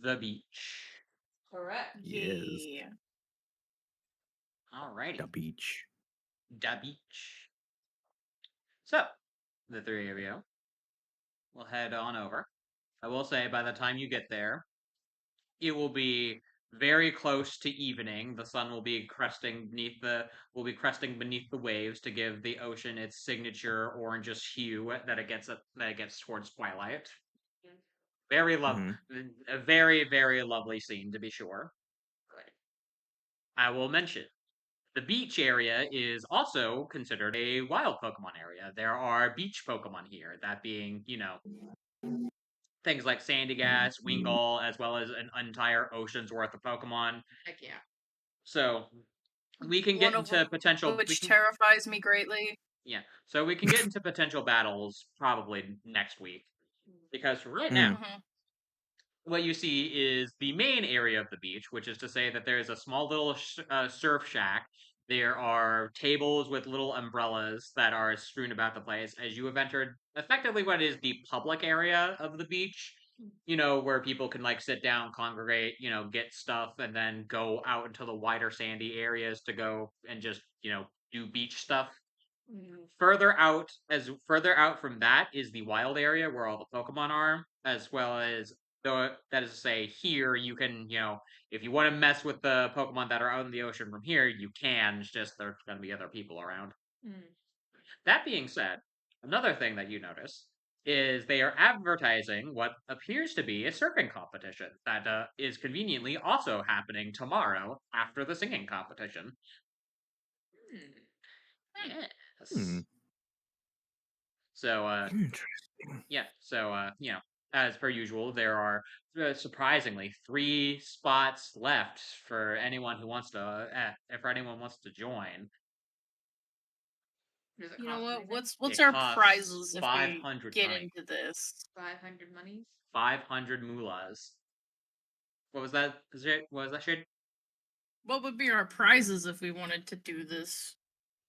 the beach? Correct. Yes. Yeah. Alrighty. The beach. The beach. So, the three of you will head on over. I will say, by the time you get there, it will be very close to evening. The sun will be cresting beneath the waves to give the ocean its signature orangish hue that it gets towards twilight. Very lovely, a very, very lovely scene to be sure. I will mention the beach area is also considered a wild Pokemon area. There are beach Pokemon here, that being, things like Sandygast, Wingull, as well as an entire ocean's worth of Pokemon. Heck yeah. So we can get One of into them, potential. which terrifies me greatly. Yeah, so we can get into potential battles probably next week. Because right Mm. now, Mhm. what you see is the main area of the beach, which is to say that there's a small little surf shack. There are tables with little umbrellas that are strewn about the place as you have entered effectively what is the public area of the beach. You know, where people can like sit down, congregate, you know, get stuff, and then go out into the wider sandy areas to go and just, you know, do beach stuff. Further out from that is the wild area where all the Pokemon are, as well as that is to say, here you can, you know, if you want to mess with the Pokemon that are out in the ocean from here, you can. It's just there's going to be other people around. That being said, another thing that you notice is they are advertising what appears to be a surfing competition that is conveniently also happening tomorrow after the singing competition. Yes. Hmm. So, Interesting. yeah. So, you know, as per usual, there are surprisingly 3 spots left for anyone who wants to, for anyone wants to join. Does it You know cost what? anything? What's It our costs prizes if we 500 get money. into this? 500 monies? 500 moolahs. What was that? What was that shade? What would be our prizes if we wanted to do this?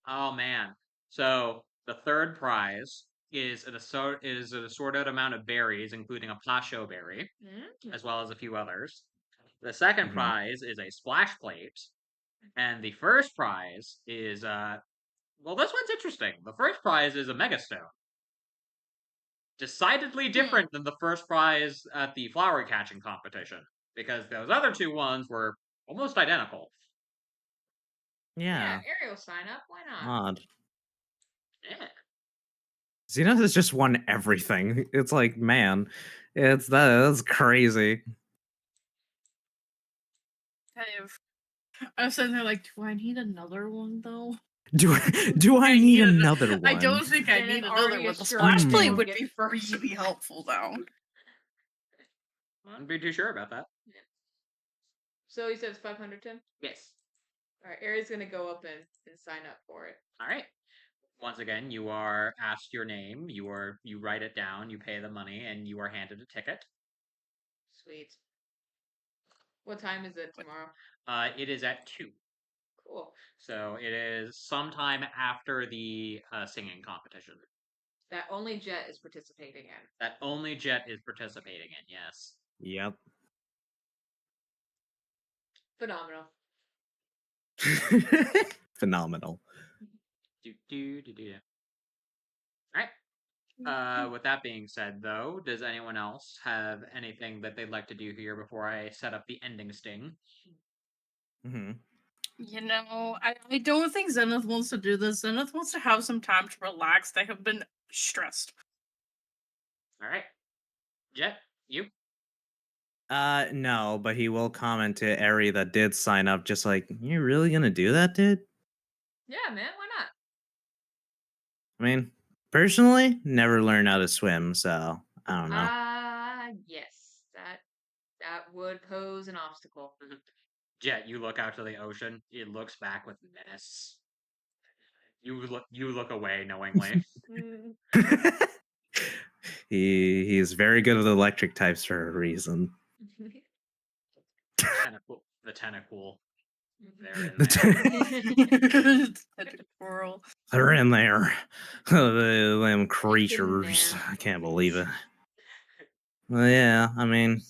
Oh man. So the third prize is an assorted amount of berries, including a pasho berry, as well as a few others. The second Mhm. prize is a splash plate, and the first prize is well, this one's interesting. The first prize is a megastone. Decidedly different than the first prize at the flower catching competition, because those other 2 ones were almost identical. Yeah, Yeah. Ariel sign up. Why not? Odd. Yeah. Xenos has just won everything. It's like, man, that's crazy. I was sitting there like, do I need another one though? Do I need another one? I don't think I Then need it's another already one. The assured splash you plate will would get be first. really helpful though. I wouldn't be too sure about that. So he says 500, Tim? Yes. Alright, Ariel's gonna go up and sign up for it. All right. Once again, you are asked your name. You write it down. You pay the money, and you are handed a ticket. Sweet. What time is it tomorrow? It is at 2. Cool. So it is sometime after the singing competition. That only Jet is participating in. That only Jet is participating in. Yes. Yep. Phenomenal. Phenomenal. All right. With that being said, though, does anyone else have anything that they'd like to do here before I set up the ending sting? Hmm. You know, I don't think Zenith wants to do this. Zenith wants to have some time to relax. They have been stressed. All right. Jet, you? No, but he will comment to Eri that did sign up, just like, you really gonna do that, dude? Yeah, man, why not? I mean, personally, never learned how to swim, so I don't know. Yes. That would pose an obstacle. Jet, you look out to the ocean. It looks back with menace. You look away knowingly. He's very good with electric types for a reason. The tentacle. They're in The there. Squirrel. They're in there. Them creatures. there. I can't believe it. Well, yeah, I mean,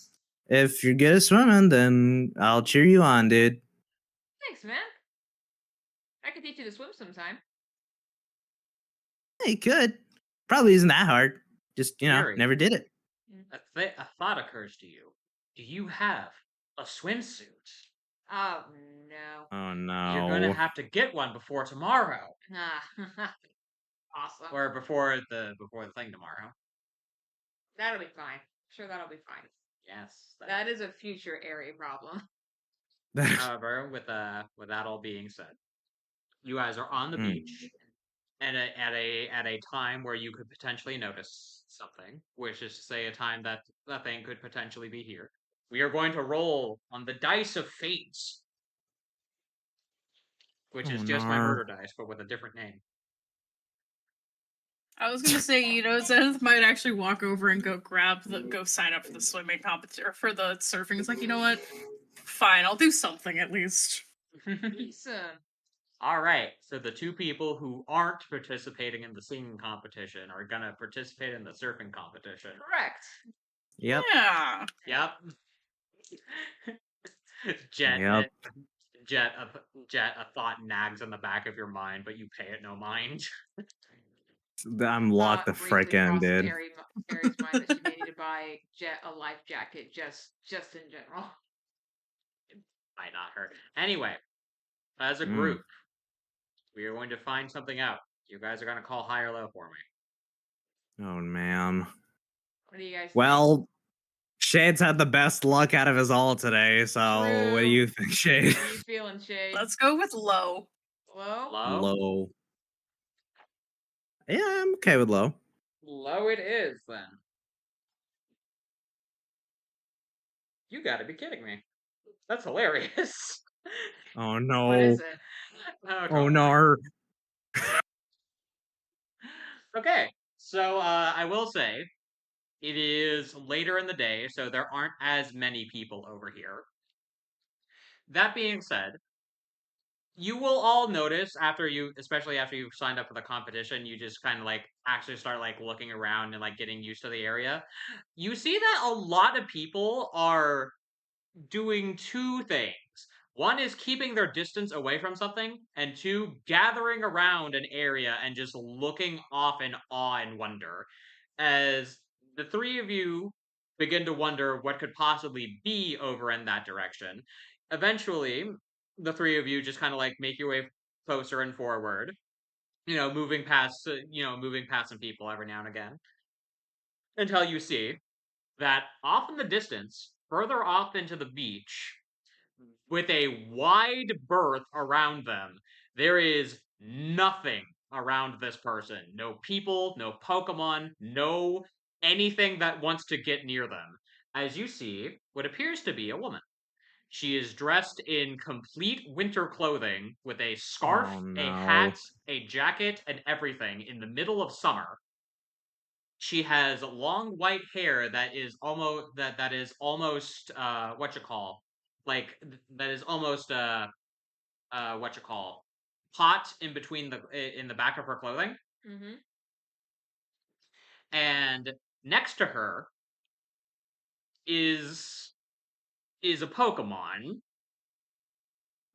if you're good at swimming, then I'll cheer you on, dude. Thanks, man. I could teach you to swim sometime. Hey, could. Probably isn't that hard. Just, Yuri. never did it. A thought occurs to you. Do you have a swimsuit? Oh no. Oh, no. You're gonna have to get one before tomorrow, Awesome. or before the thing tomorrow. That'll be fine. Sure, that'll be fine. Yes. That is a future area problem. However, with that all being said, you guys are on the beach, and at a time where you could potentially notice something, which is to say, a time that that thing could potentially be here. We are going to roll on the dice of fate, which is just my no. murder dice, but with a different name. I was gonna say, Zenith might actually walk over and go sign up for the swimming competition or for the surfing. It's like, you know what? Fine, I'll do something at least. Awesome. All right, so the two people who aren't participating in the singing competition are gonna participate in the surfing competition. Correct. Yep. Yeah. Yep. Jet, Yep. Jet, a thought nags in the back of your mind, but you pay it no mind. I'm locked the Thought briefly frick in, crossed dude. Aries' mind that she may need to buy Jet a life jacket just in general. Might not hurt. Anyway, as a Mm. group, we are going to find something out. You guys are going to call high or low for me. Oh man. What do you guys think? Well, Shade's had the best luck out of us all today, so what do True. you think, Shade? How you feeling, Shade? Let's go with low. Low? Low? Low. Yeah, I'm okay with low. Low it is, then. You gotta be kidding me. That's hilarious. Oh no. What is it? Oh, Oh God. no. Okay, so I will say it is later in the day, so there aren't as many people over here. That being said, you will all notice especially after you've signed up for the competition, you just kind of like actually start like looking around and like getting used to the area. You see that a lot of people are doing two things. One is keeping their distance away from something, and two, gathering around an area and just looking off in awe and wonder. As the three of you begin to wonder what could possibly be over in that direction, eventually, the three of you just kind of like make your way closer and forward, moving past some people every now and again, until you see that off in the distance, further off into the beach, with a wide berth around them, there is nothing around this person. No people, no Pokemon, no anything that wants to get near them. As you see, what appears to be a woman. She is dressed in complete winter clothing with a scarf, Oh, a no. hat, a jacket, and everything in the middle of summer. She has long white hair that is almost what you call like that is almost what you call pot in the back of her clothing, Mm-hmm. and next to her is a Pokemon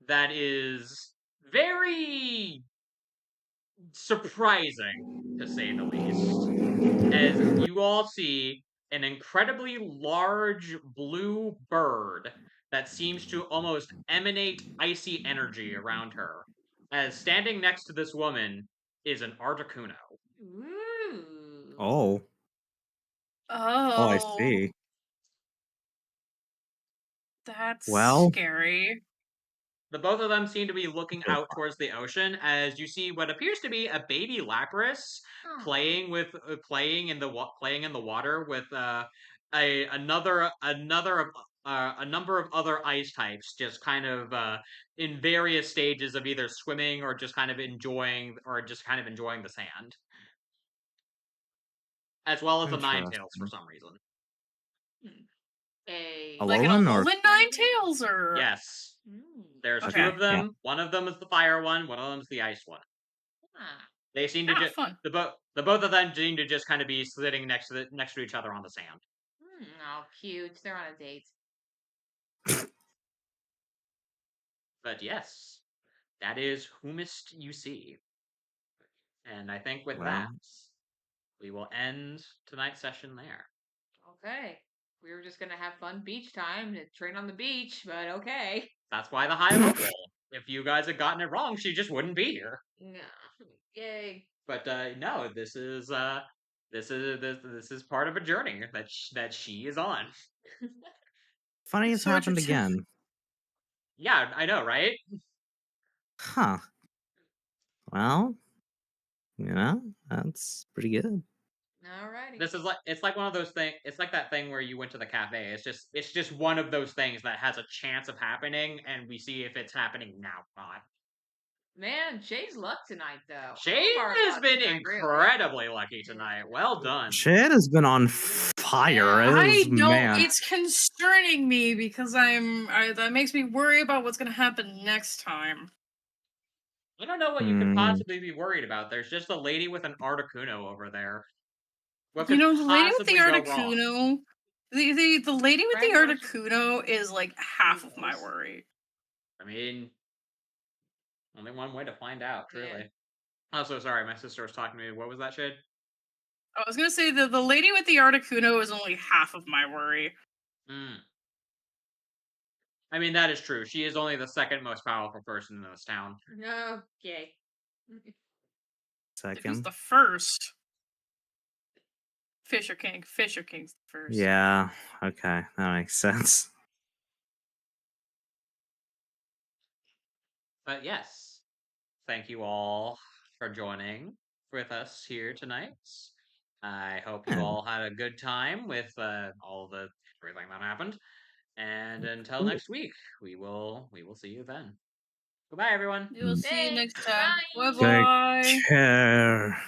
that is very surprising, to say the least, as you all see an incredibly large blue bird that seems to almost emanate icy energy around her. As standing next to this woman is an Articuno. Ooh. Oh. Oh, I see. That's Well. scary. The both of them seem to be looking out towards the ocean as you see what appears to be a baby Lapras Oh. playing in the water with a number of other ice types, just kind of in various stages of either swimming or just kind of enjoying the sand, as well as the Ninetales for Interesting. some reason. A Like an Alolan or Alolan Ninetales or Yes, Mm. there's two Okay. of them. One of them is the fire one. One of them is the ice one. Ah. They seem to just fun. the both of them seem to just kind of be sitting next to each other on the sand. Oh, cute. They're on a date. But yes, that is whomest you see. And I think with that, well, we will end tonight's session there. Okay. We were just gonna have fun beach time to train on the beach, but okay. That's why the high low roll. If you guys had gotten it wrong, she just wouldn't be here. No. Yay. But no, this is part of a journey that she is on. funny it's Sword happened your tooth. again. Yeah, I know, right? Huh. Well, that's pretty good. Alrighty. This is it's like one of those things. It's like that thing where you went to the cafe. It's just one of those things that has a chance of happening, and we see if it's happening now or not. Man, Shay's luck tonight, though. Shade Hard has luck been tonight, really. incredibly lucky tonight. Well done. Shit has been on fire. Yeah. I This know man. it's concerning me because that makes me worry about what's gonna happen next time. I don't know what you could Hmm. possibly be worried about. There's just a lady with an Articuno over there. What You could know, the lady with the possibly go wrong? Articuno, the lady with the Frank Ocean? Articuno is like half of my knows? worry. I mean, only one way to find out, Yeah. truly. Also, sorry, my sister was talking to me. What was that, Shade? I was gonna say the lady with the Articuno is only half of my worry. Hmm. I mean, that is true. She is only the second most powerful person in this town. Okay. Who's Second. the first? Fisher King. Fisher King's the first. Yeah. Okay, that makes sense. But yes, thank you all for joining with us here tonight. I hope you Yeah. all had a good time with all the everything that happened. And until Cool. next week, we will see you then. Goodbye, everyone. We'll see you Thanks. next time. Bye. Bye bye. Take care.